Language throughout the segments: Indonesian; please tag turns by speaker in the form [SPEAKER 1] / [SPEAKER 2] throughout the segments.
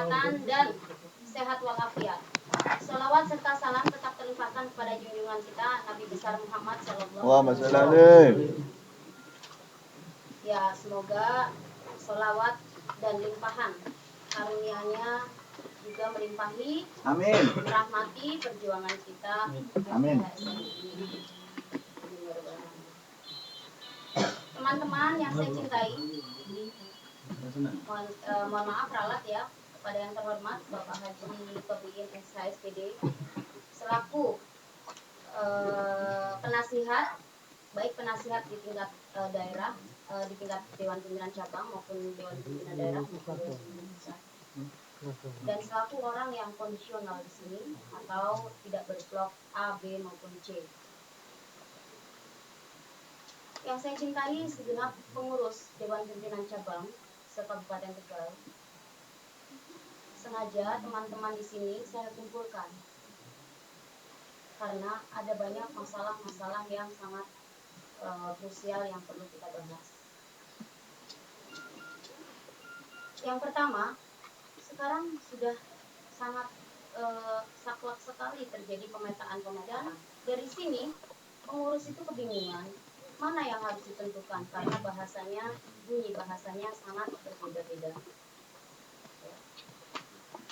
[SPEAKER 1] kesehatan dan sehat walafiat. Salawat serta salam tetap terlimpahkan kepada junjungan kita Nabi besar Muhammad Sallallahu Alaihi Wasallam. Ya, semoga salawat dan limpahan karunia-Nya juga melimpahi, amin, merahmati perjuangan kita, amin. Teman-teman yang saya cintai, mohon maaf ralat ya, kepada yang terhormat Bapak Haji Tobiin SHSPD selaku penasihat, baik penasihat di tingkat daerah, di tingkat Dewan Pimpinan Cabang maupun Dewan Pimpinan Daerah maupun Dewan Pimpinan Pusat, dan selaku orang yang kondisional di sini atau tidak berblok A, B maupun C. Yang saya cintai segenap pengurus Dewan Pimpinan Cabang se-Kabupaten Tegal. Sengaja teman-teman di sini saya kumpulkan karena ada banyak masalah-masalah yang sangat krusial yang perlu kita bahas. Yang pertama, sekarang sudah sangat saklek sekali terjadi pemetaan. Dari sini pengurus itu kebingungan mana yang harus ditentukan karena bunyi bahasanya sangat berbeda-beda.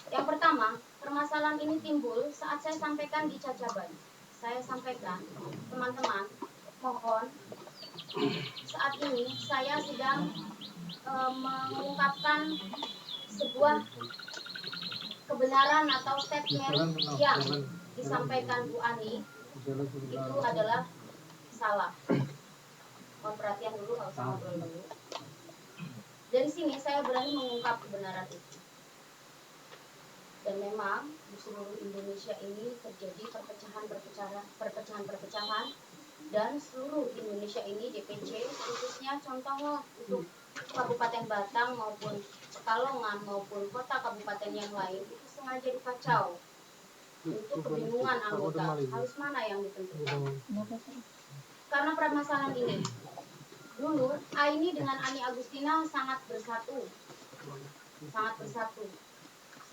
[SPEAKER 1] Yang pertama, permasalahan ini timbul saat saya sampaikan di Cacaban. Saya sampaikan, teman-teman, mohon, saat ini saya sedang mengungkapkan sebuah kebenaran atau statement yang disampaikan Bu Ani itu adalah salah. Mohon perhatian dulu, harus ngobrol dulu. Dari sini saya berani mengungkap kebenaran itu. Dan memang di seluruh Indonesia ini terjadi perpecahan dan seluruh Indonesia ini DPC khususnya contohnya untuk Kabupaten Batang maupun Pekalongan maupun kota kabupaten yang lain itu sengaja dikacau untuk kebingungan anggota harus mana yang ditentukan. Karena permasalahan ini dulu Aini dengan Ani Agustina sangat bersatu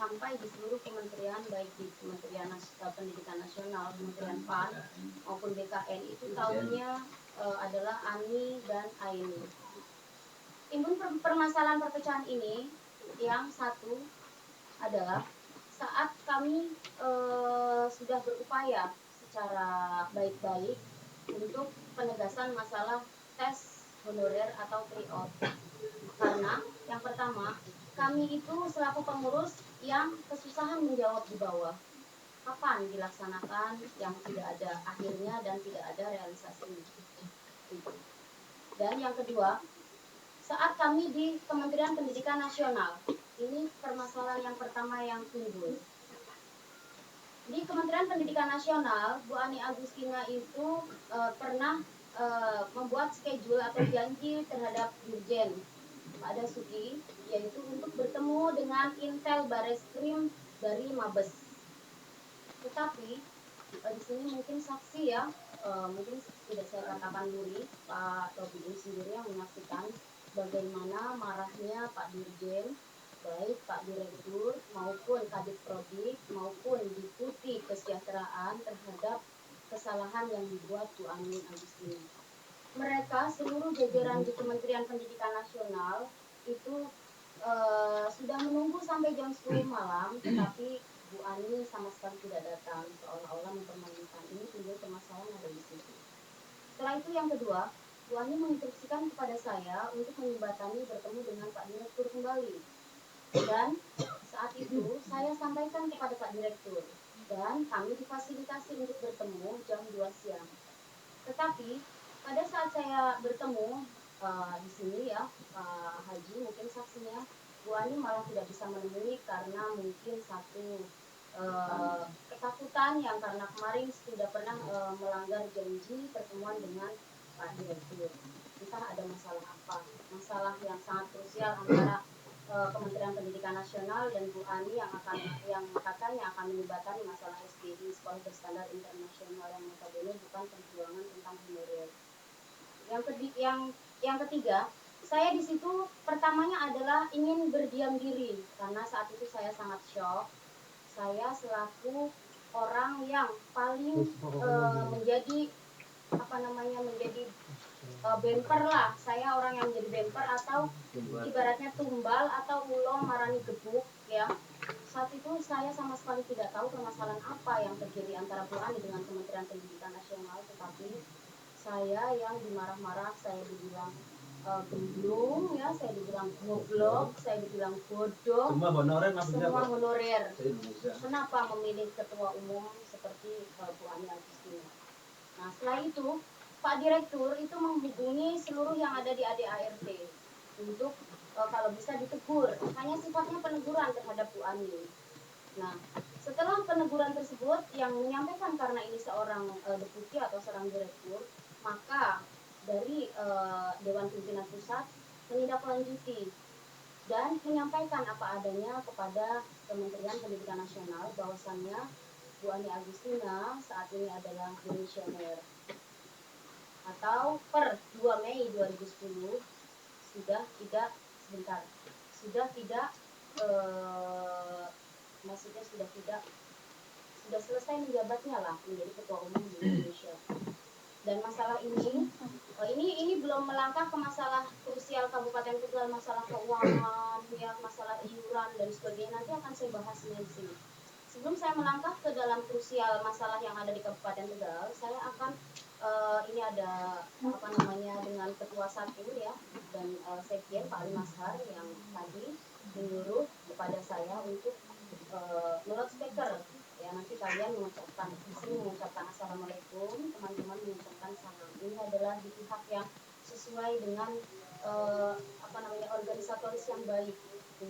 [SPEAKER 1] sampai di seluruh kementerian, baik di Kementerian Pendidikan Nasional, Kementerian PAN maupun BKN itu tahunya adalah Ani dan Aini. Timbul permasalahan perpecahan ini yang satu adalah saat kami sudah berupaya secara baik-baik untuk penegasan masalah tes honorer atau tryout. Karena yang pertama, kami itu selaku pengurus yang kesusahan menjawab di bawah. Kapan dilaksanakan yang tidak ada akhirnya dan tidak ada realisasinya. Dan yang kedua, saat kami di Kementerian Pendidikan Nasional, ini permasalahan yang pertama yang timbul. Di Kementerian Pendidikan Nasional, Bu Ani Agustina itu pernah membuat schedule atau janji terhadap Dirjen Pak Dasuki, yaitu untuk bertemu dengan Intel Bareskrim dari Mabes. Tetapi di sini mungkin saksi ya, mungkin tidak saya katakan dulu, Pak Tobiin sendiri yang menyaksikan bagaimana marahnya Pak Dirjen, baik Pak Direktur maupun Kadif Prodi maupun Deputi Kesejahteraan terhadap kesalahan yang dibuat Bu Ani Agustina. Mereka seluruh jajaran di Kementerian Pendidikan Nasional itu sudah menunggu sampai jam 10 malam, tetapi Bu Ani sama sekali tidak datang, seolah-olah mempermainkan. Ini timbul permasalahan ada di situ. Setelah itu yang kedua, Bu Ani menginstruksikan kepada saya untuk menjembatani bertemu dengan Pak Direktur kembali. Dan saat itu saya sampaikan kepada Pak Direktur dan kami difasilitasi untuk bertemu jam 2 siang. Tetapi pada saat saya bertemu di sini ya, Pak Haji mungkin saksinya, Bu Ani malah tidak bisa menemui karena mungkin satu ketakutan yang karena kemarin sudah pernah melanggar janji pertemuan dengan Pak Direktur. Entah ada masalah apa, masalah yang sangat krusial antara Kementerian Pendidikan Nasional dan Bu Ani yang katanya akan melibatkan masalah SBI, sekolah berstandar internasional, yang notabene bukan perjuangan tentang honorer. Yang ketiga, Saya di situ pertamanya adalah ingin berdiam diri karena saat itu saya sangat shock. Saya selaku orang yang paling menjadi menjadi bemper lah. Saya orang yang menjadi bemper atau ibaratnya tumbal atau ulo marani gebuk ya. Saat itu saya sama sekali tidak tahu permasalahan apa yang terjadi antara Bu Ani dengan Kementerian Pendidikan Nasional, tetapi saya yang dimarah-marah, saya dibilang gemblung ya, saya dibilang goblok, saya dibilang bodoh, semua honorer. Kenapa memilih ketua umum seperti Bu Ani Agustina? Nah, setelah itu Pak Direktur itu menghubungi seluruh yang ada di ADART untuk kalau bisa ditegur. Hanya sifatnya peneguran terhadap Bu Ani. Nah, setelah peneguran tersebut yang menyampaikan karena ini seorang deputi atau seorang direktur, maka dari Dewan Pimpinan Pusat menindaklanjuti dan menyampaikan apa adanya kepada Kementerian Pendidikan Nasional bahwasannya Bu Ani Agustina saat ini adalah demisioner atau per 2 Mei 2010 sudah tidak sudah tidak maksudnya sudah selesai menjabatnya lah menjadi ketua umum di Indonesia. Dan masalah ini belum melangkah ke masalah krusial Kabupaten Tegal, masalah keuangan, ya, masalah iuran dan sebagainya. Nanti akan saya bahasnya di sini. Sebelum saya melangkah ke dalam krusial masalah yang ada di Kabupaten Tegal, saya akan ini ada dengan ketua satu ya dan sekjen Pak Ali Mashar yang tadi menyuruh kepada saya untuk loudspeaker ya, nanti kalian mengucapkan di sini mengucapkan assalamualaikum, teman-teman mengucapkan salam. Ini adalah di pihak yang sesuai dengan organisatoris yang baik.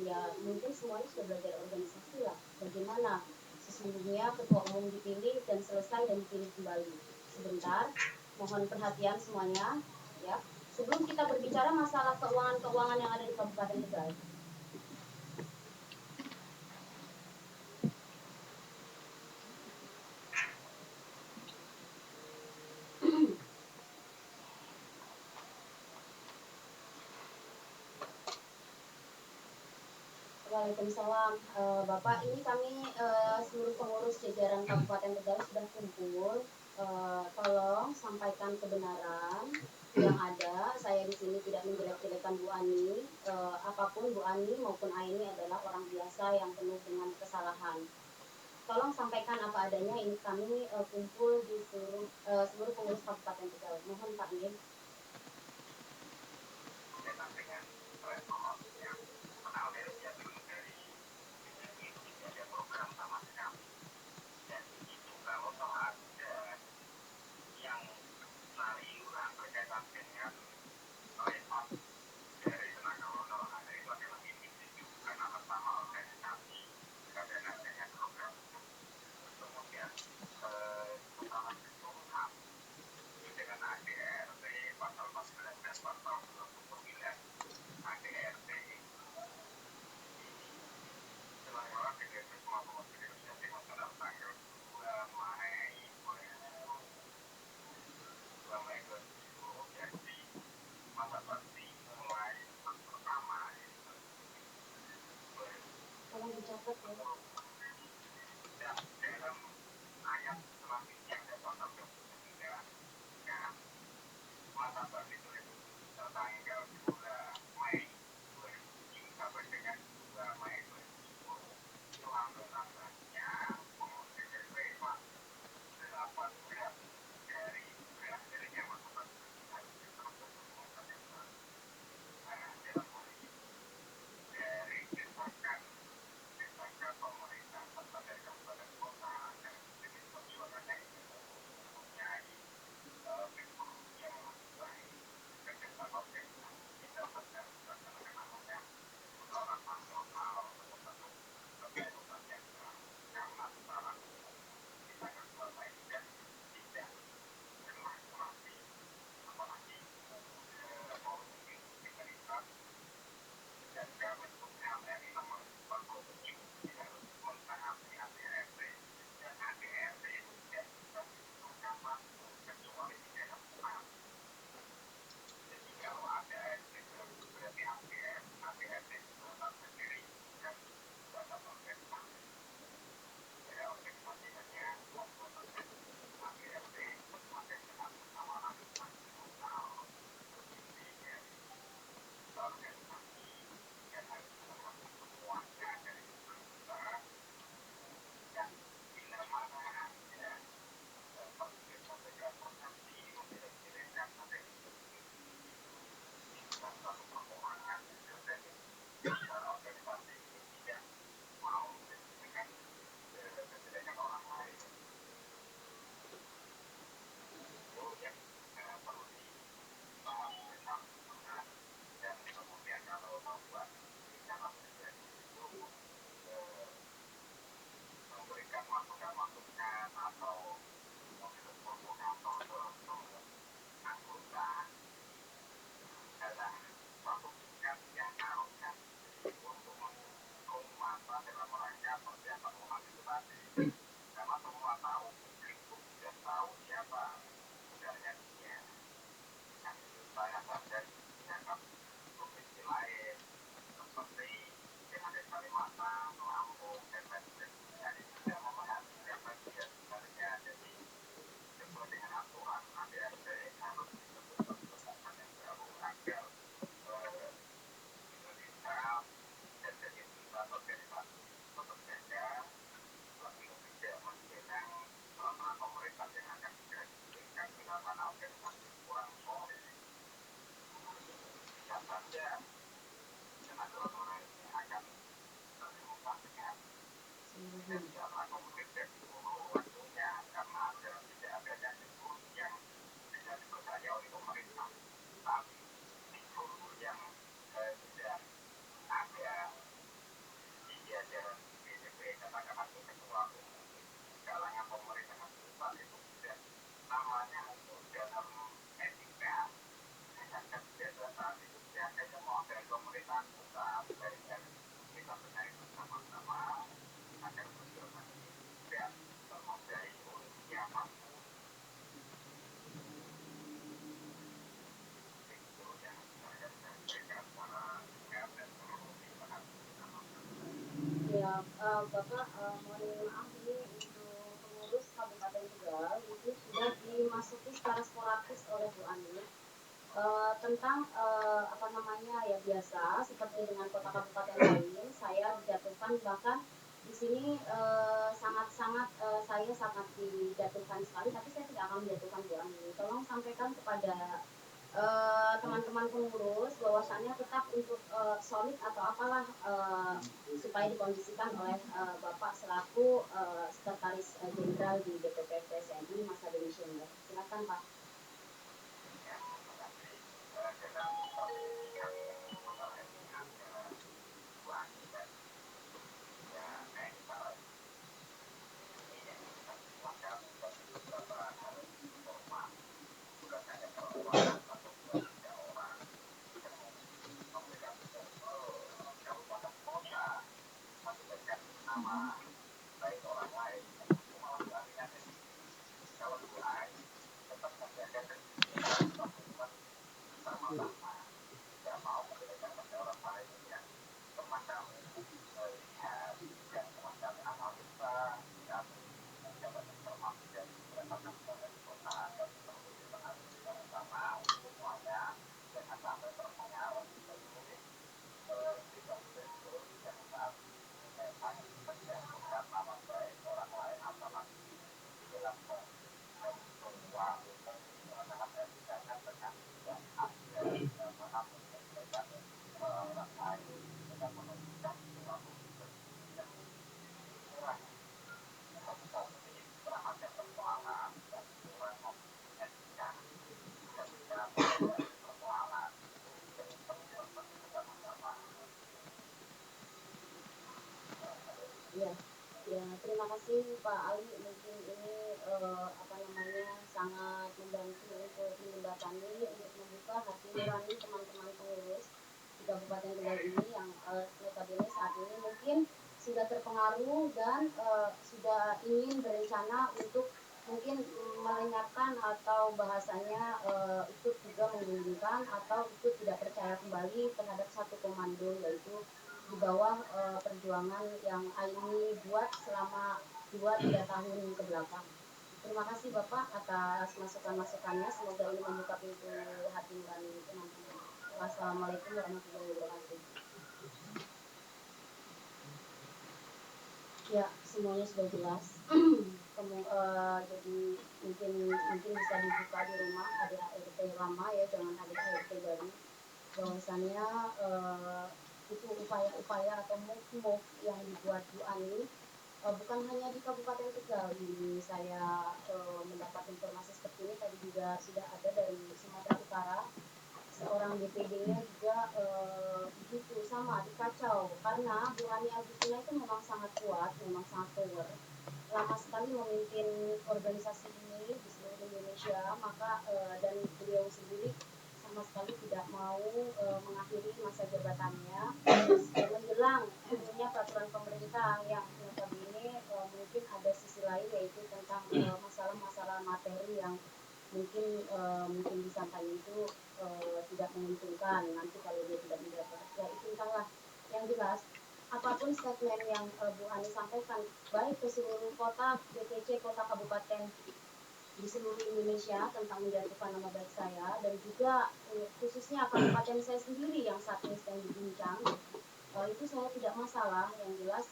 [SPEAKER 1] Ya mungkin semuanya sudah belajar organisasi lah, bagaimana sesungguhnya ketua umum dipilih dan selesai dan dipilih kembali. Sebentar, mohon perhatian semuanya ya. Sebelum kita berbicara masalah keuangan yang ada di Kabupaten Tegal. Waalaikumsalam, Bapak. Ini kami seluruh pengurus jajaran Kabupaten Tegal sudah kumpul. Tolong sampaikan kebenaran yang ada. Saya di sini tidak menjelek-jelekan Bu Ani. Apapun Bu Ani maupun Aini adalah orang biasa yang penuh dengan kesalahan. Tolong sampaikan apa adanya. Ini kami kumpul di seluruh pengurus Kabupaten Tegal. Mohon Pak Nin. Bapak, mohon maaf ini untuk pengurus Kabupaten Tegal itu sudah dimasuki secara sporadis oleh Bu Ani. Tentang apa namanya ya biasa seperti dengan kota kabupaten lain saya dijatuhkan bahkan di sini sangat-sangat saya sangat dijatuhkan sekali tapi saya tidak akan menjatuhkan Bu Ani. Tolong sampaikan kepada teman-teman pengurus bahwasannya tetap untuk solid atau apalah supaya dikondisikan oleh Bapak selaku sekretaris jenderal di DPP PSNI masa demisioner. Silakan Pak. Ya, ya terima kasih Pak Ali. Mungkin ini apa namanya sangat membantu untuk menjembatani untuk membuka hati nurani teman-teman pengurus di Kabupaten Tegal ini yang notabene saat ini mungkin sudah terpengaruh dan sudah ingin berencana untuk mungkin melenyapkan atau bahasanya ikut juga menggulingkan atau ikut tidak percaya kembali terhadap satu komando yaitu di bawah perjuangan yang Aini buat selama 2-3 tahun ke belakang. Terima kasih Bapak atas masukan-masukannya. Semoga ini membuka pintu hati nurani teman-teman. Wassalamualaikum warahmatullahi wabarakatuh. Ya, semuanya sudah jelas. Jadi mungkin bisa dibuka di rumah ADART lama ya, jangan ADART baru. Bahwasannya itu upaya-upaya atau move yang dibuat Bu Ani bukan hanya di Kabupaten Tegal ini saya mendapat informasi seperti ini tadi juga sudah ada dari Sumatera Utara seorang DPD-nya juga begitu sama dikacau karena Bu Ani Agustina itu memang sangat kuat, memang sangat power lama sekali memimpin organisasi ini di seluruh Indonesia maka dan beliau sendiri sama sekali tidak mau mengakhiri masa jabatannya menjelang tentunya peraturan pemerintah yang notabene mungkin ada sisi lain yaitu tentang masalah-masalah materi yang mungkin disampaikan itu tidak menguntungkan nanti kalau dia tidak menjabat ya itu entahlah yang jelas apapun statement yang Bu Ani sampaikan baik ke seluruh kota DPC kota kabupaten di seluruh Indonesia tentang menjatuhkan nama baik saya dan juga khususnya kabupaten saya sendiri yang saat ini sedang diguncang itu saya tidak masalah yang jelas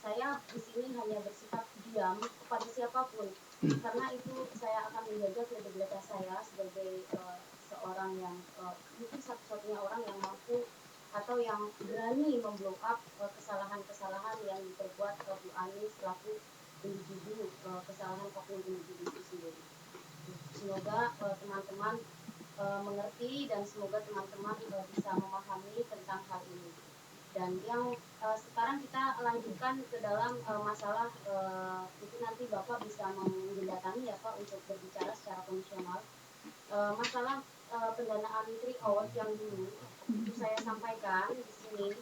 [SPEAKER 1] saya di sini hanya bersikap diam kepada siapapun karena itu saya akan menjaga kredibilitas saya sebagai seorang yang mungkin satu-satunya orang yang mampu atau yang berani memblow up kesalahan-kesalahan yang diperbuat Bu Ani selaku individu kesalahan oknum individu itu sendiri. Semoga teman-teman mengerti dan semoga teman-teman bisa memahami tentang hal ini. Dan yang sekarang kita lanjutkan ke dalam masalah itu nanti Bapak bisa menjembatani ya Pak untuk berbicara secara konvensional masalah pendanaan tryout yang dulu itu saya sampaikan di sini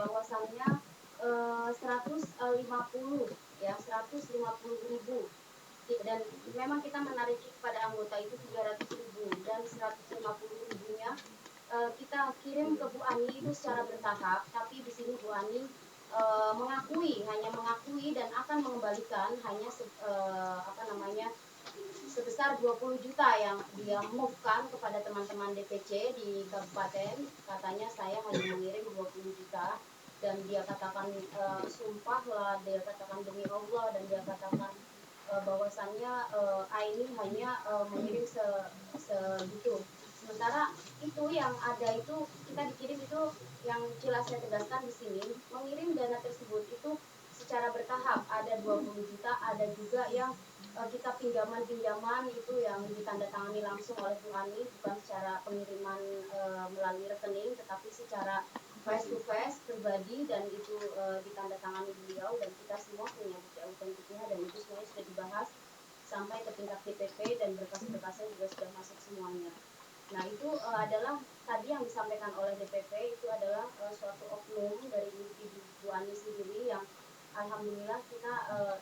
[SPEAKER 1] bahwasannya 150 ya 150.000 dan memang kita menarik pada anggota itu 300.000 dan 150.000-nya kita kirim ke Bu Ani itu secara bertahap tapi di sini Bu Ani hanya mengakui dan akan mengembalikan hanya sebesar 20 juta yang dia move-kan kepada teman-teman DPC di kabupaten. Katanya saya hanya mengirim 20 juta dan dia katakan sumpah lah, dia katakan demi Allah, dan dia katakan bahwasannya Aini hanya mengirim segitu. Sementara itu yang ada itu kita dikirim itu, yang jelas saya tegaskan di sini, mengirim dana tersebut itu secara bertahap. Ada 20 juta, ada juga yang kita pinjaman itu yang ditandatangani langsung oleh Bu Ani, bukan secara pengiriman melalui rekening, tetapi secara face to face pribadi, dan itu ditandatangani beliau, dan kita semua punya bukti autentiknya, dan itu semuanya sudah dibahas sampai ke tingkat DPP dan berkas-berkasnya juga sudah masuk semuanya. Nah itu adalah tadi yang disampaikan oleh DPP itu adalah suatu oknum dari Ibu Ani sendiri yang alhamdulillah kita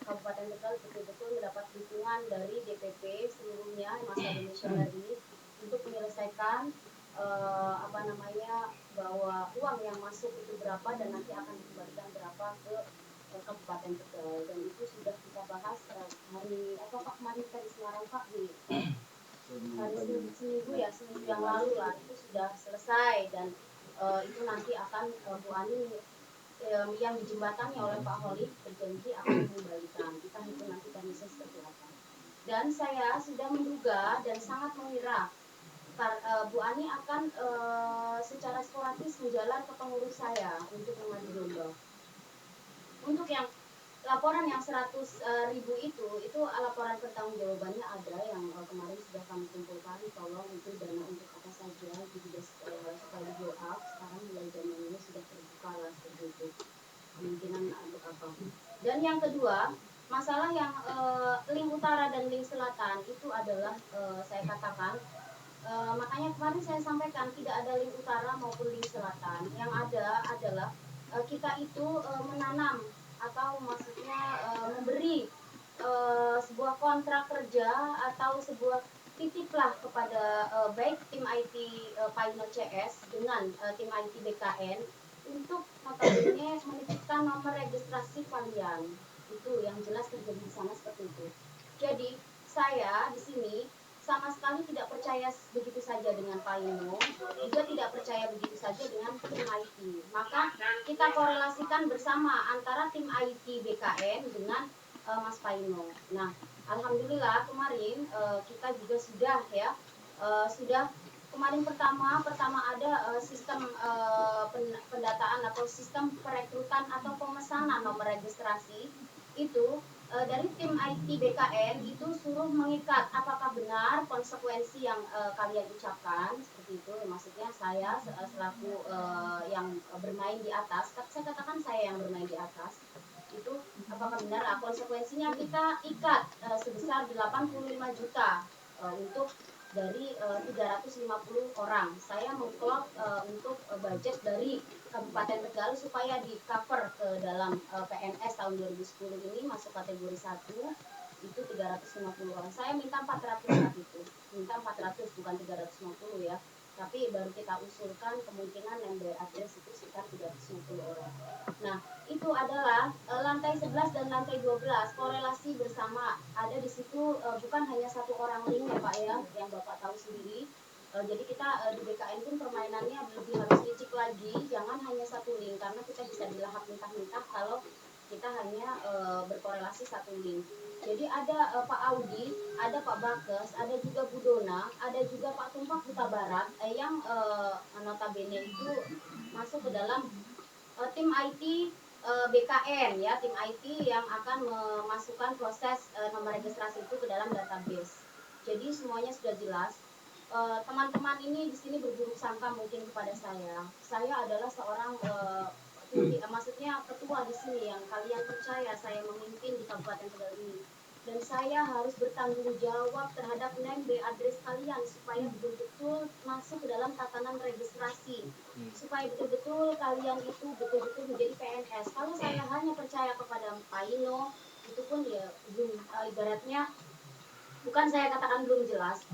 [SPEAKER 1] Kabupaten Tegal betul-betul mendapat dukungan dari DPP seluruhnya masa demisioner ini untuk menyelesaikan bahwa uang yang masuk itu berapa dan nanti akan dikembalikan berapa ke Kabupaten Tegal, dan itu sudah kita bahas hari apa Pak kemarin di Semarang Pak, di hari seminggu yang lalu lah, itu sudah selesai, dan itu nanti akan Bu Ani yang dijembatani oleh Pak Holik berjanji akan mengembalikan. Kita itu nanti teknisnya seperti apa. Dan saya sudah menduga dan sangat mengira Bu Ani akan secara sporadis menjalar ke pengurus saya untuk mengadu domba. Untuk yang laporan yang 100.000 itu laporan pertanggungjawabannya ada yang kemarin sudah kami kumpulkan. Tolong itu dana untuk apa saja, jadi supaya di blow up. Sekarang mulai dana ini sudah terbuka lah seperti itu, kemungkinan untuk apa. Dan yang kedua, masalah yang link utara dan link selatan itu adalah saya katakan makanya kemarin saya sampaikan tidak ada link utara maupun link selatan. Yang ada adalah kita itu menanam atau maksudnya memberi sebuah kontrak kerja atau sebuah titiplah kepada baik tim IT Pino CS dengan tim IT BKN untuk notabene menitipkan nomor registrasi kalian. Itu yang jelas terjadi di sana seperti itu. Jadi saya di sini sama sekali tidak percaya begitu saja dengan Paino, juga tidak percaya begitu saja dengan tim IT. Maka kita korelasikan bersama antara tim IT BKN dengan Mas Paino. Nah, alhamdulillah kemarin kita juga sudah kemarin pertama ada sistem pendataan atau sistem perekrutan atau pemesanan nomor registrasi itu dari tim IT BKN itu suruh mengikat apakah benar konsekuensi yang kalian ucapkan seperti itu. Maksudnya saya selaku yang bermain di atas, saya katakan saya yang bermain di atas itu, apakah benar konsekuensinya kita ikat sebesar 85 juta untuk dari 350 orang. Saya mengklop untuk budget dari Kabupaten Tegal supaya di cover ke dalam PNS tahun 2010 ini masuk kategori 1 itu 350 orang. Saya minta 400 saat itu. Minta 400 bukan 350 ya. Tapi baru kita usulkan kemungkinan yang beradres itu sekitar 350 orang. Nah, itu adalah lantai 11 dan lantai 12 korelasi bersama. Ada di situ bukan hanya satu orang link ya Pak ya, yang Bapak tahu sendiri. Jadi kita di BKN pun permainannya lebih harus licik lagi, jangan hanya satu link karena kita bisa dilahap mentah-mentah kalau kita hanya berkorelasi satu link. Jadi ada Pak Audi, ada Pak Bakes, ada juga Bu Dona, ada juga Pak Tumpak Huta Barat yang notabene itu masuk ke dalam tim IT BKN ya, tim IT yang akan memasukkan proses nomor registrasi itu ke dalam database. Jadi semuanya sudah jelas. Teman-teman ini di sini berburuk sangka mungkin kepada saya. Saya adalah seorang maksudnya ketua di sini yang kalian percaya saya memimpin di Kabupaten Tegal ini. Dan saya harus bertanggung jawab terhadap name address kalian supaya betul-betul masuk ke dalam tatanan registrasi. Supaya betul-betul kalian itu betul-betul menjadi PNS. Kalau saya hanya percaya kepada Paino, itu pun ya belum ibaratnya, bukan saya katakan belum jelas.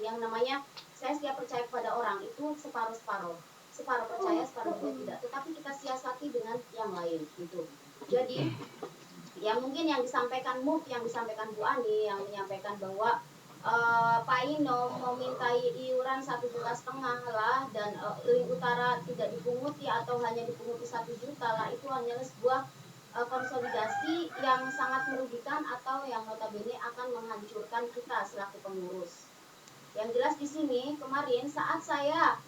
[SPEAKER 1] Yang namanya saya setiap percaya kepada orang itu separuh-separuh. separuh percaya separuh juga tidak, tetapi kita siasati dengan yang lain gitu. Jadi ya mungkin yang disampaikan yang disampaikan Bu Ani, yang menyampaikan bahwa Pak Ino memintai iuran 1,5 juta lah, dan Link Utara tidak dipunguti atau hanya dipunguti 1 juta lah, itu hanyalah sebuah konsolidasi yang sangat merugikan atau yang notabene akan menghancurkan kita selaku pengurus. Yang jelas di sini kemarin saat saya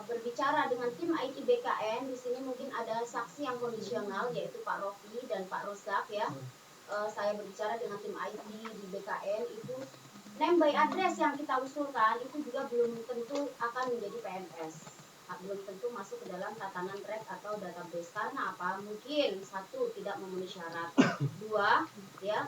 [SPEAKER 1] berbicara dengan tim IT BKN, di sini mungkin ada saksi yang kondisional yaitu Pak Rofi dan Pak Rozak ya. Saya berbicara dengan tim IT di BKN, itu name by address yang kita usulkan itu juga belum tentu akan menjadi PNS, belum tentu masuk ke dalam tatanan rek atau database. Karena apa? Mungkin satu, tidak memenuhi syarat, dua ya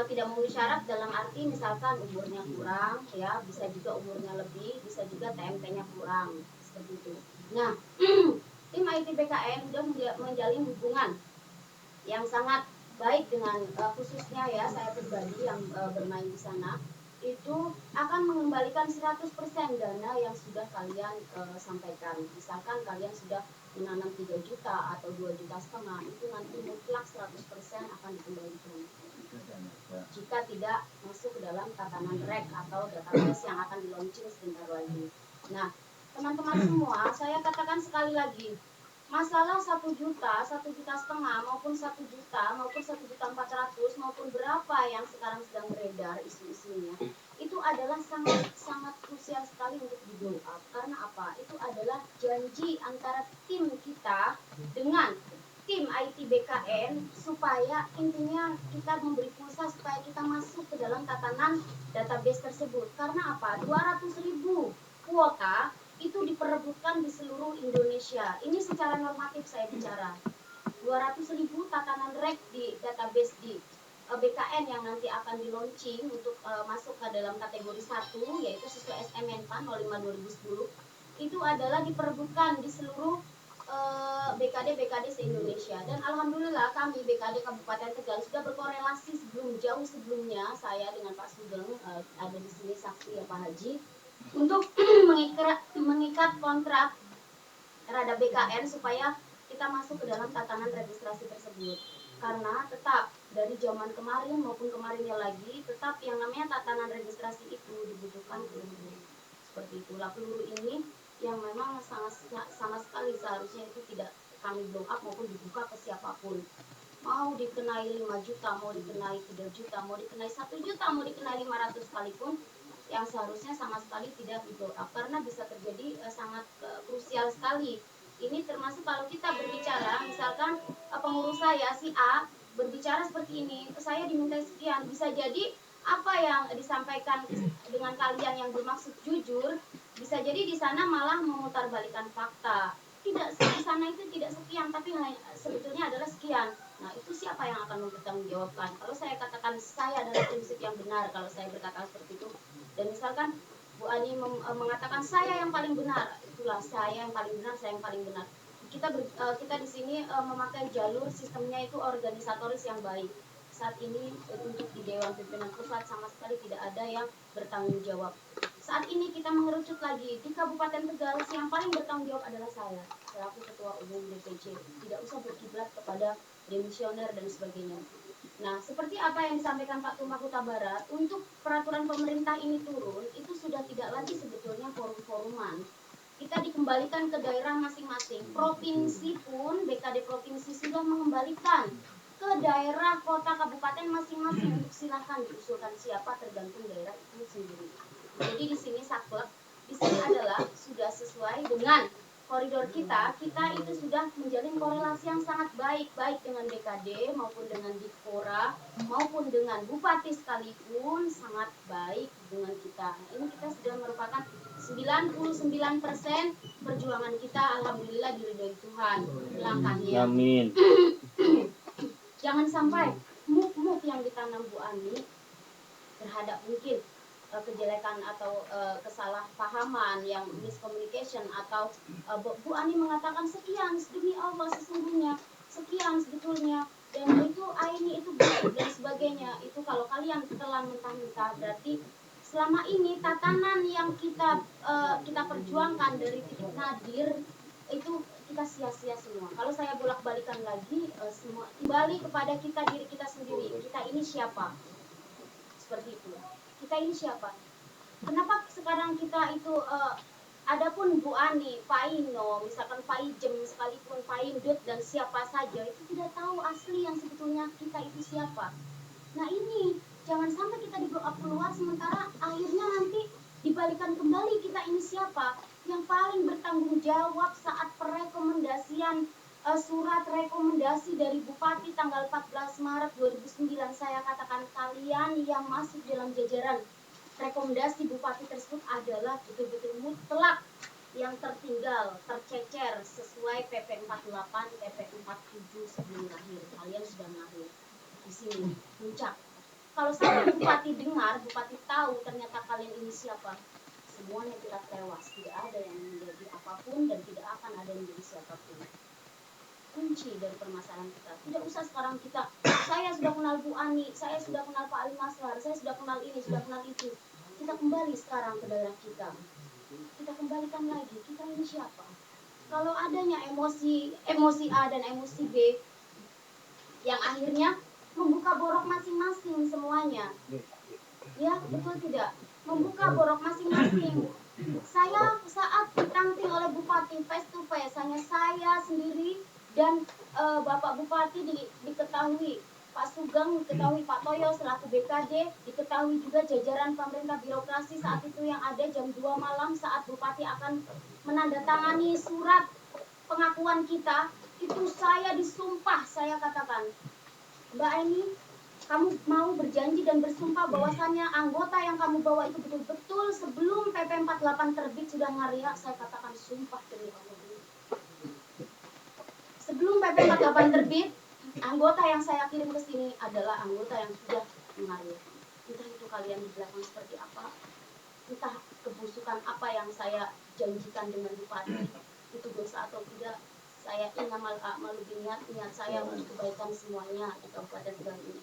[SPEAKER 1] tidak memenuhi syarat dalam arti misalkan umurnya kurang ya, bisa juga umurnya lebih, bisa juga TMP-nya kurang seperti itu. Nah tim IT BKN sudah menjalin hubungan yang sangat baik dengan khususnya ya saya pribadi yang bermain di sana, itu akan mengembalikan 100% dana yang sudah kalian sampaikan. Misalkan kalian sudah menanam 3 juta atau 2,5 juta, itu nanti mutlak 100% akan dikembalikan jika tidak masuk ke dalam tatanan rek atau database yang akan di launching sebentar lagi. Nah teman-teman semua, saya katakan sekali lagi, masalah 1 juta, 1,5 juta maupun 1 juta maupun 1.400.000 maupun berapa yang sekarang sedang beredar isu-isunya, itu adalah sangat krusial sekali untuk di blow up. Karena apa? Itu adalah janji antara tim kita dengan tim IT BKN supaya intinya kita memberi pulsa supaya kita masuk ke dalam tatanan database tersebut. Karena apa? 200.000 kuota itu diperebutkan di seluruh Indonesia. Ini secara normatif saya bicara. 200.000 tatanan rek di database di BKN yang nanti akan di launching untuk masuk ke dalam kategori 1 yaitu sesuai SMNPA 05/2010, itu adalah diperebutkan di seluruh BKD se-Indonesia. Dan alhamdulillah kami BKD Kabupaten Tegal sudah berkorelasi jauh sebelumnya, saya dengan Pak Sugeng, ada di sini saksi ya Pak Haji, untuk mengikat kontrak terhadap BKN supaya kita masuk ke dalam tatanan registrasi tersebut. Karena tetap dari zaman kemarin maupun kemarinnya lagi, tetap yang namanya tatanan registrasi itu dibutuhkan peluru. Seperti itulah peluru ini yang memang sama sekali seharusnya itu tidak kami blow up maupun dibuka ke siapapun. Mau dikenai 5 juta, mau dikenai 3 juta, mau dikenai 1 juta, mau dikenai 500 sekalipun, yang seharusnya sama sekali tidak di blow up, karena bisa terjadi sangat krusial sekali. Ini termasuk kalau kita berbicara, misalkan pengurus saya si A berbicara seperti ini, saya diminta sekian, bisa jadi apa yang disampaikan dengan kalian yang bermaksud jujur, bisa jadi di sana malah memutarbalikan fakta. Tidak, di sana itu tidak sekian, tapi sebetulnya adalah sekian. Nah, itu siapa yang akan mempertanggungjawabkan? Kalau saya katakan saya adalah prinsip yang benar, kalau saya berkata seperti itu, dan misalkan Bu Ani mengatakan saya yang paling benar, itulah saya yang paling benar, saya yang paling benar. Kita di sini memakai jalur sistemnya itu organisatoris yang baik. Saat ini untuk di Dewan Pimpinan Pusat sama sekali tidak ada yang bertanggung jawab. Saat ini kita mengerucut lagi di Kabupaten Tegal, yang paling bertanggung jawab adalah saya selaku Ketua Umum DPC. Tidak usah berkiblat kepada demisioner dan sebagainya. Nah, seperti apa yang disampaikan Pak Tumbak Huta Barat, untuk peraturan pemerintah ini turun, itu sudah tidak lagi sebetulnya forum-foruman. Kita dikembalikan ke daerah masing-masing. Provinsi pun, BKD Provinsi sudah mengembalikan ke daerah, kota, kabupaten masing-masing untuk silahkan diusulkan siapa tergantung daerah itu sendiri. Jadi di sini saklek, di sini adalah sudah sesuai dengan koridor kita itu sudah menjalin korelasi yang sangat baik dengan BKD maupun dengan Dikpora maupun dengan Bupati sekalipun sangat baik dengan kita. Nah, ini kita sudah merupakan 99% perjuangan kita, alhamdulillah diridhoi Tuhan langkahnya.
[SPEAKER 2] Amin.
[SPEAKER 1] Jangan sampai muk yang ditanam Bu Ani terhadap mungkin kejelekan atau kesalahpahaman yang miscommunication atau Bu Ani mengatakan sekian demi Allah sesungguhnya sekian sebetulnya dan itu Aini itu baik dan sebagainya, itu kalau kalian telan mentah-mentah berarti selama ini tatanan yang kita kita perjuangkan dari titik nadir itu kita sia-sia semua. Kalau saya bolak-balikan lagi, semua kembali kepada kita, diri kita sendiri. Kita ini siapa? Seperti itu. Kita ini siapa? Kenapa sekarang kita itu adapun Bu Ani, Pak Ino, misalkan Pak Ijem, sekalipun Pak Indut dan siapa saja itu tidak tahu asli yang sebetulnya kita itu siapa. Nah ini jangan sampai kita di blow up keluar sementara akhirnya nanti dibalikan kembali kita ini siapa. Yang paling bertanggung jawab saat perekomendasian surat rekomendasi dari Bupati tanggal 14 Maret 2009, saya katakan kalian yang masuk dalam jajaran rekomendasi Bupati tersebut adalah betul-betul mutlak yang tertinggal, tercecer sesuai PP 48, PP 47 sebelum lahir. Kalian sudah lahir di sini, puncak. Kalau sampai Bupati dengar, Bupati tahu ternyata kalian ini siapa, semuanya kita tewas. Tidak ada yang menjadi apapun dan tidak akan ada yang menjadi siapapun. Kunci dari permasalahan kita. Tidak usah sekarang kita, saya sudah kenal Bu Ani, saya sudah kenal Pak Ali Maslar, saya sudah kenal ini, sudah kenal itu. Kita kembali sekarang ke daerah kita. Kita kembalikan lagi, kita ini siapa? Kalau adanya emosi A dan emosi B yang akhirnya membuka borok masing-masing semuanya. Ya, betul tidak? Membuka borok masing-masing. Saya saat ditanting oleh Bupati face to face, hanya saya sendiri dan Bapak Bupati diketahui, Pak Sugeng diketahui, Pak Toyo selaku BKD, diketahui juga jajaran pemerintah birokrasi saat itu yang ada jam 2 malam saat Bupati akan menandatangani surat pengakuan kita. Itu saya disumpah, saya katakan, Mbak Eni, kamu mau berjanji dan bersumpah bahwasannya anggota yang kamu bawa itu betul-betul sebelum PP 48 terbit sudah ngariak. Saya katakan sumpah demi Allah. Sebelum PP 48 terbit, anggota yang saya kirim ke sini adalah anggota yang sudah mengariak. Entah itu kalian di belakang seperti apa, entah kebusukan apa yang saya janjikan dengan Bupati itu dosa atau tidak. Saya ingamal a'malu biniat, niat saya untuk kebaikan semuanya di Kabupaten Tegal ini.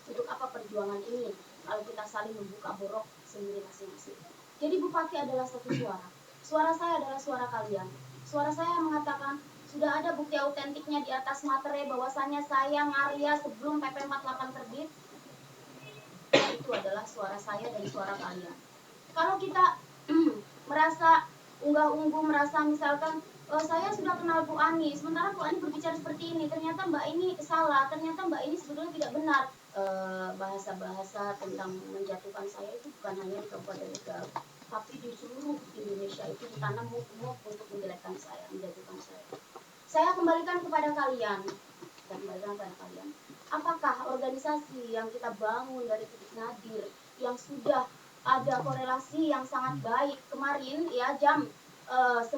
[SPEAKER 1] Untuk apa perjuangan ini kalau kita saling membuka borok sendiri masing-masing. Jadi Bupati adalah satu suara. Suara saya adalah suara kalian. Suara saya mengatakan sudah ada bukti autentiknya di atas materai bahwasannya saya ngaria sebelum PP 48 terbit. Itu adalah suara saya dan suara kalian. Kalau kita merasa unggah-ungguh, merasa misalkan saya sudah kenal Bu Ani, sementara Bu Ani berbicara seperti ini, ternyata Mbak ini salah, ternyata Mbak ini sebetulnya tidak benar. Bahasa-bahasa tentang menjatuhkan saya itu bukan hanya di Kabupaten Tegal, tapi di seluruh Indonesia itu ditanam muk-muk untuk menjelekkan saya, menjatuhkan saya. Saya kembalikan kepada kalian, apakah organisasi yang kita bangun dari titik nadir, yang sudah ada korelasi yang sangat baik kemarin ya jam 9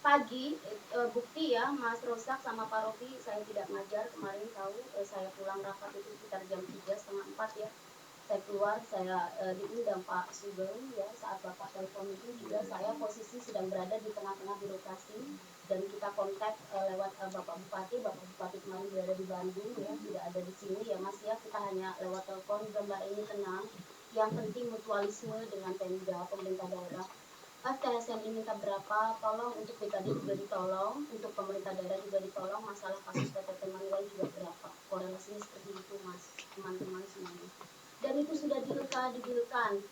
[SPEAKER 1] pagi bukti ya Mas Rosak sama Pak Rofi, saya tidak ngajar kemarin tahu, saya pulang rapat itu sekitar jam 3, setengah 4 ya. Saya keluar, saya diundang Pak Sugeng ya, saat Bapak telepon itu juga saya posisi sedang berada di tengah-tengah birokrasi dan kita kontak lewat Bapak Bupati kemarin berada di Bandung ya, tidak ada di sini ya Mas ya, kita hanya lewat telepon. Mbak ini tenang, yang penting mutualisme dengan Pemda, pemerintah daerah. TSN ini minta berapa, tolong untuk BKD juga ditolong, untuk pemerintah daerah juga ditolong, masalah kasus PTT Manilai juga berapa, korelasinya seperti itu Mas, teman-teman semuanya. Dan itu sudah didilkan.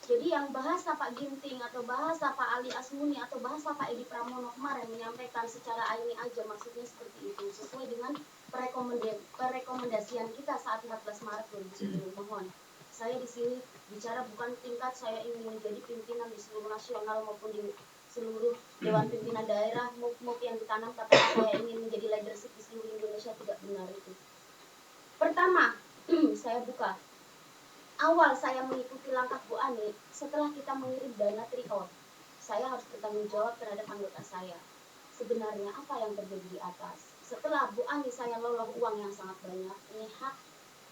[SPEAKER 1] Jadi yang bahasa Pak Ginting atau bahasa Pak Ali Asmuni atau bahasa Pak Edi Pramono kemarin menyampaikan secara aini aja, maksudnya seperti itu, sesuai dengan perekomendasian kita saat 14 Maret 2010. Mohon, saya di sini bicara bukan tingkat saya ingin menjadi pimpinan di seluruh nasional maupun di seluruh dewan pimpinan daerah, MUP yang ditanam kata saya ingin menjadi leadership di seluruh Indonesia, tidak benar itu. Pertama, saya buka. Awal saya mengikuti langkah Bu Ani, setelah kita mengirim dana tryout, saya harus bertanggung jawab terhadap anggota saya. Sebenarnya apa yang terjadi di atas? Setelah Bu Ani saya loloh uang yang sangat banyak, ini hak.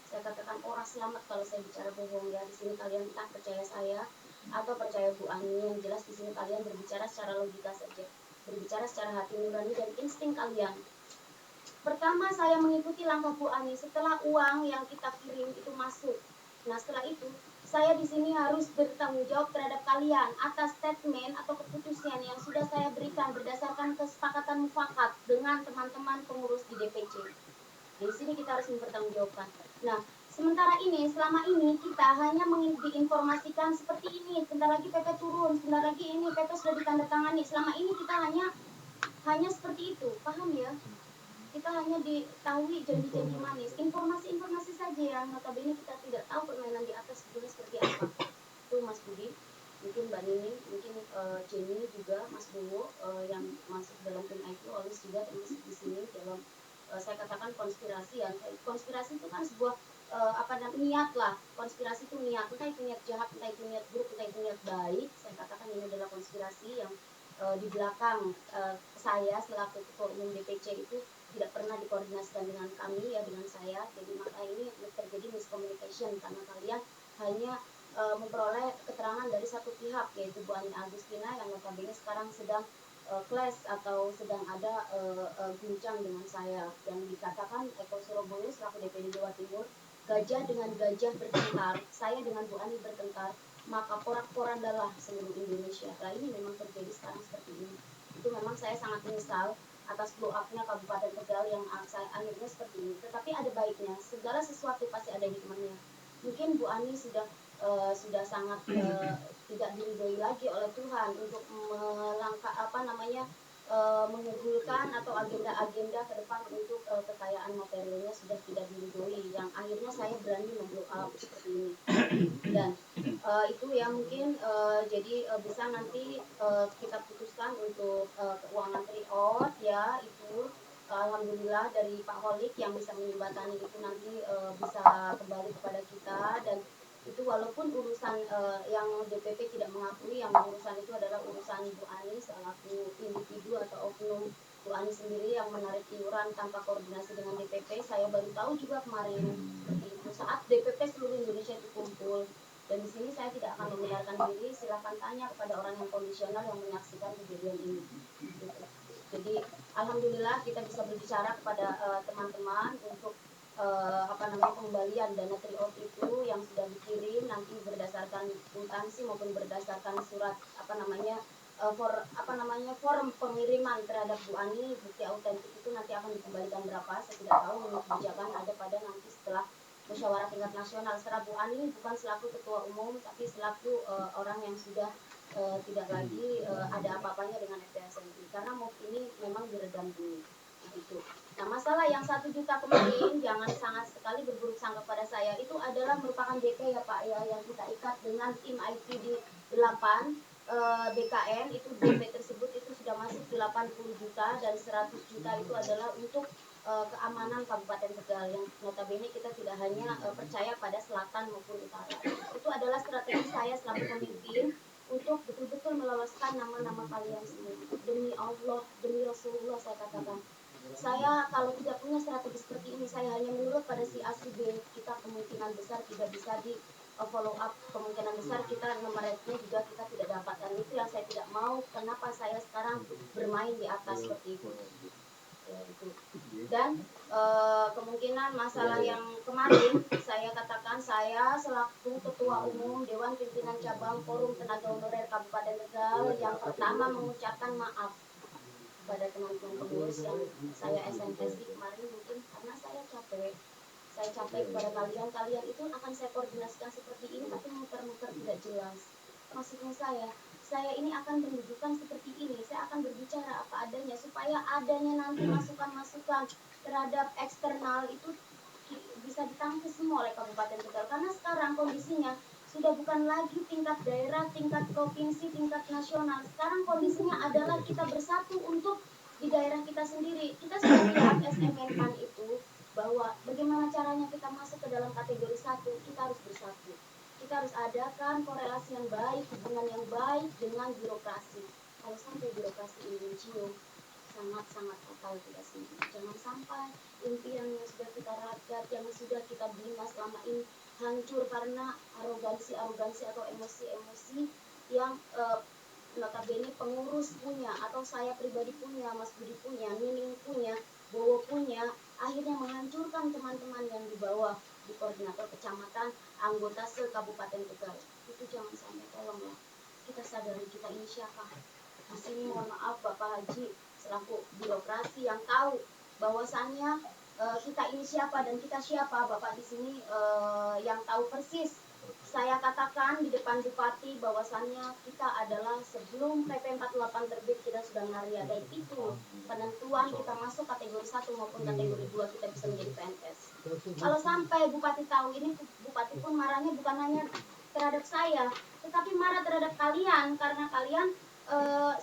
[SPEAKER 1] Saya katakan orang selamat kalau saya bicara bohong ya. Di sini kalian entah percaya saya atau percaya Bu Ani, yang jelas di sini kalian berbicara secara logika saja, berbicara secara hati nurani dan insting kalian. Pertama saya mengikuti langkah Bu Ani setelah uang yang kita kirim itu masuk. Nah setelah itu saya di sini harus bertanggung jawab terhadap kalian atas statement atau keputusan yang sudah saya berikan berdasarkan kesepakatan mufakat dengan teman-teman pengurus di DPC. Di sini kita harus mempertanggungjawabkan. Nah, sementara ini, selama ini kita hanya diinformasikan seperti ini. Sebentar lagi PP turun, sebentar lagi ini PP sudah ditandatangani. Selama ini kita hanya seperti itu, paham ya? Kita hanya diketahui janji-janji manis, informasi-informasi saja yang notabene kita tidak tahu permainan di atas sebetulnya seperti apa. Itu Mas Budi, mungkin Mbak Nini, mungkin Jenny juga, Mas Bowo yang masuk dalam tim IQ, Olis juga termasuk di sini dalam saya katakan konspirasi ya. Konspirasi itu kan sebuah apa namanya niat lah. Konspirasi itu niat, entah itu niat jahat, entah itu niat buruk, entah itu niat baik. Saya katakan ini adalah konspirasi yang di belakang saya selaku ketua umum DPC itu tidak pernah dikoordinasikan dengan kami ya, dengan saya. Jadi maka ini terjadi miscommunication karena kalian hanya memperoleh keterangan dari satu pihak, yaitu Bu Ani Agustina yang notabene sekarang sedang clash atau sedang ada guncang dengan saya, yang dikatakan Eko Surabaya selaku DPD Jawa Timur, gajah dengan gajah bertengkar, saya dengan Bu Ani bertengkar, maka porak-porandalah seluruh Indonesia. Nah ini memang terjadi sekarang seperti ini. Itu memang saya sangat menyesal atas blow up-nya Kabupaten Tegal yang akhirnya seperti ini. Tetapi ada baiknya, segala sesuatu pasti ada hikmahnya. Mungkin Bu Ani sudah sangat tidak diridhoi lagi oleh Tuhan untuk menggugurkan atau agenda-agenda ke depan untuk kekayaan materialnya sudah tidak diridhoi, yang akhirnya saya berani memblow up seperti ini. Dan itu ya mungkin jadi bisa nanti kita putuskan untuk keuangan tryout ya, itu alhamdulillah dari Pak Holik yang bisa menyembatani itu nanti bisa kembali kepada kita. Dan itu walaupun urusan yang DPP tidak mengakui, yang urusan itu adalah urusan Bu Ani selaku individu atau oknum Bu Ani sendiri yang menarik iuran tanpa koordinasi dengan DPP. Saya baru tahu juga kemarin seperti itu saat DPP seluruh Indonesia itu kumpul. Dan di sini saya tidak akan membenarkan diri, silakan tanya kepada orang yang kondisional yang menyaksikan kejadian ini. Gitu. Jadi alhamdulillah kita bisa berbicara kepada teman-teman untuk pengembalian dana tryout itu yang sudah dikirim nanti berdasarkan instansi maupun berdasarkan surat form pengiriman terhadap Bu Ani, bukti autentik itu nanti akan dikembalikan berapa saya tidak tahu. Ini kebijakan ada pada nanti setelah musyawarah tingkat nasional. Setelah Bu Ani bukan selaku ketua umum tapi selaku orang yang sudah tidak lagi ada apa-apanya dengan FPSMI, karena MOF ini memang diredam dulu. Itu. Nah masalah yang 1 juta kemarin jangan sangat sekali berburuk sangka pada saya, itu adalah merupakan DP ya Pak ya, yang kita ikat dengan tim IT di 8 BKN. Itu DP tersebut itu sudah masuk 80 juta dan 100 juta itu adalah untuk keamanan Kabupaten Tegal, yang notabene kita tidak hanya percaya pada selatan maupun utara. Itu adalah strategi saya selaku pemimpin untuk betul-betul meloloskan nama-nama kalian semua. Demi Allah, demi Rasulullah saya katakan, saya kalau tidak punya strategi seperti ini, saya hanya menurut pada si A si B, kita kemungkinan besar tidak bisa di follow up, kemungkinan besar kita nomornya juga kita tidak dapat. Dan itu yang saya tidak mau, kenapa saya sekarang bermain di atas seperti itu. Ya, itu. Dan kemungkinan masalah yang kemarin saya katakan, saya selaku ketua umum Dewan Pimpinan Cabang Forum Tenaga Honorer Kabupaten Tegal yang pertama mengucapkan maaf pada teman-teman pengurus yang saya SMS di kemarin, mungkin karena saya capek kepada kalian itu akan saya koordinasikan seperti ini tapi muter-muter tidak jelas. Maksudnya saya ini akan menunjukkan seperti ini, saya akan berbicara apa adanya supaya adanya nanti masukan-masukan terhadap eksternal itu bisa ditangkis semua oleh Kabupaten Tegal. Karena sekarang kondisinya sudah bukan lagi tingkat daerah, tingkat provinsi, tingkat nasional. Sekarang kondisinya adalah kita bersatu untuk di daerah kita sendiri. Kita sudah lihat SMN itu bahwa bagaimana caranya kita masuk ke dalam kategori 1, kita harus bersatu. Kita harus adakan korelasi yang baik, hubungan yang baik dengan birokrasi. Kalau sampai birokrasi ini mencium, sangat-sangat fatal tidak sih. Jangan sampai impian yang sudah kita ragat, yang sudah kita bina selama ini hancur karena arogansi atau emosi-emosi yang notabene pengurus punya, atau saya pribadi punya, Mas Budi punya, Nining punya, Bowo punya, akhirnya menghancurkan teman-teman yang di bawah. di koordinator kecamatan, anggota se-Kabupaten Tegal. Itu jangan sampai, tolonglah. Kita sadari kita ini siapa. Di sini mohon maaf Bapak Haji selaku birokrasi yang tahu bahwasannya kita ini siapa dan kita siapa. Bapak di sini yang tahu persis. Saya katakan di depan Bupati bahwasannya kita adalah sebelum PP 48 terbit kita sudah ngariadain itu penentuan kita masuk kategori 1 maupun kategori 2 kita bisa menjadi PNS. Kalau sampai Bupati tahu ini, Bupati pun marahnya bukan hanya terhadap saya, tetapi marah terhadap kalian karena kalian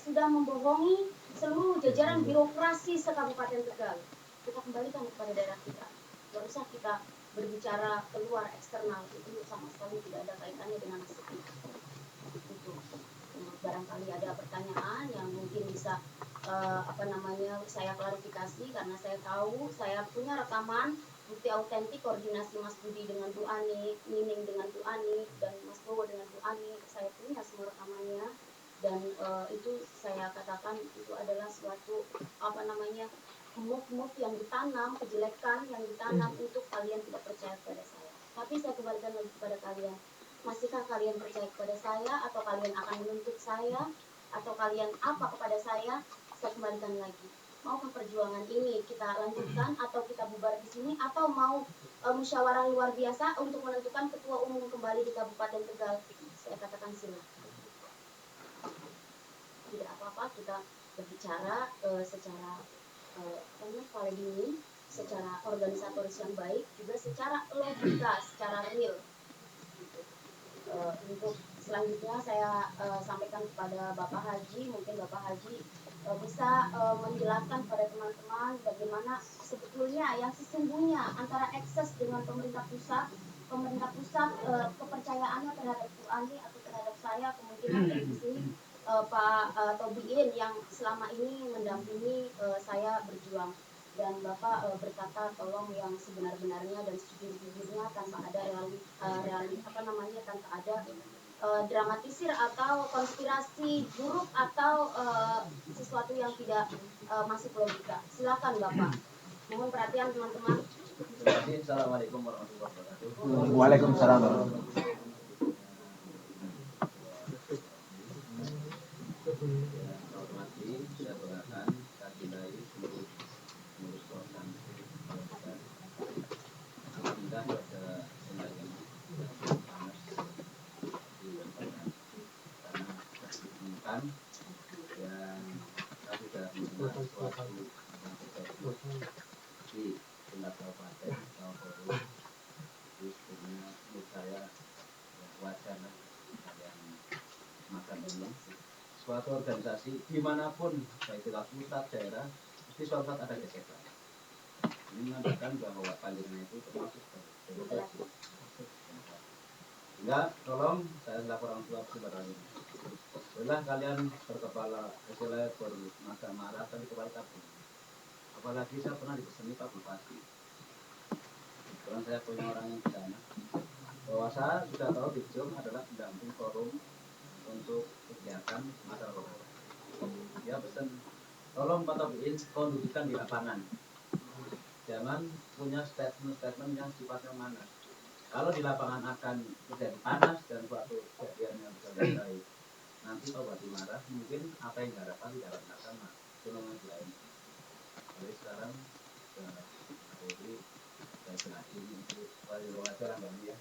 [SPEAKER 1] sudah membohongi seluruh jajaran birokrasi se-Kabupaten Tegal. Kita kembalikan kepada daerah kita. Tidak usah kita berbicara keluar eksternal, itu sama sekali tidak ada kaitannya dengan nasib kita. Itu barangkali ada pertanyaan yang mungkin bisa saya klarifikasi karena saya tahu saya punya rekaman bukti autentik koordinasi Mas Budi dengan Bu Ani, Nining dengan Bu Ani, dan Mas Bowo dengan Bu Ani. Saya punya semua rekamannya dan itu saya katakan itu adalah suatu move yang ditanam, kejelekan yang ditanam untuk kalian tidak percaya kepada saya. Tapi saya kembalikan lagi kepada kalian. Masihkah kalian percaya kepada saya atau kalian akan menuntut saya atau kalian apa kepada saya? Saya kembalikan lagi. Maukah perjuangan ini kita lanjutkan atau kita bubar di sini atau mau musyawarah luar biasa untuk menentukan ketua umum kembali di Kabupaten Tegal? Saya katakan silakan. Tidak apa-apa kita berbicara secara kolegium, secara organisatoris yang baik, juga secara logika, secara real. Untuk selanjutnya saya sampaikan kepada Bapak Haji, mungkin Bapak Haji bisa menjelaskan kepada teman-teman bagaimana sebetulnya yang sesungguhnya antara ekses dengan pemerintah pusat kepercayaannya terhadap Bu Ani atau terhadap saya, kemungkinan di sini Pak Tobiin yang selama ini mendampingi saya berjuang, dan Bapak berkata tolong yang sebenar-benarnya dan sejujur-jujurnya tanpa ada tanpa ada dramatisir atau konspirasi buruk atau sesuatu yang tidak masuk logika. Silakan Bapak. Mohon perhatian teman-teman.
[SPEAKER 2] Terima kasih. Assalamualaikum warahmatullahi wabarakatuh.
[SPEAKER 3] Waalaikumsalam warahmatullahi wabarakatuh.
[SPEAKER 2] Yang saya hormati, saya banggakan, saya cintai seluruh pengurus kawasan Tegal. Alhamdulillah pada senayan panas di lapangan karena ditemukan dan kita sudah mendengar suatu yang terjadi di tingkat kabupaten Kabupaten itu sebenarnya menurut saya wajar lah yang makan minum suatu organisasi dimanapun baik itu pusat daerah mesti suatu saat ada gesekan. Ini menandakan bahwa panjenengan itu termasuk demokrasi. Sehingga tolong saya selaku orang tua sebenarnya bolehlah kalian berkepala istilah bermasa marah tapi kepala kabur. Apalagi saya pernah dipeseni Pak Bupati. Kebetulan saya punya orang yang di sana bahwa saya sudah tahu di Jom adalah pendamping forum untuk kegiatan masyarakat. Dia pesan, tolong Pak Tobiin kondisikan di lapangan. Jangan punya statement yang sifatnya mana. Kalau di lapangan akan terjadi panas dan suatu kejadian yang bisa terjadi, nanti Pak Bupati marah, mungkin apa yang diharapkan tidak akan sama. Itu namanya lain. Jadi sekarang jadi saya sengaja untuk paling wajar ya.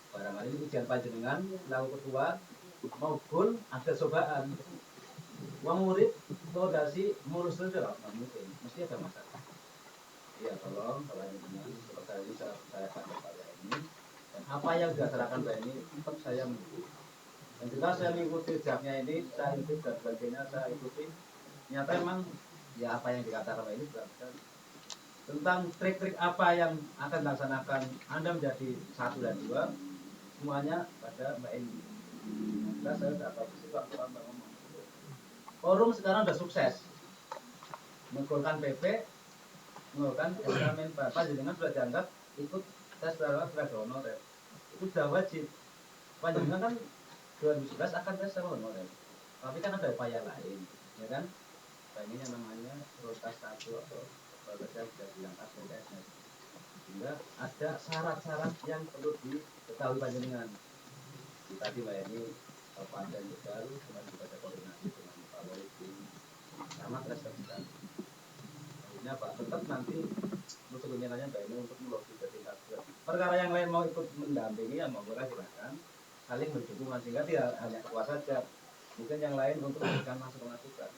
[SPEAKER 2] Barangkali ini ujian panjenengan lalu ketua mau gol ada cobaan. Uang murid fondasi mulus saja lah, mungkin mesti ada masalah. Iya tolong kalau ini benar seperti ini saya akan kepada ini dan apa yang dirasakan Pak ini tetap saya mengikuti. Dan juga saya mengikuti jejaknya ini, saya ikuti dan sebagainya saya ikuti. Nyata emang ya apa yang dikatakan Pak ini benar. Tentang trik-trik apa yang akan dilaksanakan Anda menjadi 1 dan 2 semuanya pada Mbak Eni. Nah, saya sudah tahu waktu Mbak ngomong. Forum sekarang sudah sukses, menggolkan PP, menggolkan eksamen Bapak jenengan sudah dianggap ikut tes tenaga honorer. Itu sudah wajib. Panjenengan kan 2011 akan tes honorer, tapi kan ada upaya lain, ya kan? Ini yang namanya prioritas 1 atau kalau saya sudah bilang PPS. sehingga ada syarat-syarat yang perlu diketahui panjenengan. Tadi Mbak ini Pandan Tegal kemarin juga ada koordinasi dengan Pak Wali sama terasa sekali. Akhirnya Pak tetap nanti untuk kepentingannya Mbak ini untuk melobi ke tingkat perkara yang lain mau ikut mendampingi ya monggo silahkan saling mendukung sehingga tidak hanya ketua saja, mungkin yang lain untuk memberikan masukan-masukan.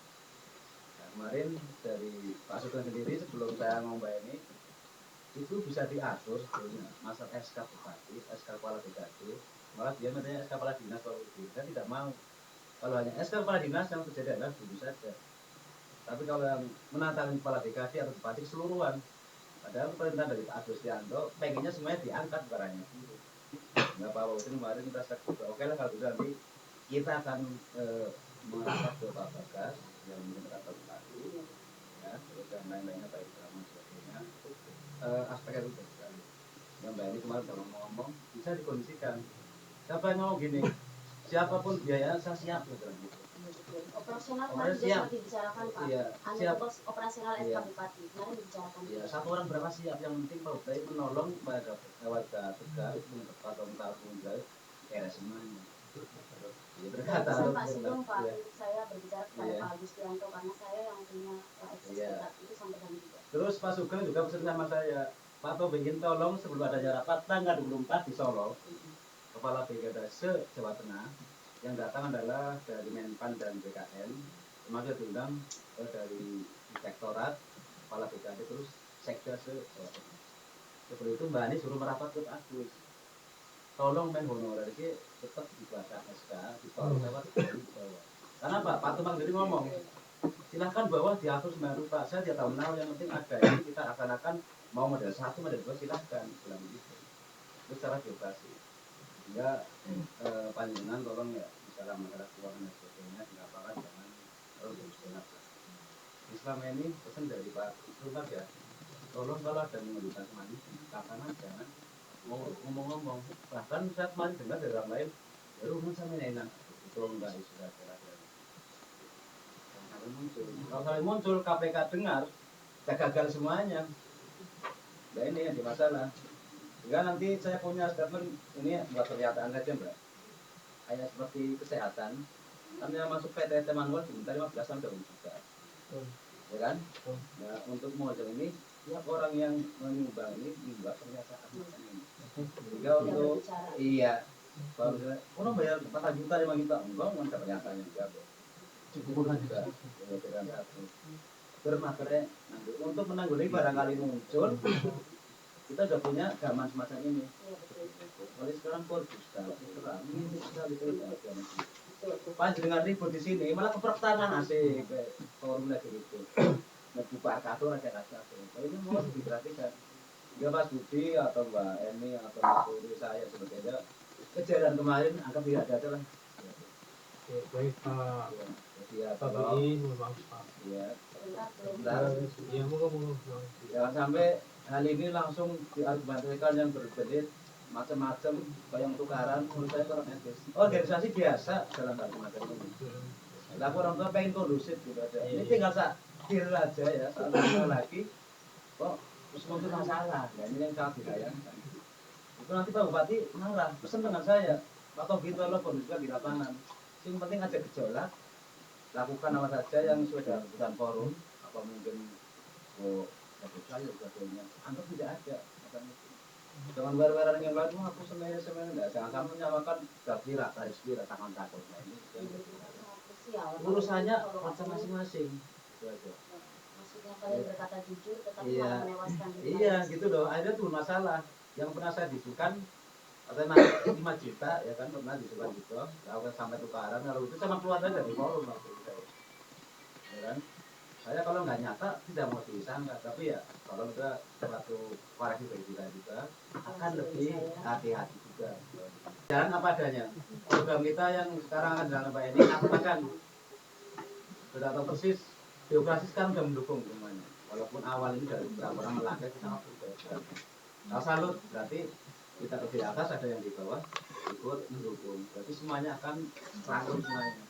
[SPEAKER 2] Nah, kemarin dari Pak Sugeng sendiri sebelum saya ngomong Mbak ini itu bisa diatur sebetulnya masalah SK Bupati, SK Kepala BKD, malah dia katanya SK Kepala Dinas kalau kita tidak mau. Kalau hanya SK Kepala Dinas yang terjadi adalah dulu saja. Tapi kalau yang menantang Kepala BKD atau Bupati keseluruhan, padahal perintah dari Pak Agustianto pengennya semuanya diangkat barangnya. Nggak apa-apa, itu kemarin kita juga oke lah kalau sudah nanti kita akan mengangkat ke Pak Bagas yang mungkin terdapat Bupati, ya, terus yang lain-lainnya baik drama sebagainya. Aspek itu juga yang Mbak ini kemarin kalau ngomong bisa dikondisikan siapa yang mau gini siapapun biaya saya siap gitu.
[SPEAKER 1] Operasional kemarin juga sempat dibicarakan Pak.
[SPEAKER 2] Iya,
[SPEAKER 1] siap. Operasional SK
[SPEAKER 2] iya.
[SPEAKER 1] Bupati kemarin dibicarakan.
[SPEAKER 2] Iya, satu orang berapa siap yang penting Pak Bupati menolong warga Tegal atau mental menjahit beres semuanya. Ya, berkata
[SPEAKER 1] Pak Sugeng Pak,
[SPEAKER 2] ya.
[SPEAKER 1] untuk saya berbicara kepada
[SPEAKER 2] Iya.
[SPEAKER 1] Pak Agustianto karena saya yang punya ekses itu sampaikan juga.
[SPEAKER 2] Terus Pak Sugeng juga pesan sama saya, Pak Tobi ingin tolong sebelum adanya rapat tanggal 24 di Solo, Kepala BKD se-Jawa Tengah, yang datang adalah dari Menpan dan BKN, termasuk diundang dari Inspektorat, Kepala BKD, terus Sekda se-Jawa Tengah. Seperti itu Mbak Ani suruh merapat ke Pak Agus. Tolong men honorer ini tetap dibaca SK, ditolong lewat dari bawah. Karena Pak Tumang jadi ngomong, silahkan bawah diatur sembilan rupa, saya tidak tahu menau, yang penting ada ini kita akan mau model 1, model 2 silahkan bilang begitu. Itu secara geografis. Sehingga panjenengan tolong ya bicara masalah keuangan dan sebagainya dilaporkan dengan benar. Islam ini pesan dari Pak Sultan ya, tolong kalau ada mengajukan semani kapan jangan mau ngomong-ngomong. Bahkan saya kemarin dengar dari orang lain, baru sama enak tolong nggak istilah kalau sampai muncul KPK dengar, ya gagal semuanya. Nah ini yang dimasalah. Sehingga nanti saya punya statement ini buat pernyataan saja Mbak. Kayak seperti kesehatan, kan yang masuk PTT manual diminta 15 tahun juga. Ya kan? Nah untuk model ini, tiap orang yang menyumbang ini membuat pernyataan ini. Sehingga untuk iya, kalau misalnya orang bayar 4 juta 5 juta, enggak ada pernyataannya juga. Cukup juga dengan satu bermakna untuk menanggulangi barangkali muncul kita sudah punya gaman semacam ini. Oleh sekarang korbusta ini sekali panjenengan ribut di sini malah kepertangan asik forum lagi itu ngebuka kartu aja kasih ini mau diperhatikan ya Mas Budi atau Mbak Eni atau Mas Budi saya sebagainya kejadian kemarin anggap tidak ada lah.
[SPEAKER 3] Baik Pak.
[SPEAKER 2] Ya,
[SPEAKER 3] Pak BI, mohon maaf Pak.
[SPEAKER 2] Ya,
[SPEAKER 3] Bentar. Ya, moga.
[SPEAKER 2] Jangan sampai hal ini langsung diargumentasikan yang berbelit macam-macam, bayang tukaran, menurut saya kurang etis. Organisasi biasa dalam hal macam ini. Lah orang tua pengen kondusif gitu aja. Ini tinggal deal aja ya, satu lagi. Kok terus muncul masalah? Nah, ini yang sangat disayangkan. Itu nanti Pak Bupati marah, pesan dengan saya, Pak Togi tolong kondusifkan di lapangan. Yang penting aja gejolak, lakukan apa saja yang sesuai dengan keputusan forum, apa mungkin saya sebagainya, anggap tidak ada macam itu. Jangan barang-barang yang lain, aku semuanya enggak, jangan kamu menyamakan gapira, tarisbira, tangan takut. Nah ini urusannya macam masing-masing. Itu aja.
[SPEAKER 1] Maksudnya kalian berkata jujur, tetapi
[SPEAKER 2] Iya,
[SPEAKER 1] malah menewaskan diri.
[SPEAKER 2] Iya, gitu loh. Akhirnya tuh masalah. Yang pernah saya disukan atau 5 juta ya kan pernah disukan gitu, kalau sampai tukaran kalau itu sama keluar dari forum waktu itu ya kan. Saya kalau nggak nyata tidak mau disangka, tapi ya kalau udah suatu koreksi dari kita juga akan lebih hati-hati juga. Jalan apa adanya. Program kita yang sekarang adalah Mbak ini akan sudah tahu persis birokrasi sekarang sudah mendukung semuanya. Walaupun awal ini dari beberapa orang melanggar kita sudah. Nah, salut berarti kita di atas ada yang di bawah ikut mendukung. Berarti semuanya akan rangkum semuanya.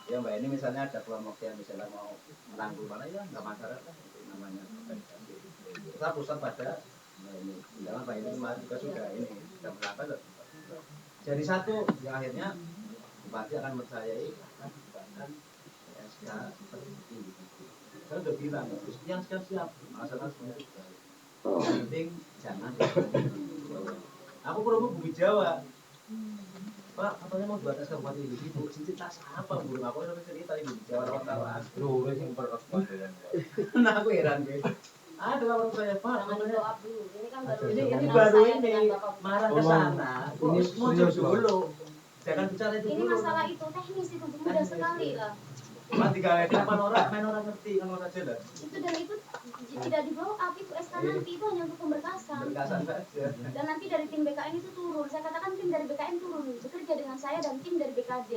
[SPEAKER 2] Ya Mbak ini misalnya ada kelompok yang misalnya mau merangkul mana ya nggak masalah lah itu namanya organisasi. Kita pusat pada Nah, ini undangan Pak ini kemarin juga sudah ini sudah berangkat. Jadi satu yang akhirnya bupati akan mempercayai akan membuatkan SK seperti ini. Saya udah bilang sekian siap masalah semuanya sudah. Yang penting jangan. Aku promo Bumi Jawa. Pak, katanya mau buat SK bupati ibu cincin tas apa burung aku sampai cerita ibu Jawa wartawan.
[SPEAKER 3] Lu udah sing perkos dan.
[SPEAKER 2] Nah aku heran gitu. Ada orang saya Pak,
[SPEAKER 1] Jangan
[SPEAKER 2] katanya
[SPEAKER 1] jawab dulu. Ini kan baru
[SPEAKER 2] ini
[SPEAKER 1] kenal
[SPEAKER 2] baru
[SPEAKER 1] saya
[SPEAKER 2] ini
[SPEAKER 1] dengan Bapak
[SPEAKER 2] marah
[SPEAKER 1] Bupati.
[SPEAKER 2] ke sana. Kok
[SPEAKER 3] Ini
[SPEAKER 2] muncul
[SPEAKER 3] serius, Bang.
[SPEAKER 2] dulu. Jangan bicara itu
[SPEAKER 1] Ini
[SPEAKER 2] dulu.
[SPEAKER 1] masalah itu teknis itu mudah sekali lah.
[SPEAKER 2] Pak tiga main orang ngerti kan saja lah.
[SPEAKER 1] Itu dan itu tidak dibawa up itu SK nanti itu hanya untuk pemberkasan.
[SPEAKER 2] Berkasan saja.
[SPEAKER 1] Dan nanti dari tim BKN itu turun. Saya katakan tim dari BKN turun bekerja dengan saya dan tim dari BKD.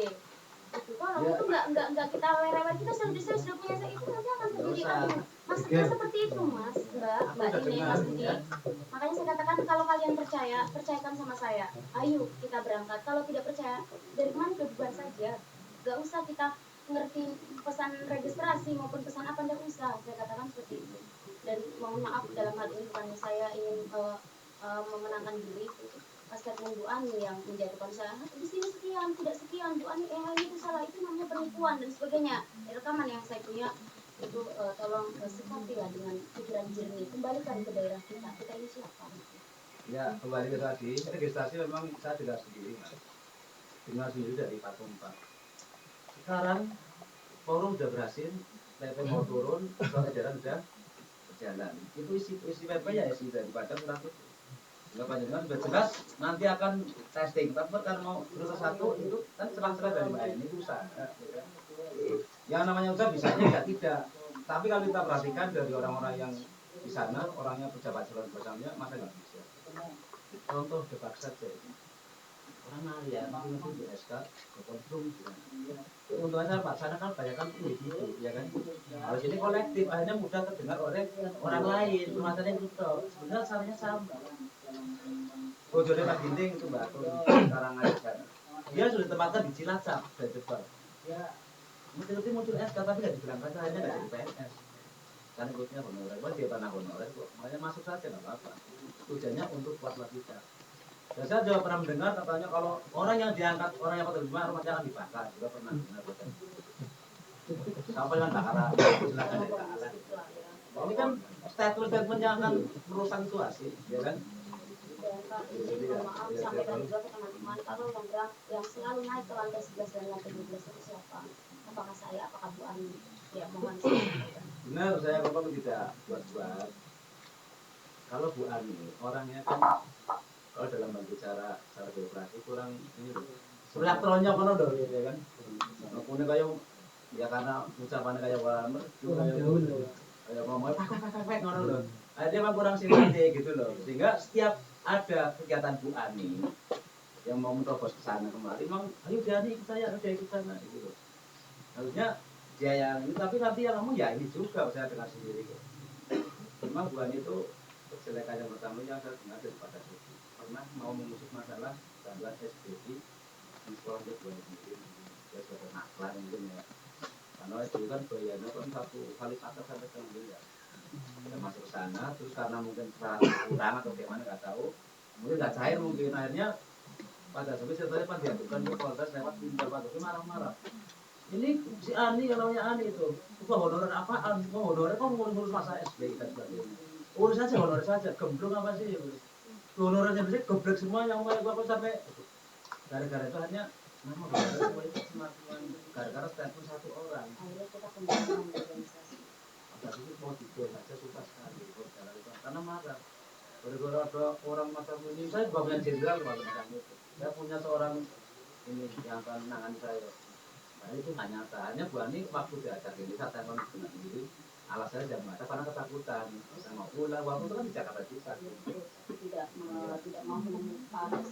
[SPEAKER 1] Itu kalau
[SPEAKER 2] Ya.
[SPEAKER 1] itu nggak kita werewer kita sudah punya saya itu nanti akan terjadi anu. Maksudnya seperti itu mas, mbak ini mas Budi. Makanya saya katakan kalau kalian percaya, percayakan sama saya. Ayo kita berangkat. Kalau tidak percaya, dari mana beban saja. Gak usah kita ngerti pesan registrasi maupun pesan apa, tidak usah. Saya katakan seperti itu. Dan mohon maaf dalam hal ini bukan saya ingin memenangkan diri. Pas statement Bu Ani yang menjatuhkan saya di sini sekian, tidak sekian, Bu Ani itu salah, itu namanya penipuan dan sebagainya. Rekaman yang saya punya itu tolong sikapilah dengan pikiran jernih, kembalikan ke daerah kita ini siapa?
[SPEAKER 2] Ya kembali ke tadi registrasi memang saya dengar sendiri mas. Dengar sendiri dari Pak Tumpak. Sekarang forum sudah berhasil, PP mau turun, surat edaran sudah berjalan. Itu isi PP ya isi daripada surat itu. Enggak panjang sudah jelas nanti akan testing. Tapi kan mau berusaha satu itu kan serah-serah dari Mbak ini itu usaha. Yang namanya usaha bisanya tidak. Tapi kalau kita perhatikan dari orang-orang yang di sana, orangnya pejabat calon bersamanya masa nggak bisa. Contoh debak saja. Orang Maria itu di SK ke Konstrum. Untungnya Pak sana kan banyak kan individu, ya kan. Harus ini kolektif, akhirnya mudah terdengar oleh orang lain. Permasalahan itu sebenarnya caranya sama. Bojone Pak Ginting itu Mbak sekarang aja. Dia sudah ditempatkan di Cilacap dari Jepang. Ya, mungkin muncul SK tapi nggak diberangkat akhirnya nggak jadi PNS. Kan ikutnya honorer, dia tanah honorer kok. Makanya masuk saja nggak apa-apa. Tujuannya untuk kuat kita. Dan saya juga pernah mendengar katanya kalau orang yang diangkat, orang yang penerima rumahnya akan dibakar. Juga pernah dengar. Sampai dengan bakaran, silakan dibakar. Ini kan statement yang akan merusak situasi, ya kan?
[SPEAKER 1] Pak, izin maaf sampaikan juga ke teman-teman kalau yang selalu naik ke lantai 11 dan lantai 12 itu siapa? Apakah saya, apakah Bu Ani? Ya mohon saya sampaikan.
[SPEAKER 2] Benar, saya ngomong tidak buat-buat. Kalau Bu Ani orangnya kan kalau dalam berbicara secara birokrasi kurang ini loh. Sebelah tronnya kono dong ya kan. Ngomongnya kayak ya karena ucapannya kayak orang kayak ngomongnya pak ngono loh. Dia memang kurang simpati gitu loh. Sehingga setiap ada kegiatan Bu Ani yang mau menerobos ke sana kemari, memang ayo Bu Ani ikut saya, udah ikut sana gitu loh. Harusnya dia yang ini, tapi nanti yang ngomong ya ini juga saya dengar sendiri kok. Memang Bu Ani itu kejelekan yang pertama yang saya dengar daripada itu pernah mau mengusut masalah standar SDI di sekolah dia Bu Ani sendiri. Dia sudah nakal mungkin ya. Karena itu kan bayarnya kan 1 kali sampai 1,5 miliar. Kita masuk ke sana, terus karena mungkin kurang atau bagaimana nggak tahu, mungkin nggak cair mungkin akhirnya pada sampai ceritanya Pak diadukan ke Polres lewat pinjal Pak Jokowi marah-marah. Ini si Ani yang namanya Ani itu, honorer apaan? Mau honorer kok ngurus masa SB dan sebagainya. Urus saja honorer saja, gemblung apa sih? Honorer saja geblek semua yang mau apa sampai gara-gara itu hanya nama honorer semua itu cuma gara-gara statement satu orang.
[SPEAKER 1] Akhirnya kita kembali organisasi.
[SPEAKER 2] Tapi itu mau dibuat saja susah sekali karena marah. Gara-gara ada orang macam ini, saya juga punya jenderal kalau macam itu. Saya punya seorang ini yang akan menangani saya. Nah itu nggak nyata. Hanya Bu Ani waktu diajak ini saya telepon dengan diri. Alasannya jangan ada karena ketakutan. Saya mau pulang, waktu itu kan di Jakarta bisa.
[SPEAKER 1] Tidak mau menempuh.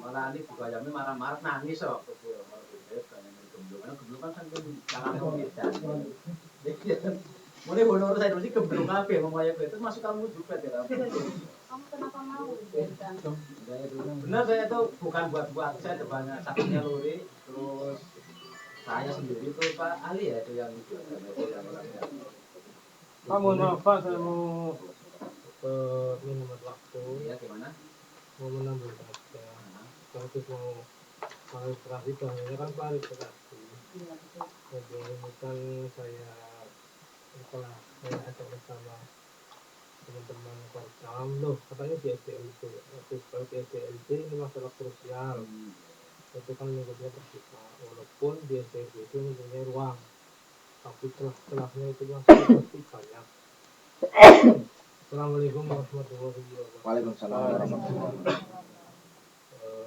[SPEAKER 2] Malah Ani juga Yami marah-marah nangis kok. Karena gemblung kan jangan ngomong. Mulai honor saya dulu sih gemblung kabeh ngomong itu masuk kamu juga ya.
[SPEAKER 1] Kamu kenapa mau dijadikan?
[SPEAKER 2] Benar saya itu bukan buat saya depannya sakitnya Luri terus saya sendiri itu Pak Ali ya itu yang
[SPEAKER 3] Pak mohon maaf Pak, saya mau
[SPEAKER 4] minimal waktu
[SPEAKER 2] Iya, gimana?
[SPEAKER 4] mau menambah saja. Terus mau klarifikasi bahannya kan klarifikasi.
[SPEAKER 1] Iya betul.
[SPEAKER 4] Jadi ini kan saya setelah saya ajak bersama teman-teman Korcam, loh katanya di SDLT, terus kalau di SDLT ini masalah krusial, itu kan lingkupnya terbuka, walaupun di SDLT itu mempunyai ruang, tapi celah-celahnya itu masih pasti banyak. Assalamualaikum warahmatullahi wabarakatuh.
[SPEAKER 3] Waalaikumsalam warahmatullahi wabarakatuh.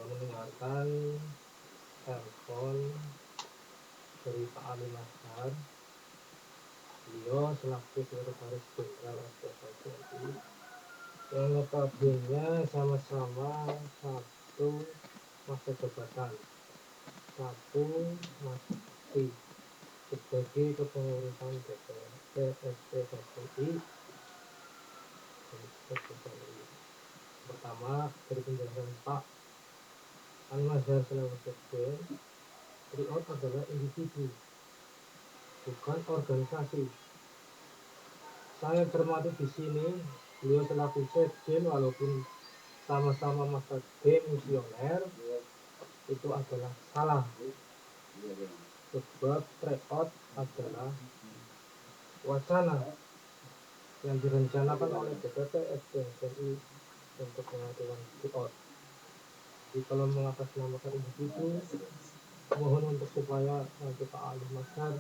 [SPEAKER 4] Mendengarkan telepon dari Pak Ali Mazhar, beliau selaku sekretaris jenderal FPSI yang notabene sama-sama satu masa jabatan, satu masih sebagai kepengurusan PSPSI. Pertama dari penjelasan Pak Ali Mazhar selaku sekjen, Triot adalah individu, bukan organisasi. Saya cermati di sini, beliau selaku sekjen walaupun sama-sama masa demisioner itu adalah salah, sebab tryout adalah wacana yang direncanakan oleh DPP FPSI untuk melakukan tryout. Jadi kalau mengatasnamakan individu, mohon untuk supaya nanti Pak Ali Mazhar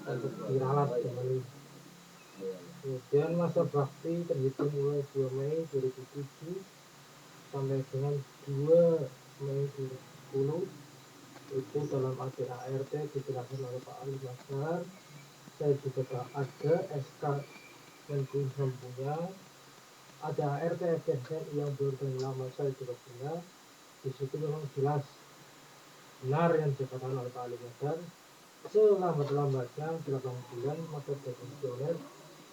[SPEAKER 4] untuk diralat kembali. Kemudian masa bakti terhitung mulai 2 Mei 2007 sampai dengan 2 Mei 2010 itu dalam ADART dijelaskan oleh Pak Ali Mazhar. Saya juga ada SK Menkumham punya, ada ART FPSI yang berorgan lama saya juga punya. Di situ memang jelas benar yang dikatakan oleh Pak Ali Mazhar, selambat-lambatnya 8 bulan masa demisioner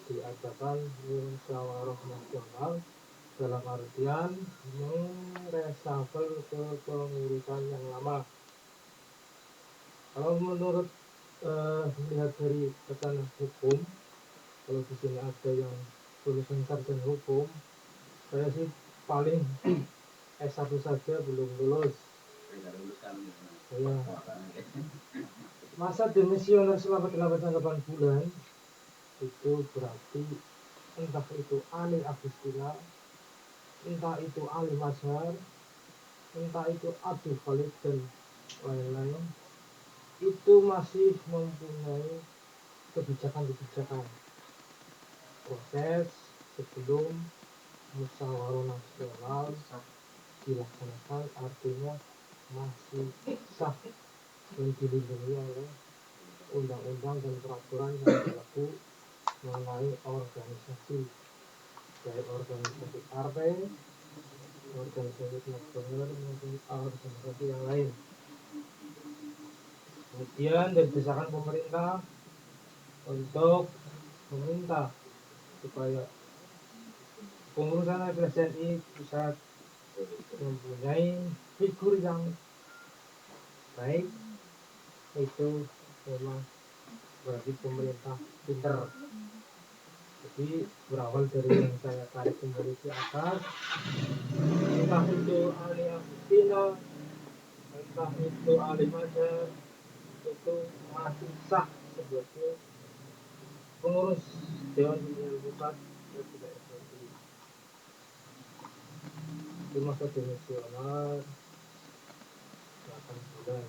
[SPEAKER 4] diadakan musyawarah nasional dalam artian meresafel ke pengurusan yang lama. Kalau menurut melihat dari tekanan hukum, kalau di sini ada yang lulusan sarjana hukum, saya sih paling S1 saja belum lulus. Saya masa demisioner selama 8 bulan itu berarti entah itu Ali Agustina, entah itu Ali Mazhar, entah itu Abdul Khalid dan lain-lain, itu masih mempunyai kebijakan-kebijakan proses sebelum musyawarah nasional dilaksanakan, artinya masih sah dan dilindungi oleh undang-undang dan peraturan yang berlaku mengenai organisasi, baik organisasi partai, organisasi nasional maupun organisasi yang lain. Kemudian dari desakan pemerintah untuk meminta supaya pengurusan FPSI bisa mempunyai figur yang baik, itu memang berarti pemerintah pinter. Jadi berawal dari yang saya tarik kembali ke atas, entah itu Ali Agustina, entah itu Ali Mazhar, itu masih sah sebagai pengurus Dewan Pimpinan Pusat FPSI. Itu masa demisioner 8 bulan.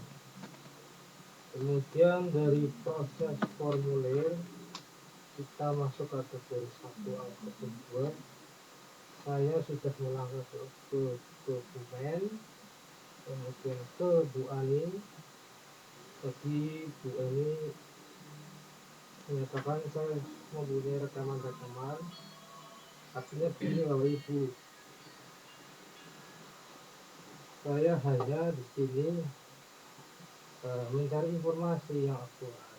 [SPEAKER 4] Kemudian dari proses formulir kita masuk kategori 1 atau 2. Saya sudah melangkah ke dokumen, kemudian ke Bu Ani. Jadi Bu Ani menyatakan saya mempunyai rekaman, artinya begini Bapak Ibu, saya hanya di sini mencari informasi yang akurat,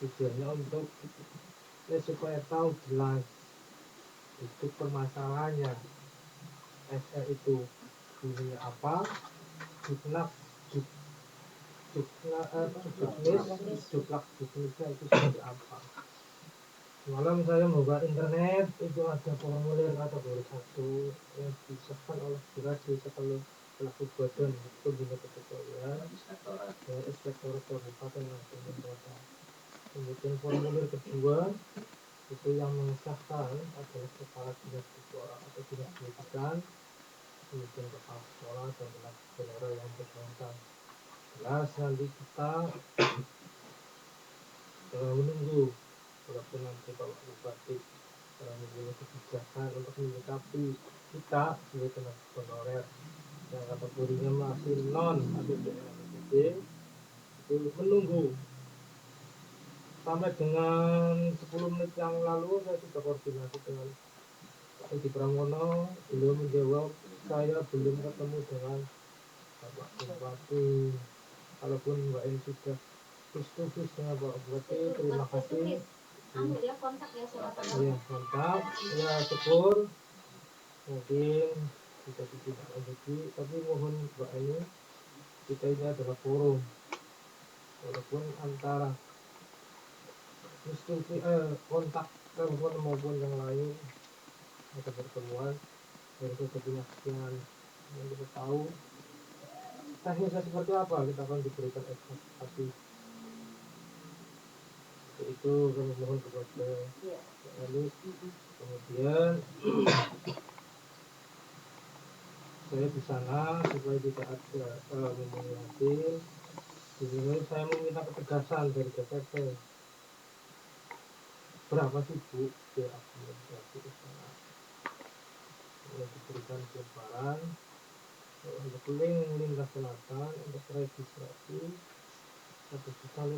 [SPEAKER 4] tujuannya untuk supaya tahu jelas itu permasalahannya, SE itu bunyinya apa, juklak juknisnya itu seperti apa. Malam saya membuka internet, itu ada formulir kategori 1 yang disahkan oleh Biradi selaku badan pembina kepegawaian
[SPEAKER 2] Inspektorat.
[SPEAKER 4] Inspektorat Kabupaten dan Kota. Kemudian formulir kedua itu yang mengesahkan adalah kepala dinas kepegawaian atau dinas pendidikan, kemudian kepala sekolah dan saudara yang bersangkutan. Jelas nanti kita menunggu walaupun nanti Bapak Bupati mempunyai kebijakan untuk menyikapi kita sebagai tenaga honorer yang kategorinya masih non APBD itu menunggu sampai dengan 10 menit yang lalu saya sudah koordinasi dengan Pak Edi Pramono, beliau menjawab saya belum ketemu dengan Bapak Bupati. Kalaupun Mbak ini sudah face to face dengan Bapak Bupati, terima kasih.
[SPEAKER 1] Anu ya kontak ya silakan.
[SPEAKER 4] Ya, mantap. Ya, syukur. Mungkin bisa ditindaklanjuti, tapi mohon Mbak ini, kita ini adalah forum. Walaupun antara kontak telepon maupun yang lain ada pertemuan dan kita punya kepentingan yang kita tahu teknisnya seperti apa, kita akan diberikan ekspektasi. Itu kami mohon kepada Pak Elis. Kemudian saya di sana supaya tidak ada memanipulasi. Di sini saya meminta ketegasan dari DPP. Berapa sih Bu biaya administrasi di sana yang diberikan lebaran untuk lintas selatan untuk registrasi 1.500.000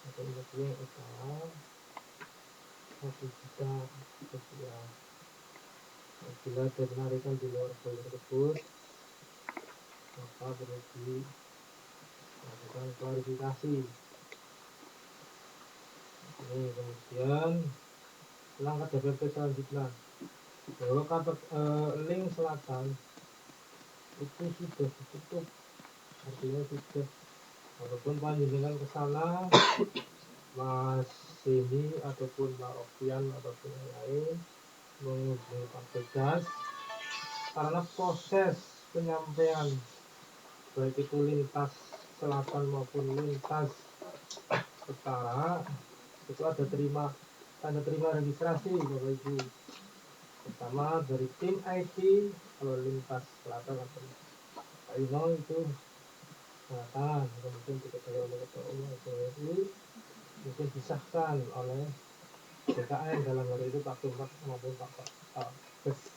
[SPEAKER 4] atau untuk yang utara 1 juta rupiah. Bila ada penarikan di luar poin tersebut, maka perlu dilakukan klarifikasi. Ini kemudian langkah DPP selanjutnya bahwa link selatan itu sudah ditutup, artinya sudah walaupun panjenengan ke sana Mas Sini ataupun Mbak Opian ataupun yang lain mengunjungi Pak Pegas karena proses penyampaian baik itu lintas selatan maupun lintas utara itu ada tanda terima registrasi Bapak Ibu, pertama dari tim IT kalau lintas selatan atau itu selatan, kemudian diketahui oleh ketua umum SWI, mungkin disahkan oleh BKN dalam hal itu Pak Tumpak maupun Pak Bes.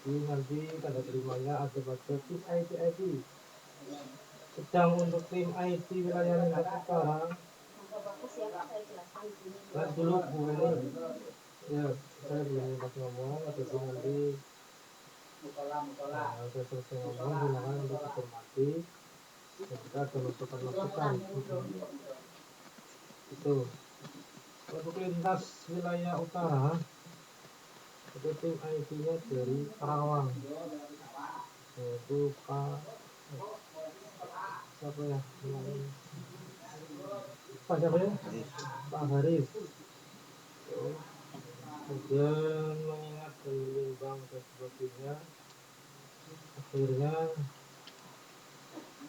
[SPEAKER 4] Jadi nanti tanda terimanya ada pada tim IT. Sedang untuk tim IT wilayah lintas utara, dan dulu Bu ini, ya saya belum sempat ngomong, atau nanti saya selesai ngomong silakan untuk informasi dan kita ada masukan itu. Untuk lintas wilayah utara itu tim IT-nya dari Karawang, yaitu siapa ya? Pak Haris. Kemudian mengingat Bang dan sebagainya, akhirnya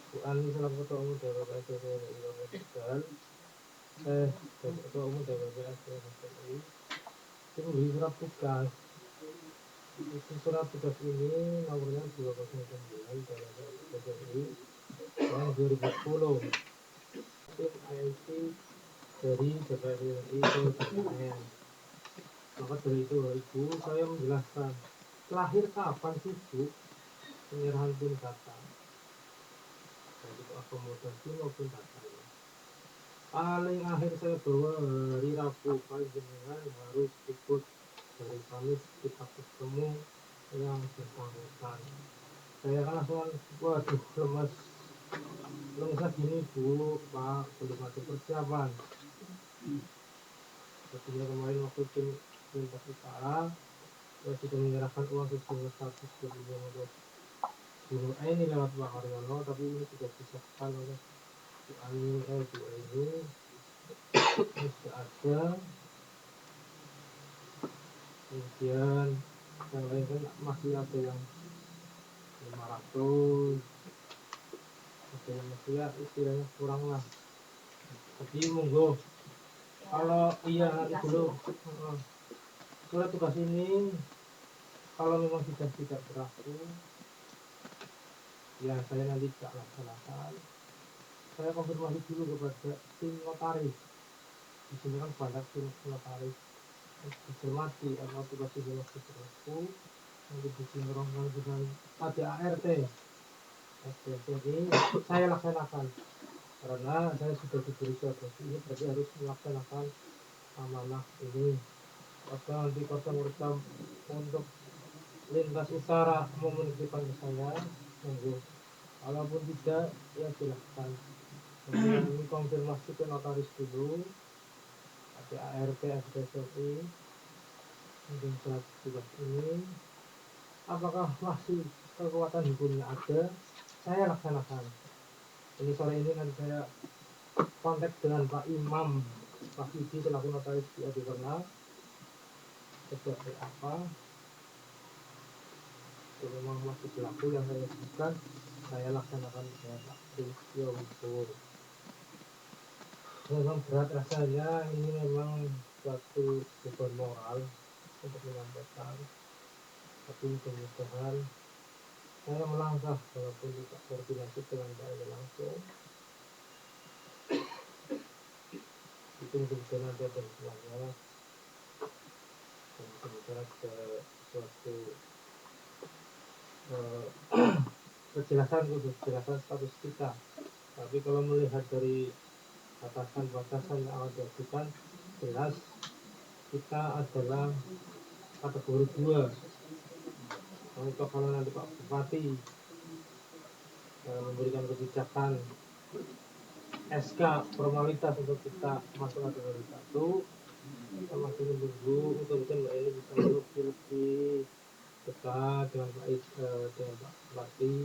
[SPEAKER 4] Bu Ani selaku ketua umum DPP SDN ketua umum DPP SDN itu memberi surat tugas. Surat tugas ini nomornya 209 dari tahun 2010. Tim IT dari DPR RI ke DPR. Maka dari itu Ibu saya menjelaskan lahir kapan sih Bu penyerahan tim data, baik itu akomodasi maupun data. Paling akhir saya bawa hari Rabu panjenengan harus ikut dari Kamis kita ketemu yang bersangkutan. Saya kan langsung waduh lemes gini Bu Pak, belum ada persiapan. Sepertinya kemarin waktu tim lintas utara saya sudah menyerahkan uang sejumlah 125 untuk Gunung ini lewat Pak Haryono, tapi ini sudah disahkan oleh Bu Ani ini ini sudah ada. Kemudian yang lain kan masih ada yang 500, ada yang masih ya istilahnya kurang lah. Jadi monggo kalau iya nanti dulu surat tugas ini kalau memang sudah tidak berlaku ya saya nanti tidak laksanakan. Saya konfirmasi dulu kepada tim notaris. Di sini kan banyak tim notaris dicermati apakah tugas ini masih berlaku. Nanti di sini rombongan sudah ada ART. Jadi saya laksanakan karena saya sudah diberi surat ini, berarti harus melaksanakan amanah ini. Apakah nanti kota merekam untuk lintas utara mau menitipkan ke saya, monggo. Walaupun tidak, ya silahkan. Kami konfirmasi ke notaris dulu, ada ART, SPSI, mungkin surat tugas ini. Apakah masih kekuatan hukumnya ada? Saya laksanakan. Ini sore ini nanti saya kontak dengan Pak Imam Pak Yudi selaku notaris di Adiwarna. Seperti apa? Kalau memang masih berlaku yang saya sebutkan, saya laksanakan dengan Pak Trisio Wibowo. Memang berat rasanya, ini memang suatu beban moral untuk menyampaikan, tapi mudah-mudahan saya melangkah walaupun tidak koordinasi dengan Pak Edi langsung. Itu mudah-mudahan nanti ada hubungannya dan mudah-mudahan ada suatu kejelasan status kita. Tapi kalau melihat dari batasan-batasan yang akan diajukan, jelas kita adalah kategori 2. Untuk kalau nanti Pak Bupati memberikan kebijakan SK formalitas untuk kita masuk kategori 1, kita masih menunggu. Mudah-mudahan Mbak ini bisa lebih dekat dengan Pak Bupati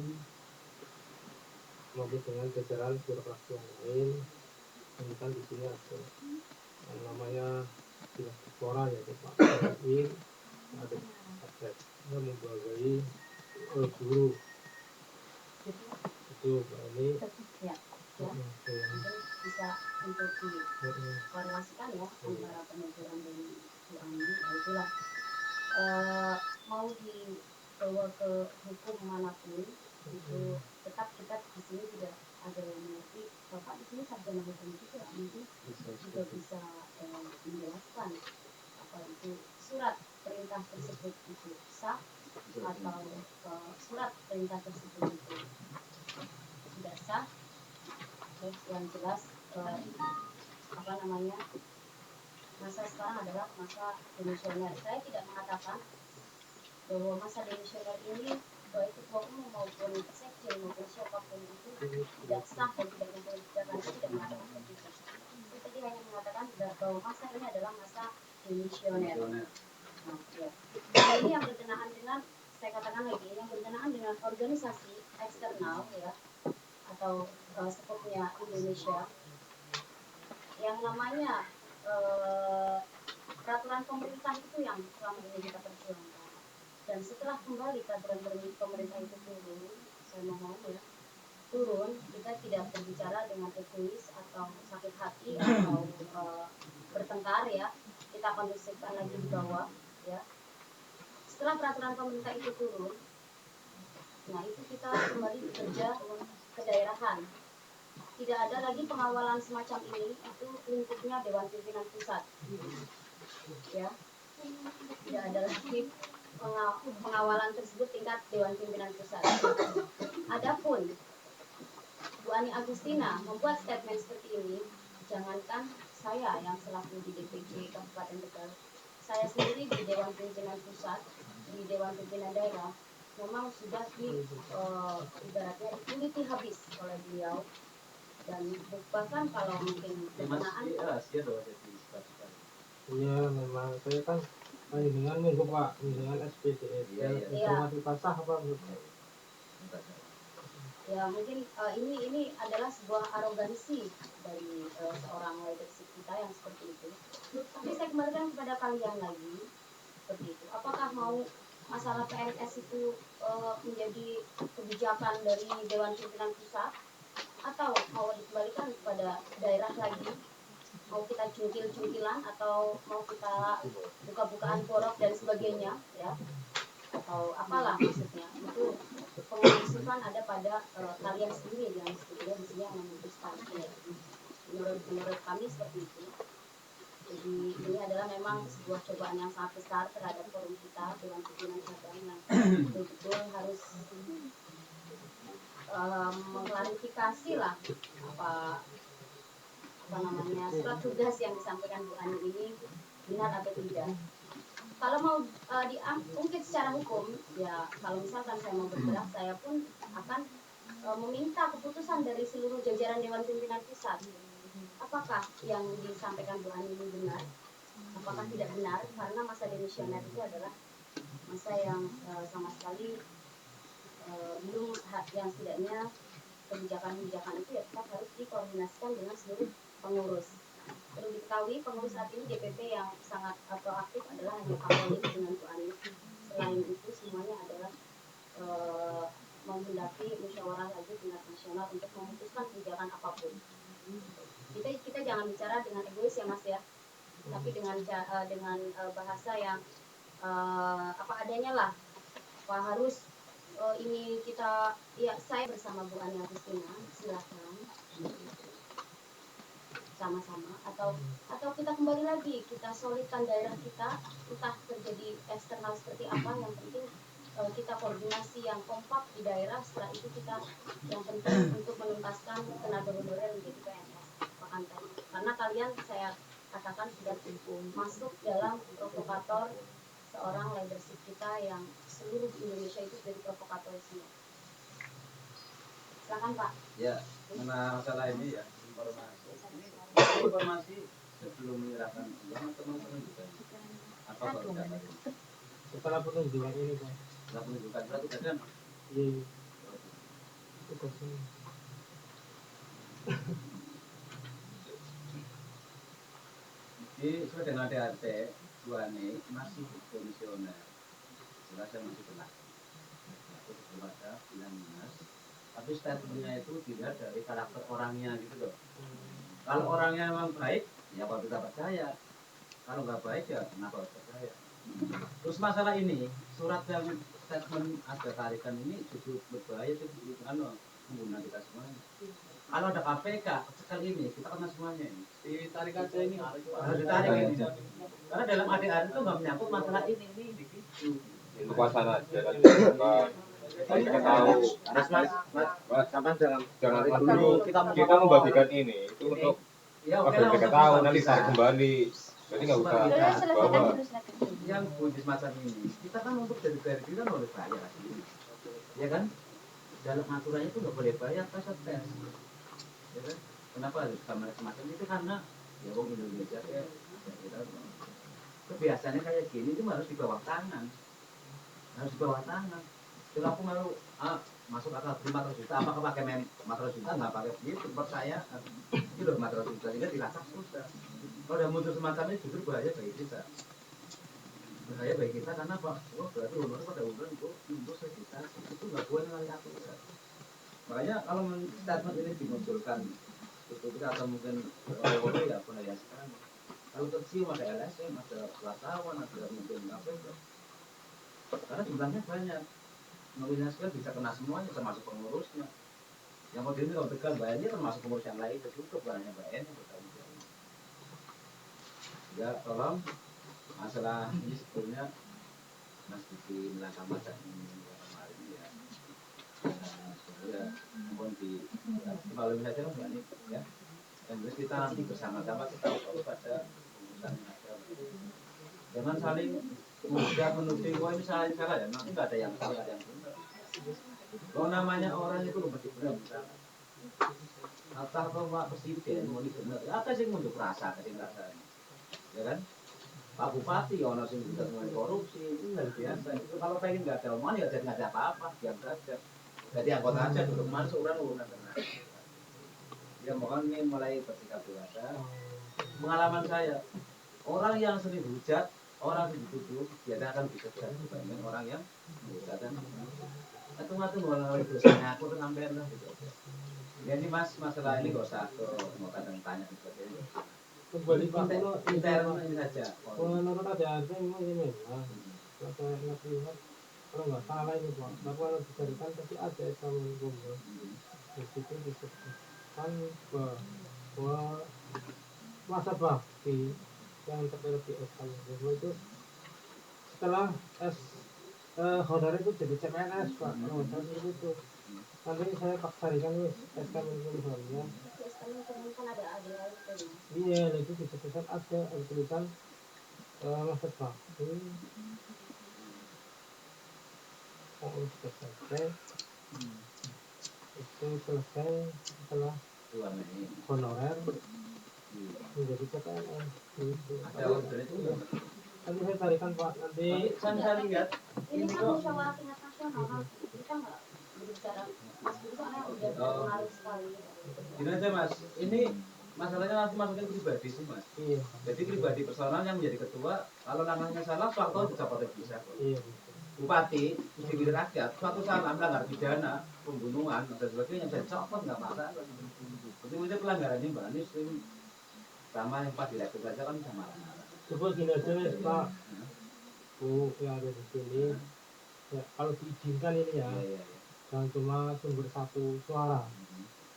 [SPEAKER 4] maupun dengan jajaran birokrasi yang lain. Ini kan di sini ada yang namanya Dinas Kepora, yaitu Pak Irwin, ada yang membagai guru itu Mbak ini
[SPEAKER 1] Ya, bisa untuk dikorelasikan ya antara penuturan dan Qur'an ini. Itulah mau dibawa ke hukum manapun itu tetap kita di sini tidak ada yang mengerti. Bapak di sini sarjana hukum juga, mungkin juga bisa menjelaskan apa itu surat perintah tersebut itu sah atau surat perintah tersebut itu tidak sah. Yang jelas masa sekarang adalah masa demisioner. Saya tidak mengatakan bahwa masa demisioner ini baik ketua umum maupun sekjen maupun siapapun itu tidak sah dan tidak memperhitungkan. Saya tidak mengatakan seperti itu. Saya tadi hanya mengatakan bahwa masa ini adalah masa demisioner. Nah, ya. Nah, ini yang berkenaan dengan, saya katakan lagi, yang berkenaan dengan organisasi eksternal ya, atau sekupnya Indonesia, yang namanya peraturan pemerintah itu yang selama ini kita perjuangkan. Dan setelah kembali peraturan pemerintah itu turun, saya mohon ya, turun, kita tidak berbicara dengan egois atau sakit hati atau bertengkar ya, kita kondusifkan lagi di bawah ya. Setelah peraturan pemerintah itu turun, nah itu kita kembali bekerja ke daerahan. Tidak ada lagi pengawalan semacam ini, itu lingkupnya Dewan Pimpinan Pusat ya. Tidak ada lagi pengawalan tersebut tingkat Dewan Pimpinan Pusat. Adapun Bu Ani Agustina membuat statement seperti ini, jangankan saya yang selaku di DPC Kabupaten Tegal, saya sendiri di Dewan Pimpinan Pusat, di Dewan Pimpinan Daerah, memang sudah ibaratnya dikuliti habis oleh beliau. Dan bahkan kalau mungkin berkenaan
[SPEAKER 4] iya memang saya kan dengan minggu Pak dengan SPDS informasi pasah apa
[SPEAKER 1] Ya mungkin ini adalah sebuah arogansi dari seorang leadership kita yang seperti itu. Tapi saya kembalikan kepada kalian lagi seperti itu. Apakah mau masalah PNS itu menjadi kebijakan dari Dewan Pimpinan Pusat atau mau dikembalikan kepada daerah lagi? Mau kita cungkil-cungkilan atau mau kita buka-bukaan borok dan sebagainya ya? Atau apalah maksudnya itu pengusutan ada pada kalian sendiri yang sebetulnya di sini yang memutuskan ya. Menurut kami seperti itu. Jadi ini adalah memang sebuah cobaan yang sangat besar terhadap forum kita Dewan Pimpinan Cabang yang betul-betul harus mengklarifikasi lah apa namanya surat tugas yang disampaikan Bu Ani ini benar atau tidak. Kalau mau diungkit secara hukum, ya kalau misalkan saya mau bergerak, saya pun akan meminta keputusan dari seluruh jajaran Dewan Pimpinan Pusat. Apakah yang disampaikan Bu Ani ini benar? Apakah tidak benar? Karena masa demisioner itu adalah masa yang sama sekali belum yang setidaknya kebijakan-kebijakan itu ya tetap harus dikoordinasikan dengan seluruh pengurus. Perlu diketahui pengurus saat ini DPP yang sangat proaktif adalah hanya Pak Wali dengan Bu Ani. Selain itu semuanya adalah menghendaki musyawarah lagi tingkat nasional untuk memutuskan kebijakan apapun. Kita jangan bicara dengan egois ya Mas ya, tapi dengan bahasa yang apa adanya lah. Wah harus ini kita ya saya bersama Bu Ani Agustina silakan sama-sama atau kita kembali lagi kita solidkan daerah kita entah terjadi eksternal seperti apa yang penting kita koordinasi yang kompak di daerah setelah itu kita yang penting untuk menuntaskan tenaga honorer menjadi PNS karena kalian saya katakan sudah masuk dalam provokator seorang leadership kita yang seluruh Indonesia itu dari provokator semua. Silakan Pak.
[SPEAKER 2] Ya, masalah ini ya informasi sebelum menyerahkan uang teman-teman juga apa kalau dapat
[SPEAKER 4] setelah penunjukan ini Pak.
[SPEAKER 2] setelah penunjukan berarti kan
[SPEAKER 4] Iya. Tugasnya.
[SPEAKER 2] Jadi sesuai dengan DRT Bu Ani masih komisioner jelasnya masih benar itu belum ada pilihan dinas tapi statementnya itu tidak dari karakter orangnya gitu loh. Kalau orangnya memang baik, ya kalau kita percaya. Kalau nggak baik, ya kenapa harus percaya. Terus masalah ini, surat yang statement ada tarikan ini justru berbahaya itu kan pengguna kita semuanya. Kalau ada KPK, sekali ini kita kena semuanya ini.
[SPEAKER 3] Ditarik aja ini.
[SPEAKER 2] Harus ditarik ini. Karena dalam ADR itu nggak menyangkut masalah ini begitu.
[SPEAKER 5] Kekuasaan aja kan kita tahu mas sampai jangan dulu kita membagikan ini itu untuk
[SPEAKER 2] Ya,
[SPEAKER 5] agar mereka tahu nanti tarik kembali jadi nggak usah bawa
[SPEAKER 2] yang bunyi semacam ini kita kan untuk dari kita kan boleh bayar ya kan dalam aturannya itu nggak boleh bayar pas tes ya kan kenapa harus kamar semacam itu karena ya wong Indonesia ya kita kebiasaannya kayak gini itu harus di bawah tangan kalau aku mau masuk akal 500 juta apakah pakai 500 juta nggak pakai begitu percaya itu loh 500 juta juga dilacak susah kalau udah muncul semacam ini justru bahaya bagi kita karena apa berarti umur pada umur itu kita itu nggak boleh ngalih aturan makanya kalau statement ini dimunculkan itu kita atau mungkin orang ya pun ya sekarang kalau tercium ada LSM ada wartawan ada mungkin apa itu karena jumlahnya banyak nominasikan bisa kena semuanya termasuk pengurusnya yang model ini kalau tegal bayarnya termasuk pengurus yang lain itu juga banyak bayarnya ya tolong masalah ini sebetulnya Mas Diki Melangkah Masa ini kemarin ya ya mohon dimaklumi saja Mbak Ani ya dan terus kita nanti bersama-sama kita tahu pada pengurusan jangan saling mudah menuding wah ini salah ya nanti nggak ada yang salah ada yang benar kalau namanya orang itu lebih benar misalnya atau Pak Presiden mau benar apa sih untuk rasa ya kan Pak Bupati ono sing tidak mengenai korupsi itu luar biasa itu kalau pengen nggak ada omongan ya jadi nggak ada apa-apa diam saja Jadi anggota aja belum masuk orang urunan tenang. Ya mohon ini mulai bersikap dewasa. Pengalaman saya, orang yang sering hujat, orang yang dituduh, dia akan dikejar dibanding orang yang hujat kan. Atau mulai dosanya aku tuh sampean lah gitu. Jadi mas masalah ini gak usah ke mau kadang tanya dan sebagainya.
[SPEAKER 4] Kembali Pak,
[SPEAKER 2] Intern ini saja.
[SPEAKER 4] menurut ADART memang ini lah. Kalau saya lihat, kalau nggak salah ini Pak, kalau dicarikan tadi ada eksamen umum. Di situ disebutkan bahwa masa bakti yang terkait di eksamen umum itu setelah saudara itu jadi CPNS Pak, kalau saya seperti itu. Nanti saya carikan wis eksamen umumnya.
[SPEAKER 1] Kan ada itu.
[SPEAKER 4] Iya, itu disebutkan ada tulisan masa bakti. Sudah selesai. Itu selesai setelah honorer menjadi CPNS. Gitu.
[SPEAKER 2] Ada order itu enggak?
[SPEAKER 4] Nanti saya carikan Pak, nanti
[SPEAKER 2] Saya lihat
[SPEAKER 1] Ini kan musyawarah tingkat nasional kan. Kita nggak berbicara Mas Budi soalnya udah menarik sekali.
[SPEAKER 2] gini aja mas, ini masalahnya nanti masukin pribadi sih mas.
[SPEAKER 4] iya,
[SPEAKER 2] Jadi pribadi personal yang menjadi ketua, kalau namanya salah, suatu dicopot bisa kok.
[SPEAKER 4] iya.
[SPEAKER 2] Bupati, mesti pilih rakyat, suatu salah melanggar pidana, pembunuhan dan sebagainya bisa dicopot nggak masalah. Penting itu pelanggarannya mbak, ini sering sama yang pas direktur saja kan bisa marah-marah.
[SPEAKER 4] Coba gini aja wis Pak, Bu yang ada di sini, ya, kalau diizinkan ini ya,
[SPEAKER 2] Iya.
[SPEAKER 4] jangan cuma sumber satu suara,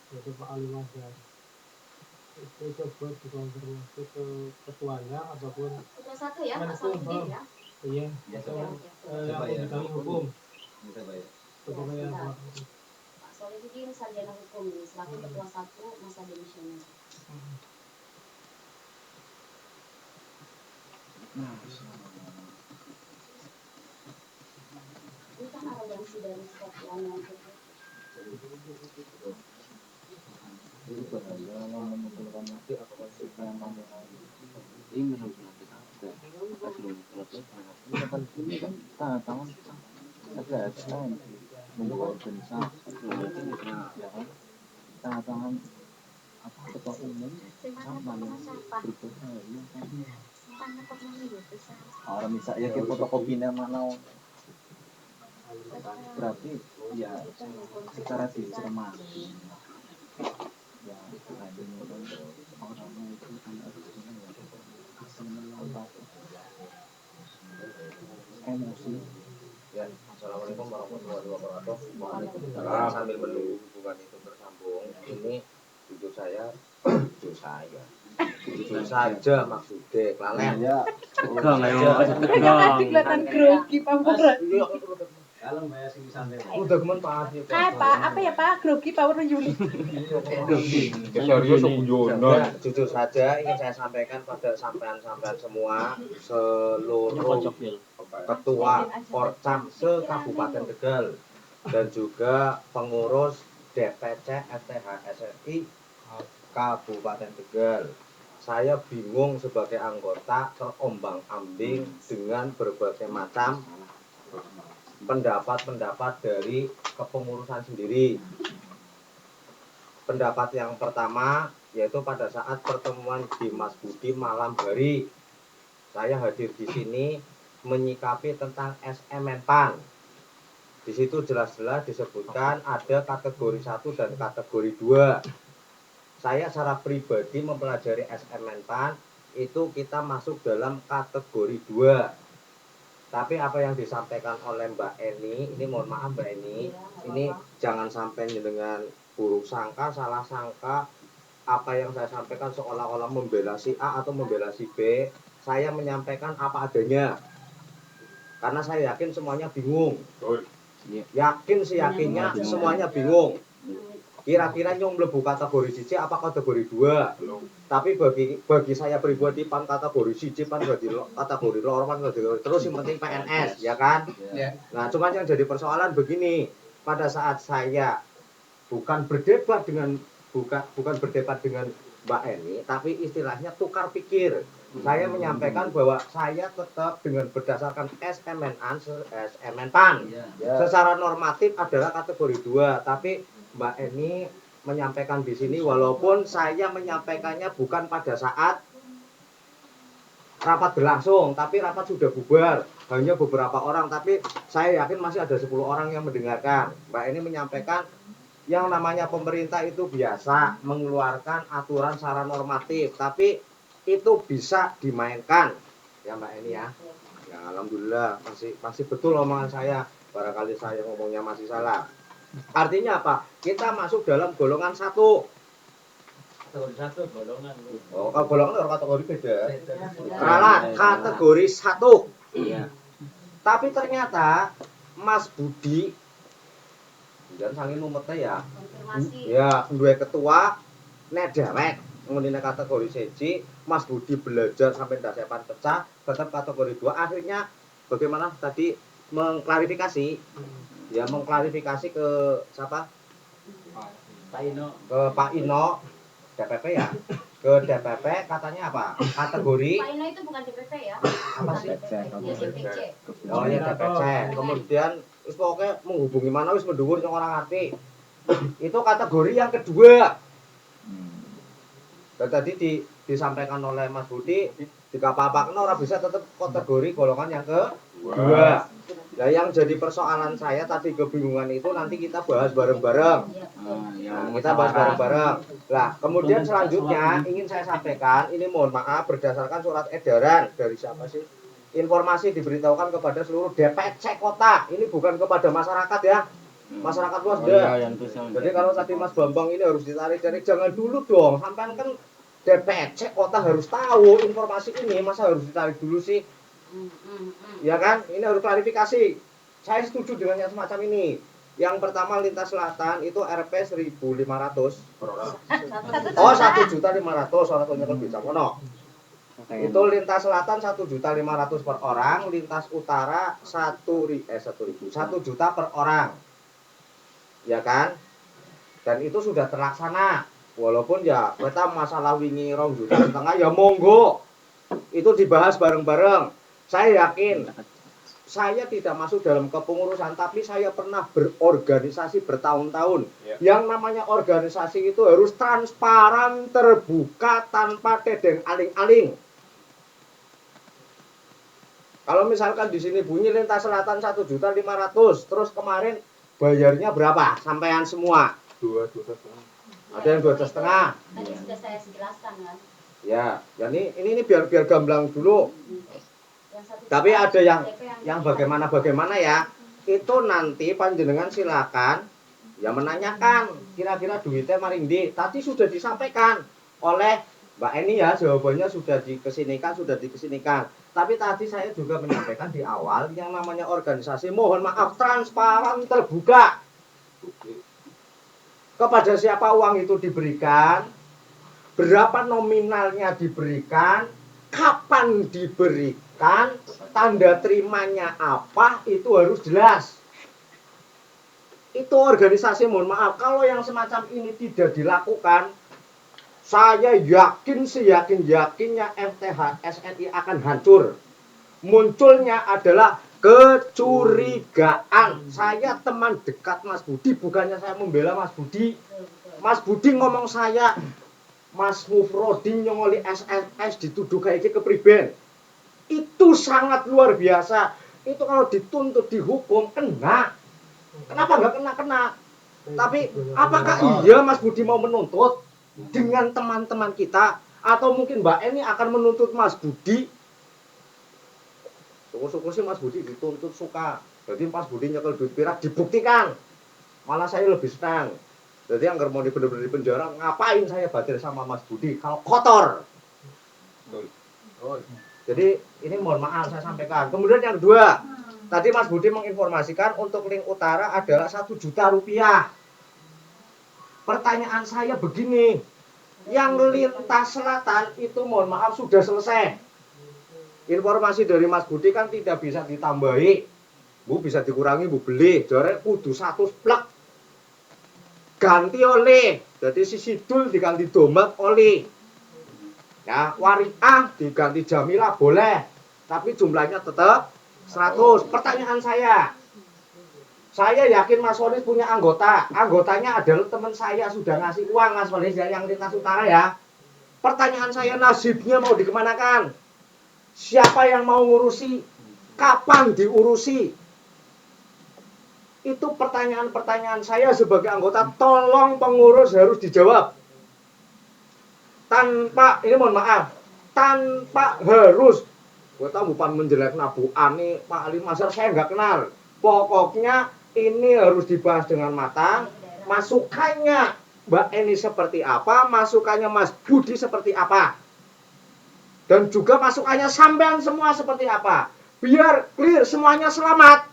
[SPEAKER 4] yaitu Pak Ali Mazhar. Itu coba dikonfirmasi ke ketuanya ataupun
[SPEAKER 1] Sudah satu ya, Pak Solihin ya.
[SPEAKER 4] iya,
[SPEAKER 2] Ya,
[SPEAKER 4] atau
[SPEAKER 2] coba.
[SPEAKER 4] yang
[SPEAKER 2] Coba ya.
[SPEAKER 4] bidang hukum,
[SPEAKER 2] Bisa bayar.
[SPEAKER 4] coba ya Pak.
[SPEAKER 1] Pak Solihin sarjana hukum ini selaku ketua satu masa demisioner. Ini kan arogansi dari setiap yang itu.
[SPEAKER 3] Jadi berhasil memunculkan nanti apakah siapa yang kamu ini harus nanti ada sebelum selesai ini kan tanda tangan ada SN membuat organisasi ya kan tanda tangan apa ketua umum sama yang berbahaya kan orang misalnya ke fotokopinya mana berarti ya secara dicermati ya adanya orang itu kan emosi.
[SPEAKER 5] Ya, assalamualaikum warahmatullahi wabarakatuh. Waalaikumsalam. Sambil menunggu hubungan itu bersambung, ini jujur saja maksudnya kelalen.
[SPEAKER 3] Ya,
[SPEAKER 5] Tegang ayo.
[SPEAKER 6] Tadi kelihatan grogi Pak Pura.
[SPEAKER 2] Kalau bayar sini santai.
[SPEAKER 4] Udah kemenpas ya
[SPEAKER 6] Kayak Pak, apa ya Pak? Grogi Power Yuli.
[SPEAKER 5] Serius ya, jujur saja ingin saya sampaikan pada sampean-sampean semua seluruh ketua Porcam se-Kabupaten Tegal dan juga pengurus DPC FTH-SRI Kabupaten Tegal. Saya bingung sebagai anggota terombang-ambing dengan berbagai macam pendapat-pendapat dari kepengurusan sendiri. Pendapat yang pertama yaitu pada saat pertemuan di Mas Budi malam hari, saya hadir di sini menyikapi tentang SMN PAN. Di situ jelas-jelas disebutkan ada kategori 1 dan kategori 2. Saya secara pribadi mempelajari SMN PAN itu kita masuk dalam kategori 2. Tapi apa yang disampaikan oleh Mbak Eni, ini mohon maaf Mbak Eni, ini jangan sampai dengan buruk sangka, salah sangka apa yang saya sampaikan seolah-olah membela si A atau membela si B. Saya menyampaikan apa adanya. Karena saya yakin semuanya bingung. Yakin seyakinnya semuanya bingung. Kira-kira nyong mlebu kategori 1 apa kategori 2. Tapi bagi saya pribadi pan kategori 1, pan kategori loro, pan kategori terus yang penting PNS, ya kan? Nah, cuman yang jadi persoalan begini, pada saat saya bukan berdebat dengan Mbak Eni, tapi istilahnya tukar pikir. Saya menyampaikan bahwa saya tetap dengan berdasarkan SMN-PAN.
[SPEAKER 2] Iya.
[SPEAKER 5] Secara normatif adalah kategori 2, tapi Mbak Eni menyampaikan di sini walaupun saya menyampaikannya bukan pada saat rapat berlangsung, tapi rapat sudah bubar, hanya beberapa orang, tapi saya yakin masih ada 10 orang yang mendengarkan. Mbak Eni menyampaikan yang namanya pemerintah itu biasa mengeluarkan aturan secara normatif, tapi itu bisa dimainkan ya Mbak Eni ya. Ya alhamdulillah masih betul omongan saya, barangkali saya ngomongnya masih salah. Artinya apa? Kita masuk dalam golongan 1.
[SPEAKER 2] Kategori 1 golongan.
[SPEAKER 5] Oh, kalau golongan orang kategori beda.
[SPEAKER 2] Beda.
[SPEAKER 5] Salah, kategori 1.
[SPEAKER 3] Iya.
[SPEAKER 5] Tapi ternyata Mas Budi jangan sange numete ya.
[SPEAKER 1] Konfirmasi.
[SPEAKER 5] Ya, duwe ketua nek dewek ngunine kategori 1, Mas Budi belajar sampai dasepan pecah, tetap kategori 2. Akhirnya bagaimana tadi mengklarifikasi ya, mengklarifikasi ke siapa?
[SPEAKER 2] Pak Ino.
[SPEAKER 5] Ke Pak Ino DPP ya. Ke DPP katanya apa? Kategori
[SPEAKER 1] Pak Ino itu bukan DPP ya?
[SPEAKER 5] Apa sih?
[SPEAKER 1] Dia DPC.
[SPEAKER 5] oh ya DPC. Kemudian wis pokoknya menghubungi mana wis mendhuwur sing ora ngerti. Itu kategori yang kedua. Dan tadi disampaikan oleh Mas Budi, jika apa-apa ora bisa tetap kategori golongan yang kedua. Nah, yang jadi persoalan saya tadi kebingungan itu nanti kita bahas bareng-bareng. Nah, kita bahas bareng-bareng. Lah, kemudian selanjutnya ingin saya sampaikan, ini mohon maaf berdasarkan surat edaran dari siapa sih? Informasi diberitahukan kepada seluruh DPC kota. Ini bukan kepada masyarakat ya. Masyarakat luas dah. Jadi kalau tadi Mas Bambang ini harus ditarik-tarik, jangan dulu dong. Sampai kan DPC kota harus tahu informasi ini, masa harus ditarik dulu sih? Ya kan? Ini harus klarifikasi. Saya setuju dengan yang semacam ini. Yang pertama lintas selatan itu Rp 1.500 per orang. Oh 1.500.000 orang tuanya kan bisa kono. Itu lintas selatan 1.500.000 per orang, lintas utara 1 juta per orang. Ya kan? Dan itu sudah terlaksana. Walaupun ya kita masalah wingi 2,5 juta ya monggo. Itu dibahas bareng-bareng. Saya yakin saya tidak masuk dalam kepengurusan, tapi saya pernah berorganisasi bertahun-tahun. Yang namanya organisasi itu harus transparan, terbuka, tanpa tedeng aling-aling. Kalau misalkan di sini bunyi lintas selatan 1.500.000, terus kemarin bayarnya berapa? Sampean semua?
[SPEAKER 4] 2,5 juta.
[SPEAKER 5] Ada yang 2,5 juta.
[SPEAKER 1] Tadi sudah saya jelaskan kan.
[SPEAKER 5] Ya, ini biar gamblang dulu.
[SPEAKER 1] Yang 1
[SPEAKER 5] Tapi
[SPEAKER 1] juta
[SPEAKER 5] ada
[SPEAKER 1] DP
[SPEAKER 5] yang bagaimana ya. Itu nanti panjenengan silakan ya menanyakan kira-kira duitnya maring ndi. Tadi sudah disampaikan oleh Mbak Eni ya, jawabannya sudah dikesinikan. Tapi tadi saya juga menyampaikan di awal yang namanya organisasi mohon maaf transparan, terbuka. Kepada siapa uang itu diberikan, berapa nominalnya diberikan, kapan diberikan, tanda terimanya apa, itu harus jelas. Itu organisasi mohon maaf, kalau yang semacam ini tidak dilakukan, saya yakin seyakin-yakinnya FTH SNI akan hancur. Munculnya adalah kecurigaan. Saya teman dekat Mas Budi, bukannya saya membela Mas Budi. Mas Budi ngomong saya, Mas Mufrodin nyongoli SSS dituduh kayak gitu kepriben. Itu sangat luar biasa. Itu kalau dituntut dihukum kena. Kenapa nggak kena? Tapi apakah iya Mas Budi mau menuntut dengan teman-teman kita, atau mungkin Mbak Eni akan menuntut Mas Budi? Syukur-syukur sih Mas Budi dituntut suka. Jadi Mas Budi nyekel duit pirak dibuktikan. Malah saya lebih senang. Jadi yang mau bener-bener di penjara, ngapain saya batil sama Mas Budi kalau kotor? Jadi ini mohon maaf saya sampaikan. Kemudian yang kedua, tadi Mas Budi menginformasikan untuk link utara adalah 1 juta rupiah. Pertanyaan saya begini, yang lintas selatan itu mohon maaf sudah selesai. Informasi dari Mas Budi kan tidak bisa ditambahi. Bu bisa dikurangi, Bu beli. Jare kudu 100 plek. Ganti oleh. Jadi si sidul diganti domat oleh. Ya, Wariah diganti Jamilah boleh, tapi jumlahnya tetap 100. Pertanyaan saya yakin Mas Solis punya anggota. Anggotanya adalah teman saya sudah ngasih uang Mas Solis yang lintas utara ya. Pertanyaan saya, nasibnya mau dikemanakan? Siapa yang mau ngurusi? Kapan diurusi? Itu pertanyaan-pertanyaan saya sebagai anggota. Tolong pengurus harus dijawab. Tanpa, ini mohon maaf, tanpa harus, gue tahu bukan menjelek Bu Ani, Pak Ali Mazhar, saya nggak kenal. Pokoknya ini harus dibahas dengan matang. Masukannya Mbak Eni seperti apa, masukannya Mas Budi seperti apa, dan juga masukannya sampean semua seperti apa. Biar clear, semuanya selamat.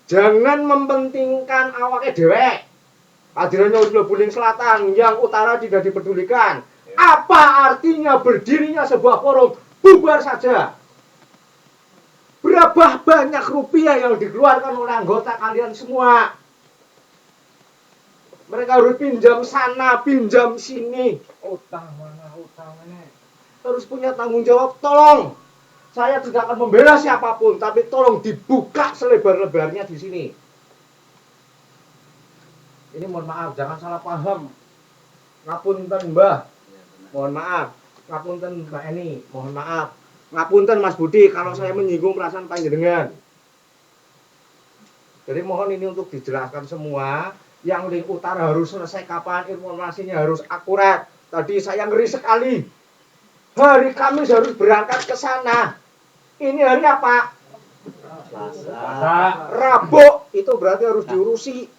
[SPEAKER 5] Jangan mempentingkan awake dewek. Hadirannya udah Buling Selatan, yang utara tidak dipedulikan. Apa artinya berdirinya sebuah forum? Bubar saja. Berapa banyak rupiah yang dikeluarkan oleh anggota kalian semua? Mereka harus pinjam sana, pinjam sini.
[SPEAKER 4] Utang mana utang ini.
[SPEAKER 5] Harus punya tanggung jawab. Tolong, saya tidak akan membela siapapun, tapi tolong dibuka selebar-lebarnya di sini. Ini mohon maaf, jangan salah paham. Ngapunten Mbah, mohon maaf. Ngapunten Mbak Eni, mohon maaf. Ngapunten Mas Budi kalau saya menyinggung perasaan panjenengan. Jadi mohon ini untuk dijelaskan semua. Yang link utara harus selesai kapan, informasinya harus akurat. Tadi saya ngeri sekali. Hari Kamis harus berangkat ke sana. Ini hari apa?
[SPEAKER 3] Selasa.
[SPEAKER 5] Rabu, itu berarti harus diurusi.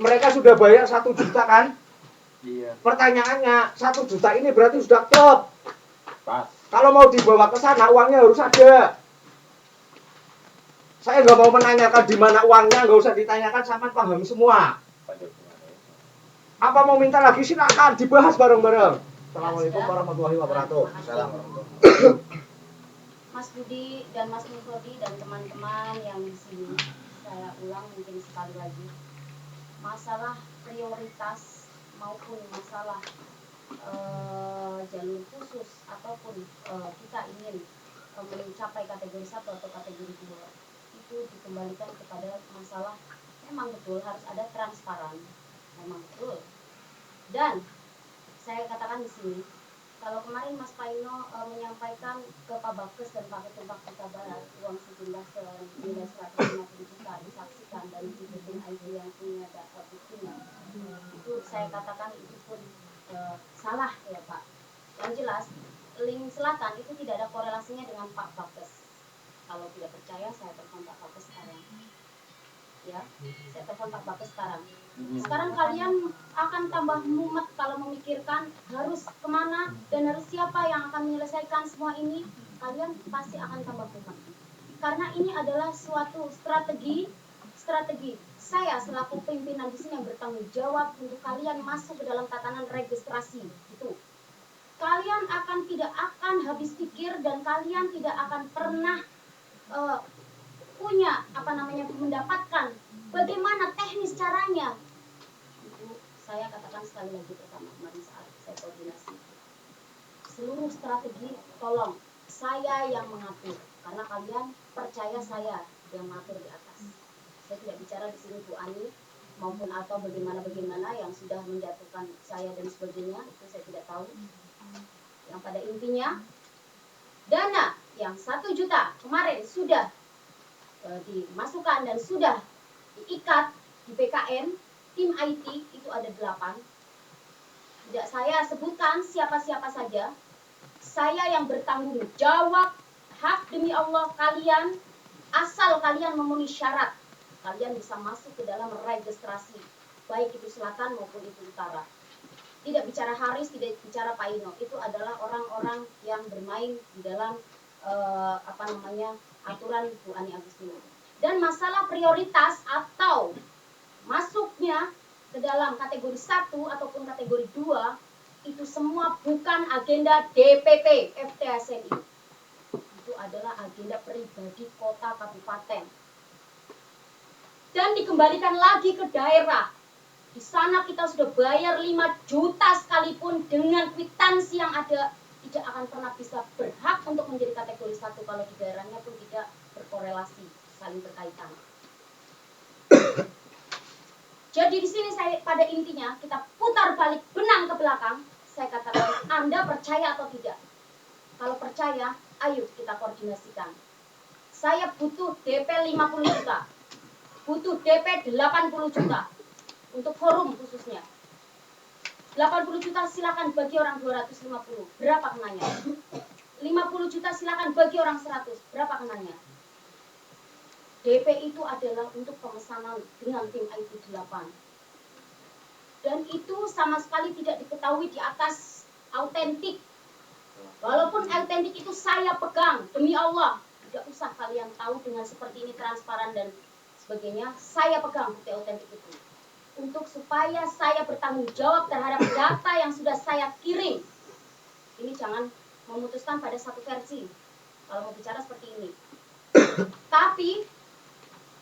[SPEAKER 5] Mereka sudah bayar 1 juta kan?
[SPEAKER 3] Iya.
[SPEAKER 5] Pertanyaannya, 1 juta ini berarti sudah klop.
[SPEAKER 3] Pas.
[SPEAKER 5] Kalau mau dibawa ke sana, uangnya harus ada. Saya nggak mau menanyakan di mana uangnya, nggak usah ditanyakan, sama paham semua. Apa mau minta lagi, silakan dibahas bareng-bareng. Assalamualaikum warahmatullahi wabarakatuh.
[SPEAKER 1] Mas Budi dan Mas Nurhodi dan teman-teman yang di sini, saya ulang mungkin sekali lagi, masalah prioritas maupun masalah jalur khusus ataupun kita ingin mencapai kategori 1 atau kategori 2 itu dikembalikan kepada masalah memang betul harus ada transparan, memang betul. Dan saya katakan di sini, kalau kemarin Mas Paino menyampaikan ke Pak Bakes dan Pak Ketum Kota Barat uang sejumlah senilai 150 juta disaksikan dan dibikin ID yang punya data buktinya, itu saya katakan itu pun salah ya Pak. Yang jelas link selatan itu tidak ada korelasinya dengan Pak Bakes. Kalau tidak percaya saya telepon Pak Bakes sekarang. Ya, saya telepon Pak Bakes sekarang. Sekarang kalian akan tambah mumet kalau memikirkan harus kemana dan harus siapa yang akan menyelesaikan semua ini. Kalian pasti akan tambah mumet. Karena ini adalah suatu strategi. Saya selaku pimpinan di sini yang bertanggung jawab untuk kalian masuk ke dalam tatanan registrasi. Itu. Kalian tidak akan habis pikir dan kalian tidak akan pernah mendapatkan bagaimana teknis caranya. Itu saya katakan sekali lagi pertama kemarin saat saya koordinasi. Seluruh strategi tolong saya yang mengatur karena kalian percaya saya yang mengatur di atas. Saya tidak bicara di sini Bu Ani maupun atau bagaimana yang sudah menjatuhkan saya dan sebagainya, itu saya tidak tahu. Yang pada intinya dana yang 1 juta kemarin sudah dimasukkan dan sudah diikat di PKN tim IT itu ada 8. Tidak saya sebutkan siapa-siapa saja. Saya yang bertanggung jawab hak demi Allah kalian, asal kalian memenuhi syarat, kalian bisa masuk ke dalam registrasi, baik itu selatan maupun itu utara. Tidak bicara Haris, tidak bicara Paino, itu adalah orang-orang yang bermain di dalam aturan Bu Ani Agustinus. Dan masalah prioritas atau masuknya ke dalam kategori 1 ataupun kategori 2 itu semua bukan agenda DPP FTSNI. Itu adalah agenda pribadi kota kabupaten. Dan dikembalikan lagi ke daerah. Di sana kita sudah bayar 5 juta sekalipun dengan kwitansi yang ada di tidak akan pernah bisa berhak untuk menjadi kategori 1 kalau di daerahnya pun tidak berkorelasi, saling berkaitan. Jadi di sini saya pada intinya kita putar balik benang ke belakang. Saya katakan Anda percaya atau tidak? Kalau percaya, ayo kita koordinasikan. Saya butuh DP 50 juta. Butuh DP 80 juta. Untuk forum khususnya. 80 juta silakan bagi orang 250. Berapa kenanya? 50 juta silakan bagi orang 100. Berapa kenanya? DP itu adalah untuk pemesanan dengan tim IT 8. Dan itu sama sekali tidak diketahui di atas autentik. Walaupun autentik itu saya pegang, demi Allah. Tidak usah kalian tahu dengan seperti ini transparan dan sebagainya. Saya pegang bukti autentik itu. Untuk supaya saya bertanggung jawab terhadap data yang sudah saya kirim. Ini jangan memutuskan pada satu versi. Kalau mau bicara seperti ini. Tapi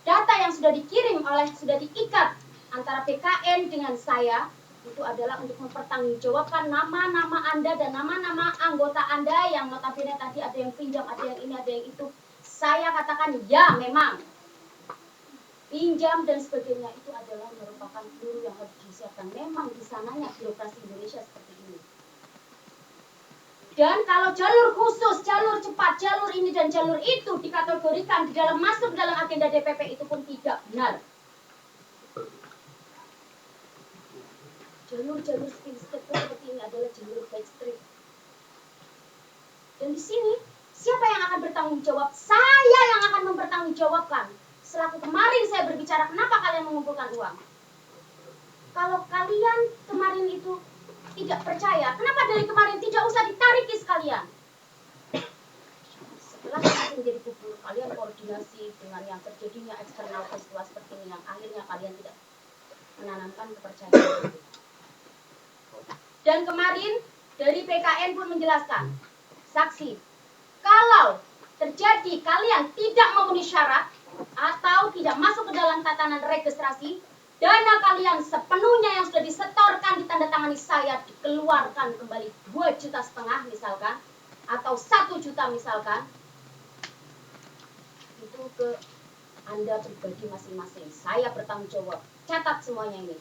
[SPEAKER 1] data yang sudah dikirim sudah diikat antara PKN dengan saya itu adalah untuk mempertanggungjawabkan nama-nama Anda dan nama-nama anggota Anda yang notabene tadi ada yang pinjam, ada yang ini, ada yang itu. Saya katakan ya memang pinjam dan sebagainya itu adalah merupakan peluru yang harus disiapkan. Memang di sananya birokrasi Indonesia seperti ini. Dan kalau jalur khusus, jalur cepat, jalur ini dan jalur itu dikategorikan di dalam masuk dalam agenda DPP itu pun tidak benar. Jalur-jalur step seperti ini adalah jalur backstreet. Dan di sini siapa yang akan bertanggung jawab? Saya yang akan mempertanggungjawabkan. Selaku kemarin saya berbicara, kenapa kalian mengumpulkan uang? Kalau kalian kemarin itu tidak percaya, kenapa dari kemarin tidak usah ditariki sekalian? Setelah kalian menjadi kubur, kalian koordinasi dengan yang terjadinya eksternal peristiwa seperti ini yang akhirnya kalian tidak menanamkan kepercayaan. Dan kemarin dari PKN pun menjelaskan, saksi, kalau terjadi kalian tidak memenuhi syarat atau tidak masuk ke dalam tatanan registrasi, dana kalian sepenuhnya yang sudah disetorkan ditandatangani saya dikeluarkan kembali 2,5 juta misalkan atau 1 juta misalkan itu ke Anda pribadi masing-masing. Saya bertanggung jawab. Catat semuanya ini.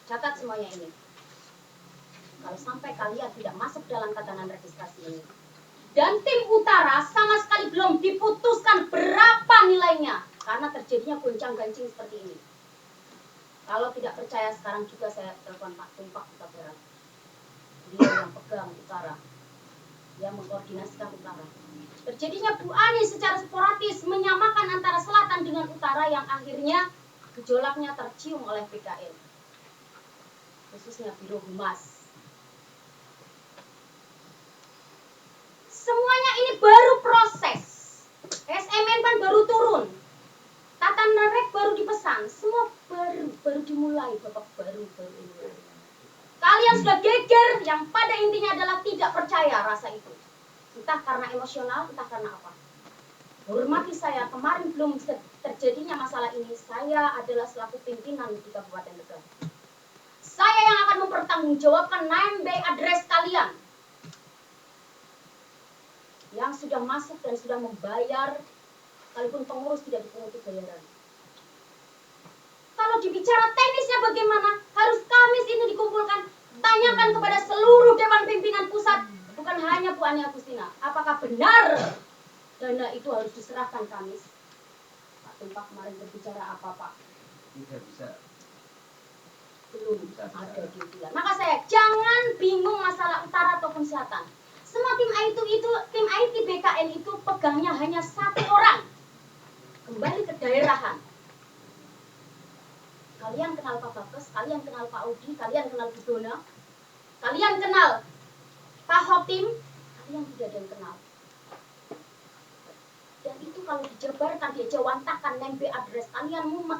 [SPEAKER 1] Catat semuanya ini. Kalau sampai kalian tidak masuk dalam tatanan registrasi ini. Dan tim utara sama sekali belum diputuskan berapa nilainya. Karena terjadinya goncang-gancing seperti ini. Kalau tidak percaya sekarang juga saya telepon Pak Tumpak Kota Berat. Dia yang pegang utara. Yang mengkoordinasikan utara. Terjadinya Bu Ani secara sporadis menyamakan antara selatan dengan utara yang akhirnya gejolaknya tercium oleh PKN. Khususnya Biro Humas. Semuanya ini baru proses. SMN kan baru turun. Tatanan rek baru dipesan. Semua baru dimulai, Bapak baru ini. Kalian sudah geger yang pada intinya adalah tidak percaya rasa itu. Entah karena emosional, entah karena apa. Hormati saya, kemarin belum terjadinya masalah ini, saya adalah selaku pimpinan di Kabupaten Tegal. Saya yang akan mempertanggungjawabkan name by address kalian. Yang sudah masuk dan sudah membayar, sekalipun pengurus tidak dipunguti bayaran. Kalau dibicara teknisnya bagaimana, harus Kamis ini dikumpulkan. Tanyakan kepada seluruh Dewan Pimpinan Pusat, bukan hanya Bu Ani Agustina. Apakah benar dana itu harus diserahkan Kamis? Pak Tumpak kemarin berbicara apa Pak?
[SPEAKER 2] Tidak bisa.
[SPEAKER 1] Belum ada di bulan. Maka saya jangan bingung masalah utara ataupun selatan. Semua tim IT BKN itu pegangnya hanya satu orang. Kembali ke daerahan. Kalian kenal Pak Bakes, kalian kenal Pak Audi, kalian kenal Bu Dona, kalian kenal Pak Hotim, kalian tidak ada yang kenal. Dan itu kalau dijabarkan, dijawantakan, name address, kalian mumet.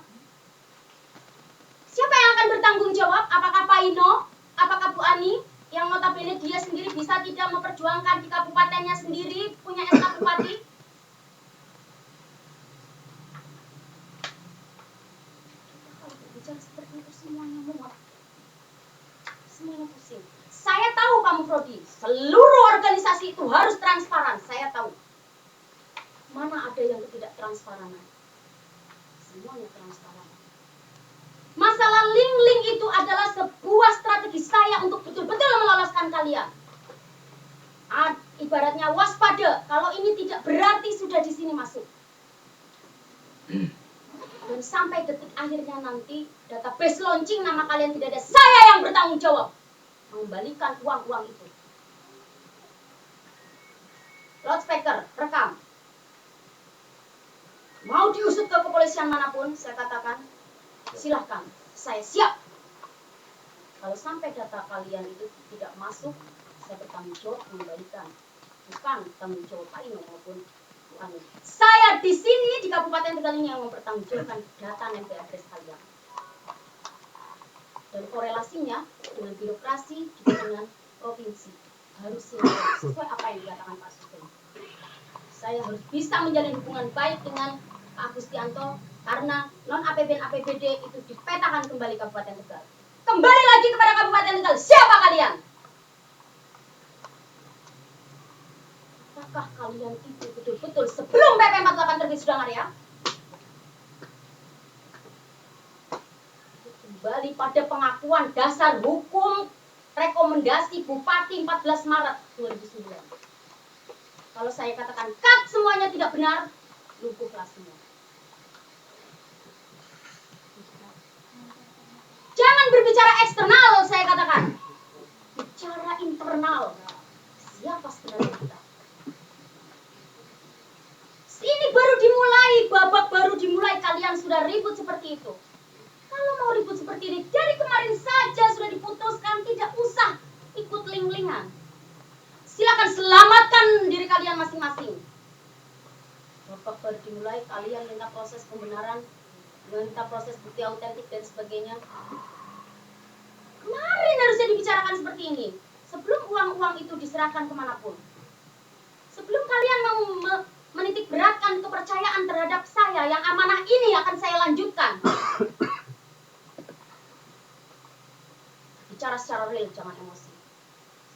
[SPEAKER 1] Siapa yang akan bertanggung jawab? Apakah Pak Ino? Apakah Bu Ani? Yang notabene dia sendiri bisa tidak memperjuangkan di kabupatennya sendiri, punya SK Bupati? Kalau berbicara seperti itu semuanya mumet. Semuanya pusing. Saya tahu Pak Mufrodi, seluruh organisasi itu harus transparan. Saya tahu. Mana ada yang tidak transparanan? Semuanya transparan. Masalah link-link itu adalah sebuah strategi saya untuk betul-betul meloloskan kalian. Ibaratnya waspada, kalau ini tidak berarti sudah di sini masuk. Dan sampai detik akhirnya nanti database launching nama kalian tidak ada, saya yang bertanggung jawab mengembalikan uang-uang itu. Loudspeaker, rekam. Mau diusut ke kepolisian manapun, saya katakan, silahkan, saya siap. Kalau sampai data kalian itu tidak masuk, saya bertanggung jawab mengembalikan. Bukan tanggung jawab Pak Ino maupun Bu Ani. Saya di sini di Kabupaten Tegal ini yang mempertanggungjawabkan data nempel address kalian. Dan korelasinya dengan birokrasi juga dengan provinsi harus sesuai apa yang dikatakan Pak Sugeng. Saya harus bisa menjalin hubungan baik dengan Pak Agustianto karena non APBN-APBD itu dipetakan kembali Kabupaten Tegal. Kembali lagi kepada Kabupaten Tegal, siapa kalian? Apakah kalian itu betul-betul sebelum PP 48 terbit sudah Maria? Kembali pada pengakuan dasar hukum rekomendasi Bupati 14 Maret 2009. Kalau saya katakan cut semuanya tidak benar, lumpuhlah semua. Jangan berbicara eksternal, saya katakan. Bicara internal. Siapa sebenarnya kita? Ini baru dimulai, babak baru dimulai, kalian sudah ribut seperti itu. Kalau mau ribut seperti ini, dari kemarin saja sudah diputuskan, tidak usah ikut ling-lingan. Silakan selamatkan diri kalian masing-masing. Babak baru dimulai, kalian minta proses pembenaran, minta proses bukti autentik dan sebagainya. Kemarin harusnya dibicarakan seperti ini, sebelum uang-uang itu diserahkan kemanapun. Sebelum kalian mau menitik beratkan kepercayaan terhadap saya, yang amanah ini akan saya lanjutkan. Bicara secara real, jangan emosi.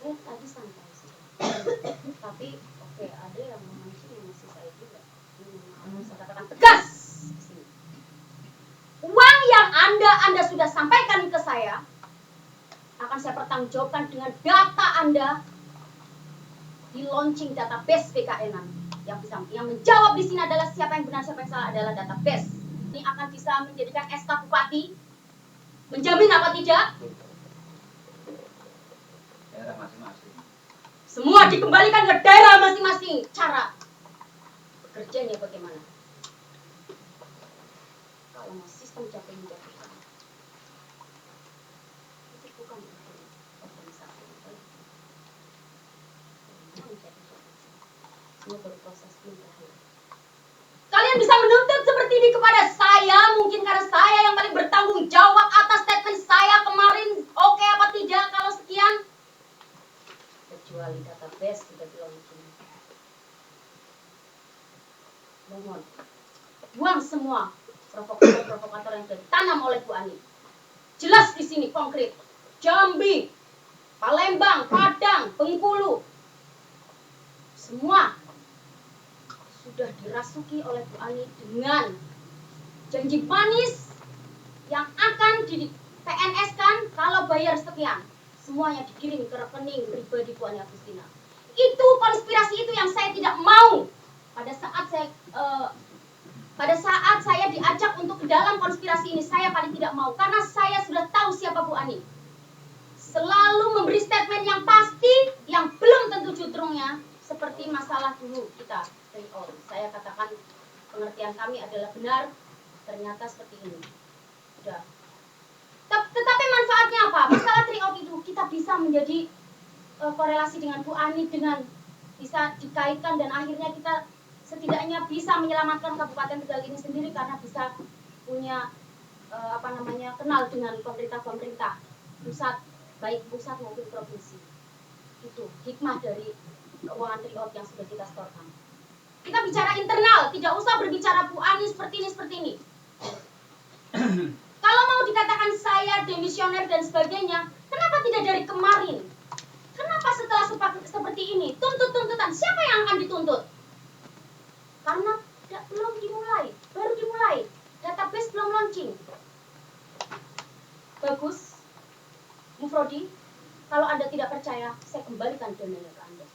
[SPEAKER 1] Saya tadi santai saja. Tapi oke, ada yang memancing emosi saya juga. Saya katakan tegas. Uang yang Anda sudah sampaikan ke saya akan saya pertanggungjawabkan dengan data Anda di launching database BKN. Yang menjawab di sini adalah siapa yang benar, siapa yang salah adalah database. Ini akan bisa menjadikan SK Bupati. Menjamin apa tidak?
[SPEAKER 2] Daerah masing-masing.
[SPEAKER 1] Semua dikembalikan ke daerah masing-masing. Cara kerjanya bagaimana? Kalau mau sistem capek menjatuhkan, itu bukan organisasi yang baik. Semua berproses belum berakhir. Kalian bisa menuntut seperti ini kepada saya, mungkin karena saya yang paling bertanggung jawab atas statement saya kemarin, oke apa tidak kalau sekian? Kecuali database sudah di-launching. Mohon, buang semua provokator-provokator yang sudah ditanam oleh Bu Ani. Jelas di sini konkret. Jambi, Palembang, Padang, Bengkulu, semua sudah dirasuki oleh Bu Ani dengan janji manis yang akan di PNS-kan kalau bayar sekian. Semuanya dikirim ke rekening pribadi Bu Ani Agustina. Itu konspirasi itu yang saya tidak mau. Pada saat saya diajak untuk ke dalam konspirasi ini, saya paling tidak mau karena saya sudah tahu siapa Bu Ani. Selalu memberi statement yang pasti, yang belum tentu jutrungnya, seperti masalah dulu kita. Saya katakan pengertian kami adalah benar, ternyata seperti ini. Sudah. Tetapi manfaatnya apa? Masalah triop itu kita bisa menjadi korelasi dengan Bu Ani, dengan bisa dikaitkan dan akhirnya kita setidaknya bisa menyelamatkan Kabupaten Tegal ini sendiri karena bisa punya kenal dengan pemerintah pusat, baik pusat maupun provinsi. Itu hikmah dari keuangan triop yang sudah kita setorkan. Kita bicara internal, tidak usah berbicara Bu Ani seperti ini. Kalau mau dikatakan saya demisioner dan sebagainya, kenapa Kenapa tidak dari kemarin? Kenapa setelah seperti ini? Tuntutan. Siapa yang akan dituntut? Karena belum dimulai, baru dimulai. Database belum launching. Bagus, Mufrodi. Kalau Anda tidak percaya, saya kembalikan dananya ke Anda.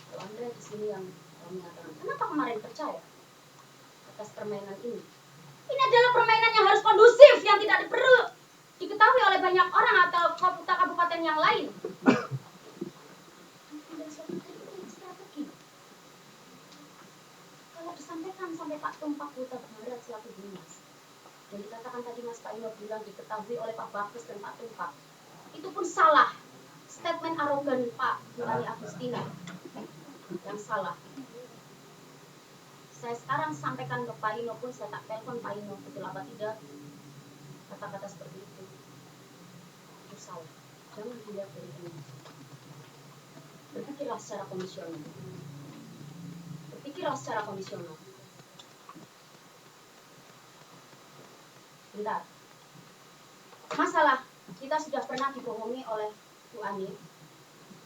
[SPEAKER 1] Kalau Anda di sini yang mengatakan, kenapa kemarin percaya atas permainan ini? Ini adalah permainan yang harus kondusif, yang tidak perlu diketahui oleh banyak orang atau kabupaten yang lain. Strategi. Kalau disampaikan sampai Pak Tumpak Huta Barat selaku Dinas, dan dikatakan tadi Mas Pak Ino bilang diketahui oleh Pak Bagus dan Pak Tumpak, itu pun salah. Statement arogan Pak Bu Ani Agustina yang salah. Saya sekarang sampaikan ke Pak Ino pun, saya tak telepon Pak Ino, betul apa tidak kata-kata seperti itu salah. Jangan dilihat dari ini. Berpikirlah secara kondisional. Berpikirlah secara kondisional. Bentar. Masalah kita sudah pernah dibohongi oleh Bu Ani.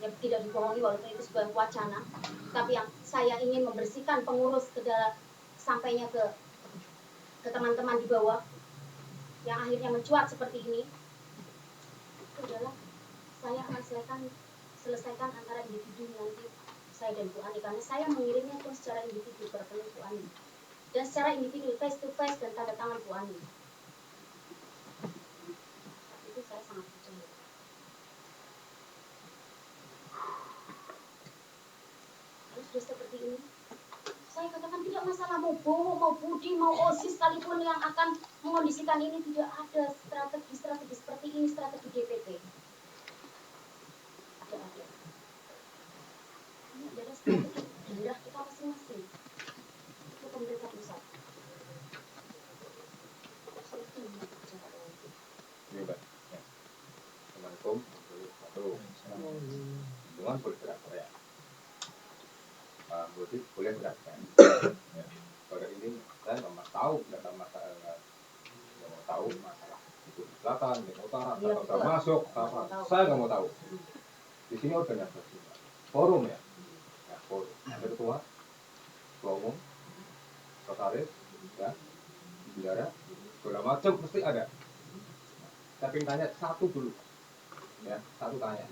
[SPEAKER 1] Ya, tidak dibohongi walaupun itu sebuah wacana, tapi yang saya ingin membersihkan pengurus ke dalam sampainya ke teman-teman di bawah yang akhirnya mencuat seperti ini. Itu adalah saya akan selesaikan antara individu nanti saya dan Bu Ani, karena saya mengirimnya pun secara individu ke rekening Bu Ani dan secara individu face to face dan tanda tangan Bu Ani. Itu saya sangat percaya. Kalau sudah seperti ini, saya katakan tidak masalah mau Bowo, mau Budi, mau OSIS sekalipun yang akan mengondisikan ini, tidak ada strategi seperti ini, strategi DPP. Tidak ada. Ini adalah strategi daerah kita masing-masing. Itu pemerintah pusat.
[SPEAKER 5] Ini Mbak. Ya. Assalamualaikum. Dengan boleh teriak-teriak. Budi boleh teriak-teriak. Ya. Pada ini saya nggak tahu, nggak mau tahu masalah itu di selatan, di utara, atau masuk, apa. Saya nggak mau tahu. Di sini organisasi forum ya, forum. Ada ketua umum, sekretaris, ya, bendara, segala macam pasti ada. Tapi tanya satu dulu, ya, satu tanya.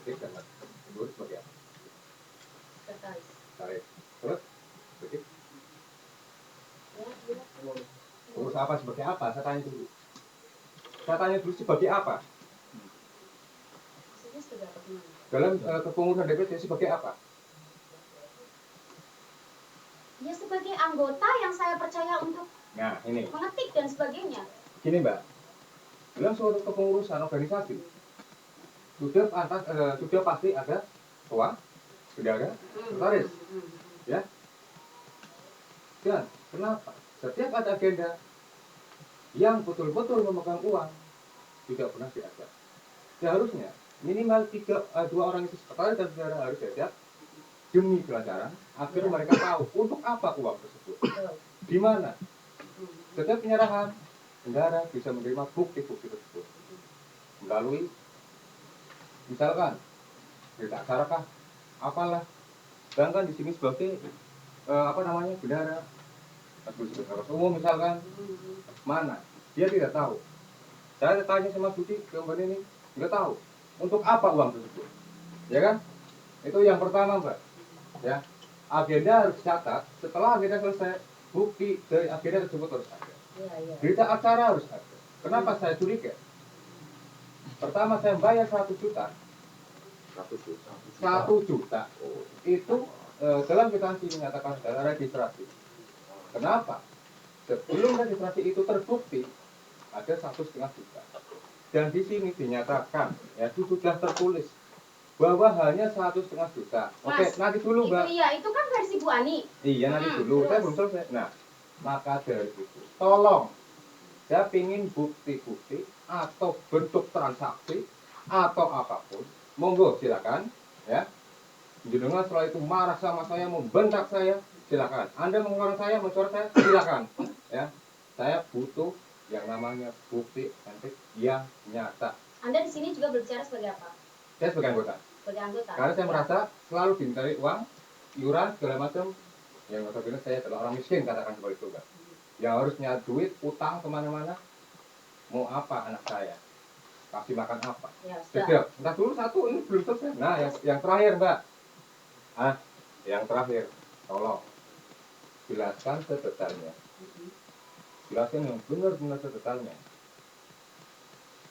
[SPEAKER 5] Titik dan kedua sebagai apa? Sekretaris. Terus, titik. Terus apa sebagai apa? Saya tanya dulu. Sebagai apa? Dalam kepengurusan DPD sebagai apa?
[SPEAKER 1] Ya sebagai anggota yang saya percaya untuk mengetik dan sebagainya.
[SPEAKER 5] Gini Mbak, dalam suatu kepengurusan organisasi sudah pasti ada ketua, bendara, sekretaris, ya. Dan kenapa? Setiap ada agenda yang betul-betul memegang uang tidak pernah diajak. Seharusnya minimal 2 orang itu sekretaris dan bendara harus diajak demi pelajaran agar mereka tahu untuk apa uang tersebut, di mana. Setiap penyerahan bendara bisa menerima bukti-bukti tersebut melalui misalkan berita acara kah, apalah. Sedangkan di sini sebagai bendara sekretaris umum misalkan, mana dia tidak tahu. Saya tanya sama Budi gambar ini nggak tahu untuk apa uang tersebut, ya kan? Itu yang pertama Mbak, ya. Agenda harus dicatat. Setelah agenda selesai, bukti dari agenda tersebut harus ada. Berita acara harus ada. Kenapa saya curiga? Pertama saya bayar 1 juta. 1 juta. Itu dalam kwitansi menyatakan adalah registrasi. Kenapa? Sebelum registrasi itu terbukti ada 1,5 juta. Dan di sini dinyatakan, ya itu sudah tertulis bahwa hanya 1,5 juta. Oke, nanti dulu Mbak.
[SPEAKER 1] Itu iya, itu kan versi Bu Ani.
[SPEAKER 5] Iya, nanti dulu. Saya belum selesai. Nah, maka dari itu, tolong, saya ingin bukti-bukti atau bentuk transaksi atau apapun, monggo silakan, ya. Jenengan setelah itu marah sama saya, membentak saya,
[SPEAKER 7] silakan. Anda mengeluarkan saya, mencoret saya, silakan. Ya, saya butuh yang namanya bukti otentik yang nyata.
[SPEAKER 1] Anda di sini juga berbicara sebagai apa?
[SPEAKER 7] Saya sebagai anggota.
[SPEAKER 1] Sebagai anggota.
[SPEAKER 7] Karena saya
[SPEAKER 1] Ya.
[SPEAKER 7] merasa selalu dimintai uang, iuran segala macam. Yang notabene saya adalah orang miskin, katakan seperti itu kan. Yang harusnya duit, utang kemana-mana. Mau apa anak saya? Kasih makan apa?
[SPEAKER 1] Ya, sudah.
[SPEAKER 7] Tidak. Entah dulu satu, ini belum selesai. Nah, yang terakhir, Mbak. Yang terakhir, tolong jelaskan sedetailnya. Jelaskan yang benar-benar sedetailnya.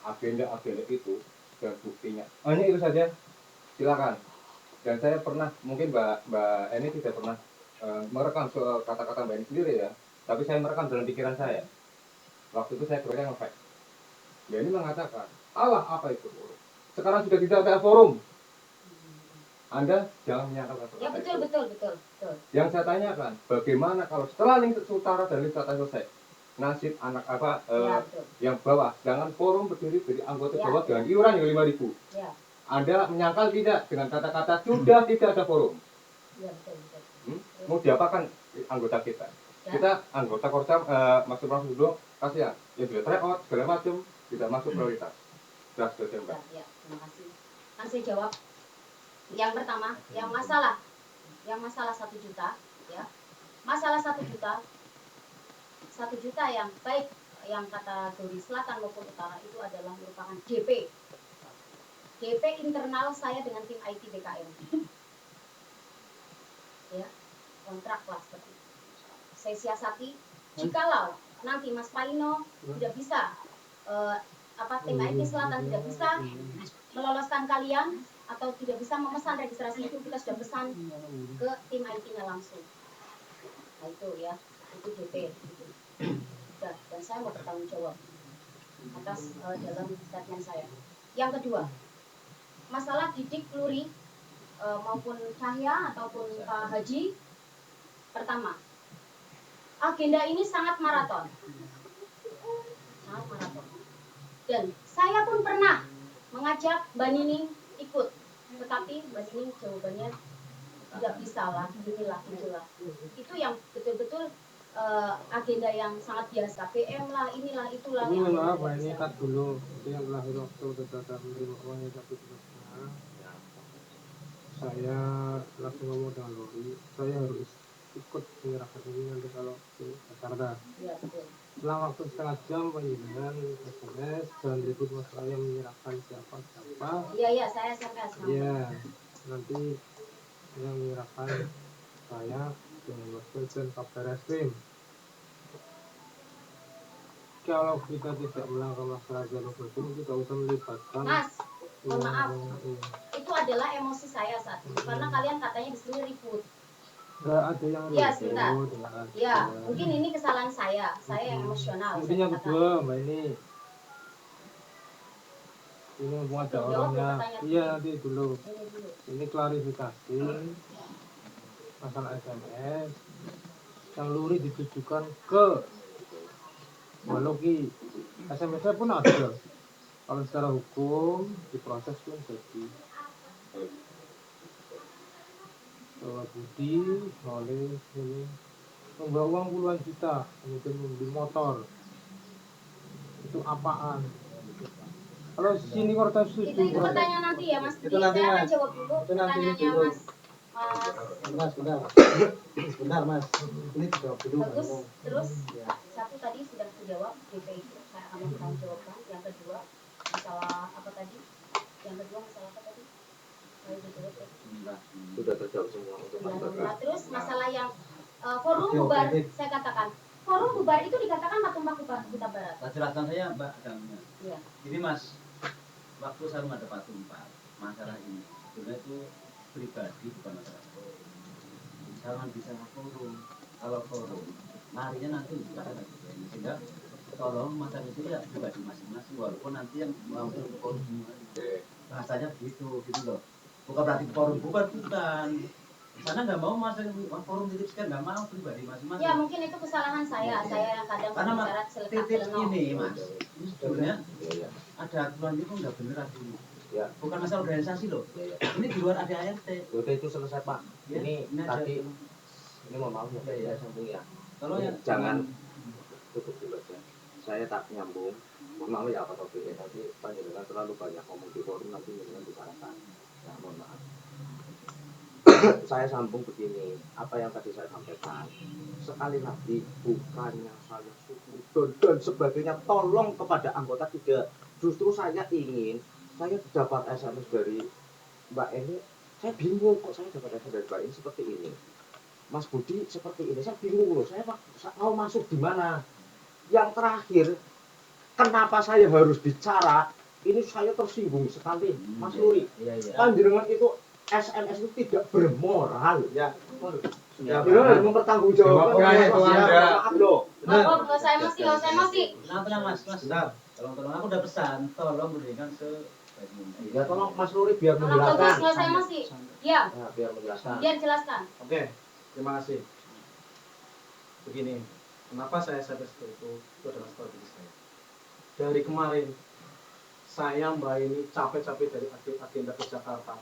[SPEAKER 7] Agenda-agenda itu dan buktinya. Hanya itu saja. Silakan. Dan saya pernah, mungkin Mbak Eni tidak pernah merekam kata-kata Mbak Eni sendiri ya. Tapi saya merekam dalam pikiran saya. Waktu itu saya kerja nge-fact. Mbak Eni mengatakan, Allah apa itu forum? Sekarang sudah tidak ada forum. Anda jangan menyangkal kata-kata
[SPEAKER 1] Ya betul,
[SPEAKER 7] itu.
[SPEAKER 1] betul.
[SPEAKER 7] Yang saya tanyakan, bagaimana kalau setelah lingkup utara dan lingkup selatan selesai, nasib anak apa
[SPEAKER 1] Ya, betul.
[SPEAKER 7] yang bawah, sedangkan forum berdiri dari anggota
[SPEAKER 1] Ya.
[SPEAKER 7] bawah dengan iuran yang 5.000.
[SPEAKER 1] Ya.
[SPEAKER 7] Anda menyangkal tidak dengan kata-kata sudah tidak ada forum?
[SPEAKER 1] Ya, betul.
[SPEAKER 7] Mau diapakan anggota kita?
[SPEAKER 1] Ya.
[SPEAKER 7] Kita anggota Korsam masuk dulu, kasihan. Ya sudah tryout segala macam, tidak masuk prioritas. Sudah selesai, Mbak.
[SPEAKER 1] Ya, terima kasih. Kan saya jawab. Yang pertama, yang masalah 1 juta, ya. Masalah 1 juta. 1 juta yang baik yang kategori selatan maupun utara itu adalah merupakan DP. DP internal saya dengan tim IT BKM. Ya, kontrak lah seperti itu. Saya siasati jikalau nanti Mas Paino tidak bisa tim IT selatan tidak bisa meloloskan kalian atau tidak bisa memesan registrasi itu, kita sudah pesan ke tim IT-nya langsung. Nah itu ya, itu DP. Sudah, dan saya mau bertanggung jawab atas dalam statement saya. Yang kedua, masalah Didik Luri maupun Cahya ataupun Pak Haji. Pertama, agenda ini sangat maraton. Sangat maraton. Dan saya pun pernah mengajak Mbak Nining ikut, tetapi Mbak Nining jawabannya tidak bisa lah, inilah, itulah. Itu yang betul-betul agenda yang sangat biasa, PM lah, inilah, itulah.
[SPEAKER 4] Ini
[SPEAKER 1] yang
[SPEAKER 4] maaf,
[SPEAKER 1] tidak
[SPEAKER 4] ini
[SPEAKER 1] bisa.
[SPEAKER 4] cut dulu. Itu yang terakhir waktu kita menerima uangnya 1 juta. Saya langsung ngomong dengan Lori, saya harus ikut menyerahkan ini nanti kalau ke Jakarta.
[SPEAKER 1] Ya, betul.
[SPEAKER 4] Setelah waktu setengah jam penyidikan SMS dan ribut masalah yang menyerahkan siapa.
[SPEAKER 1] Iya, saya SMS.
[SPEAKER 4] Iya, nanti yang menyerahkan saya dengan Mas dan Kabar Reskrim. Kalau kita tidak melangkah masalah jalur hukum, kita usah melibatkan.
[SPEAKER 1] Mas, mohon maaf,
[SPEAKER 4] Iya.
[SPEAKER 1] itu adalah emosi saya saat itu karena kalian katanya di sini ribut.
[SPEAKER 4] Nggak ada yang
[SPEAKER 1] Iya,
[SPEAKER 4] ribut,
[SPEAKER 1] sebentar.
[SPEAKER 4] nggak ada.
[SPEAKER 1] Ya, mungkin ini kesalahan saya yang emosional.
[SPEAKER 4] Mungkin
[SPEAKER 1] saya
[SPEAKER 4] yang
[SPEAKER 1] katakan.
[SPEAKER 4] kedua, Mbak ini mumpung ada
[SPEAKER 1] Jawab
[SPEAKER 4] orangnya.
[SPEAKER 1] pertanyaan
[SPEAKER 4] Iya,
[SPEAKER 1] ini.
[SPEAKER 4] nanti dulu.
[SPEAKER 1] Ini dulu.
[SPEAKER 4] Ini klarifikasi masalah SMS yang Luri ditujukan ke Waloki. SMS-nya pun ada. Kalau secara hukum diproses pun jadi. Bahwa Budi oleh ini membawa uang puluhan juta, kemudian membeli motor. Itu apaan? Kalau sini korta setuju.
[SPEAKER 1] Itu pertanyaan nanti ya Mas.
[SPEAKER 4] Itu nanti,
[SPEAKER 1] Saya akan
[SPEAKER 4] Mas.
[SPEAKER 1] jawab dulu
[SPEAKER 4] Itu nanti
[SPEAKER 1] pertanyaannya
[SPEAKER 4] dulu.
[SPEAKER 1] Mas.
[SPEAKER 4] Sebentar Mas, ini dijawab dulu.
[SPEAKER 1] Bagus. Terus satu tadi sudah terjawab DP itu saya akan bertanggung jawabkan. Yang kedua masalah apa tadi? Yang kedua masalah apa tadi? Saya dijawab ya.
[SPEAKER 5] Sudah terjawab semua untuk Mas Bagas.
[SPEAKER 1] Nah, terus masalah yang forum bubar, saya katakan forum bubar itu dikatakan Patung Kuta Barat.
[SPEAKER 2] Tak jelaskan saya Mbak adanya.
[SPEAKER 1] Iya.
[SPEAKER 2] Jadi Mas, waktu saya ada patung Pak, masalah ini sebenarnya itu pribadi bukan masalah forum. Jangan bisa forum. Kalau forum, marinya nanti kita ada ini sehingga tolong masalah itu ya pribadi masing-masing walaupun nanti yang mau ke forum rasanya begitu gitu loh. Bukan berarti forum bukan. Sana nggak mau masuk forum titik sekian nggak mau pribadi masing-masing.
[SPEAKER 1] Ya mungkin itu kesalahan saya yang kadang
[SPEAKER 2] Karena
[SPEAKER 1] berbicara seletak
[SPEAKER 2] titik
[SPEAKER 1] lenong.
[SPEAKER 2] ini Mas, ini sebenarnya ada aturan itu nggak bener dulu.
[SPEAKER 5] Ya.
[SPEAKER 2] Bukan masalah organisasi loh. Ini di luar ADART.
[SPEAKER 5] Udah itu selesai Pak.
[SPEAKER 2] Ya,
[SPEAKER 5] Ini
[SPEAKER 2] ada
[SPEAKER 5] tadi
[SPEAKER 2] aturan.
[SPEAKER 5] Ini mohon maaf ya, saya sambung ya.
[SPEAKER 2] Kalau yang
[SPEAKER 5] Jangan tutup dulu aja. Saya tak nyambung. Mohon maaf ya Pak Taufik ya, tapi panjenengan terlalu banyak ngomong di forum nanti jangan bicarakan. Ya, mohon maaf. Saya sambung begini, apa yang tadi saya sampaikan. Sekali lagi bukannya saya suudon dan sebagainya, tolong kepada anggota tidak. Justru saya ingin, saya dapat SMS dari Mbak Eni, saya bingung kok saya dapat SMS dari Mbak Eni seperti ini. Mas Budi seperti ini, saya bingung loh, saya mau masuk di mana. Yang terakhir, kenapa saya harus bicara, ini saya tersinggung sekali, Mas Luri.
[SPEAKER 2] Iya, iya.
[SPEAKER 5] Panjenengan itu SMS itu tidak bermoral.
[SPEAKER 4] Ya.
[SPEAKER 5] Ya, benar harus mempertanggungjawabkan.
[SPEAKER 7] Jawabnya itu Anda.
[SPEAKER 5] Maaf loh.
[SPEAKER 1] Bapak nggak usah emosi, nggak usah emosi.
[SPEAKER 2] Kenapa mas?
[SPEAKER 4] Bentar.
[SPEAKER 2] Tolong aku udah pesan, tolong berikan sebaik mungkin.
[SPEAKER 5] Ya tolong Mas Luri biar
[SPEAKER 1] Tolong bagus,
[SPEAKER 5] menjelaskan.
[SPEAKER 1] nggak usah emosi. Ya,
[SPEAKER 5] Ya, biar menjelaskan.
[SPEAKER 1] biar jelaskan.
[SPEAKER 4] Oke, terima kasih. Begini, kenapa saya SMS itu adalah strategi saya. Dari kemarin, saya Mbak ini capek-capek dari agenda ke Jakarta.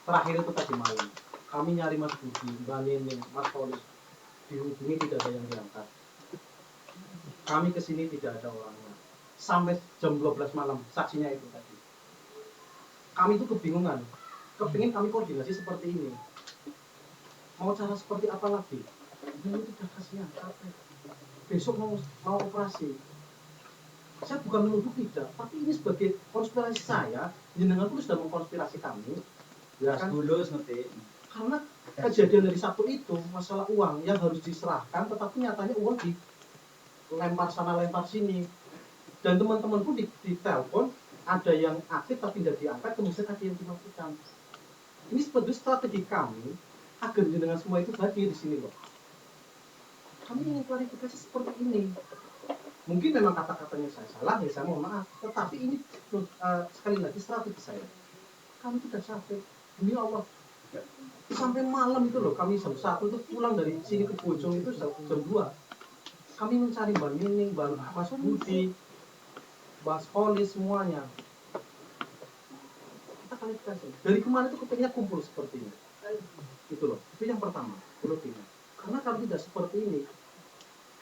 [SPEAKER 4] Terakhir itu tadi malam, kami nyari Mas Budi, Mbak Nining, Mas Polis, dihubungi tidak ada yang diangkat. Kami kesini tidak ada orangnya. Sampai jam 12 malam, saksinya itu tadi. Kami itu kebingungan, kepingin kami koordinasi seperti ini. Mau cara seperti apa lagi? Ini udah kasihan, capek. Besok mau operasi. Saya bukan menuduh tidak, tapi ini sebagai konspirasi saya, jenengan pun sudah mengkonspirasi kami. Ya kan?
[SPEAKER 2] Dulu ngerti.
[SPEAKER 4] Karena kejadian dari Sabtu itu, masalah uang yang harus diserahkan, tetapi nyatanya uang dilempar sana lempar sini. Dan teman-teman pun di telepon, ada yang aktif tapi tidak diangkat, kemudian ada yang dimatikan. Ini sebetulnya strategi kami agar jenengan semua itu hadir di sini loh. Kami ingin klarifikasi seperti ini. Mungkin memang kata-katanya saya salah, ya saya mohon maaf. Tetapi ini sekali lagi strategi saya. Kami sudah capek, demi Allah. Sampai malam itu loh, kami jam 1 itu pulang dari sini ke Bojong itu jam 2. Kami mencari Mbak Nining, Mas Budi, Mas Polis, semuanya. Kita klarifikasi. Dari kemarin itu kepingnya kumpul seperti ini. Itu loh, itu yang pertama, rutinnya. Karena kalau tidak seperti ini,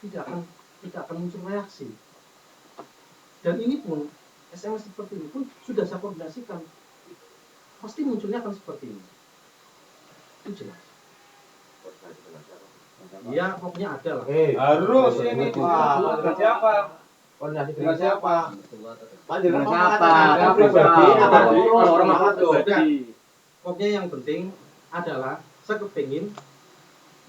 [SPEAKER 4] tidak akan muncul reaksi. Dan ini pun, SMS seperti ini pun sudah saya koordinasikan. Pasti munculnya akan seperti ini. Itu jelas. Iya, pokoknya ada lah.
[SPEAKER 7] Harus ini dengan siapa?
[SPEAKER 5] Koordinasi
[SPEAKER 7] Dengan siapa?
[SPEAKER 5] Panjenengan
[SPEAKER 3] Dengan
[SPEAKER 5] siapa?
[SPEAKER 3] siapa?
[SPEAKER 5] Ada pribadi, ada pengurus,
[SPEAKER 3] Orang apa tuh?
[SPEAKER 4] Pokoknya yang penting adalah saya kepingin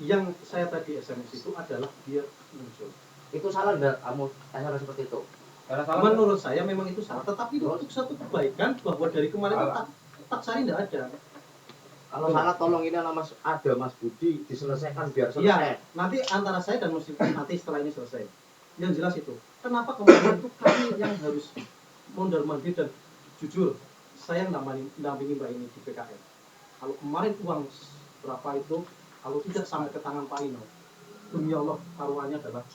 [SPEAKER 4] yang saya tadi SMS itu adalah biar muncul.
[SPEAKER 5] Itu salah enggak kamu SMS seperti itu?
[SPEAKER 7] Karena salah.
[SPEAKER 4] Menurut saya memang itu salah, tetapi untuk satu kebaikan bahwa dari kemarin tak cari tidak ada.
[SPEAKER 5] Kalau salah tolong ini ada Mas Budi diselesaikan biar
[SPEAKER 4] Iya,
[SPEAKER 5] selesai.
[SPEAKER 4] nanti antara saya dan Mas Budi nanti setelah ini selesai. Yang jelas itu, kenapa kemarin itu kami yang harus mondar-mandir dan jujur, saya mendampingi Mbak ini di PKN. Kalau kemarin uang berapa itu, kalau tidak sampai ke tangan Pak Ino, demi Allah taruhannya adalah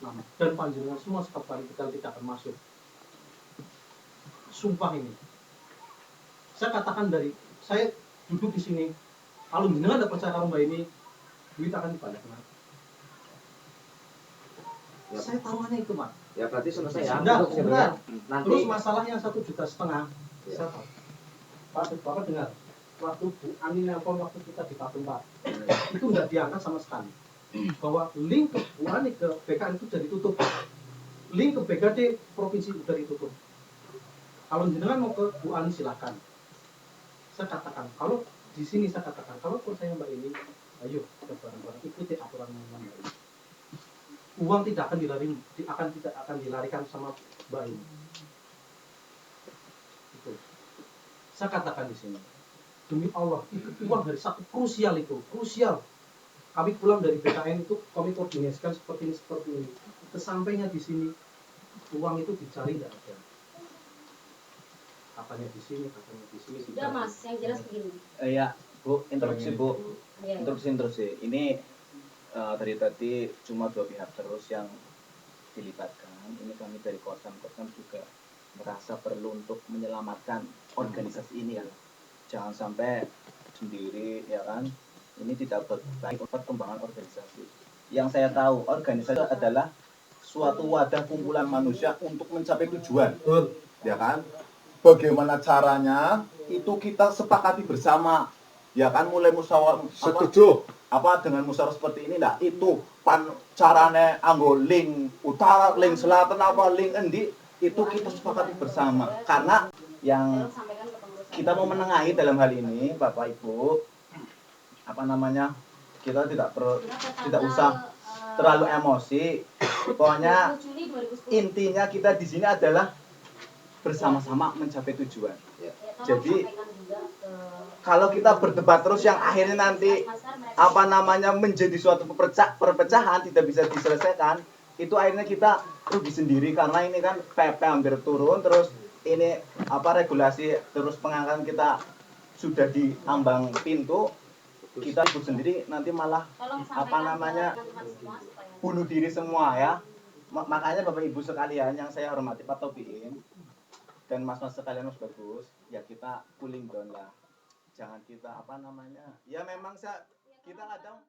[SPEAKER 4] nama. Dan panjenengan semua sekali kali kita tidak akan masuk. Sumpah ini. Saya katakan dari, saya duduk di sini, kalau jenengan tidak percaya kalau Mbak ini, duit akan dibalik.
[SPEAKER 5] Ya.
[SPEAKER 4] Saya taruhannya itu, Pak.
[SPEAKER 5] Ya berarti selesai ya.
[SPEAKER 4] Sudah,
[SPEAKER 5] Untuk
[SPEAKER 4] sudah.
[SPEAKER 5] nanti
[SPEAKER 4] Terus masalah yang 1,5 juta,
[SPEAKER 5] Ya.
[SPEAKER 4] saya tahu. Pak, Bapak dengar, waktu Bu Ani nelpon waktu kita di Patung Pak, itu nggak diangkat sama sekali. Bahwa link ke Bu Ani ke BKN itu sudah ditutup. Link ke BKD provinsi sudah ditutup. Kalau jenengan mau ke Bu Ani silahkan. Saya katakan, kalau di sini saya katakan, kalau percaya Mbak ini, ayo kita bareng-bareng ikuti aturan Mbak ini. Uang tidak akan dilarikan sama Mbak ini. Itu. Saya katakan di sini, demi Allah, itu uang dari satu krusial itu, krusial. Kami pulang dari BKN itu, kami koordinasikan seperti ini. Kesampainya di sini, uang itu dicari tidak ada. Katanya di sini.
[SPEAKER 1] Sudah Mas, yang jelas begini.
[SPEAKER 3] Ya, Bu, interupsi Bu.
[SPEAKER 1] Ya.
[SPEAKER 3] Interupsi. Ini dari tadi cuma dua pihak terus yang dilibatkan. Ini kami dari Korsam juga merasa perlu untuk menyelamatkan organisasi ini ya. Jangan sampai sendiri ya kan.
[SPEAKER 2] ini tidak baik untuk perkembangan organisasi. Yang saya tahu, organisasi adalah suatu wadah kumpulan manusia untuk mencapai tujuan, ya kan? Bagaimana caranya itu kita sepakati bersama, ya kan? Mulai musyawarah, setuju apa dengan musyawarah seperti ini, nah itu carane anggo link utara, link selatan, apa link endi, itu kita sepakati bersama. Karena yang kita mau menengahi dalam hal ini, Bapak Ibu, apa namanya, kita tidak usah terlalu emosi. Pokoknya intinya kita di sini adalah bersama-sama mencapai tujuan. Jadi kalau kita berdebat terus yang akhirnya nanti apa namanya menjadi suatu perpecahan tidak bisa diselesaikan, itu akhirnya kita rugi sendiri. Karena ini kan PP hampir turun, terus ini apa regulasi terus pengangkatan kita sudah di ambang pintu, kita ikut sendiri nanti malah apa namanya bunuh diri semua ya. Makanya Bapak Ibu sekalian yang saya hormati, Pak Tobiin dan mas-mas sekalian Mas Bagus, ya kita cooling down lah. Jangan kita apa namanya, ya memang kita kadang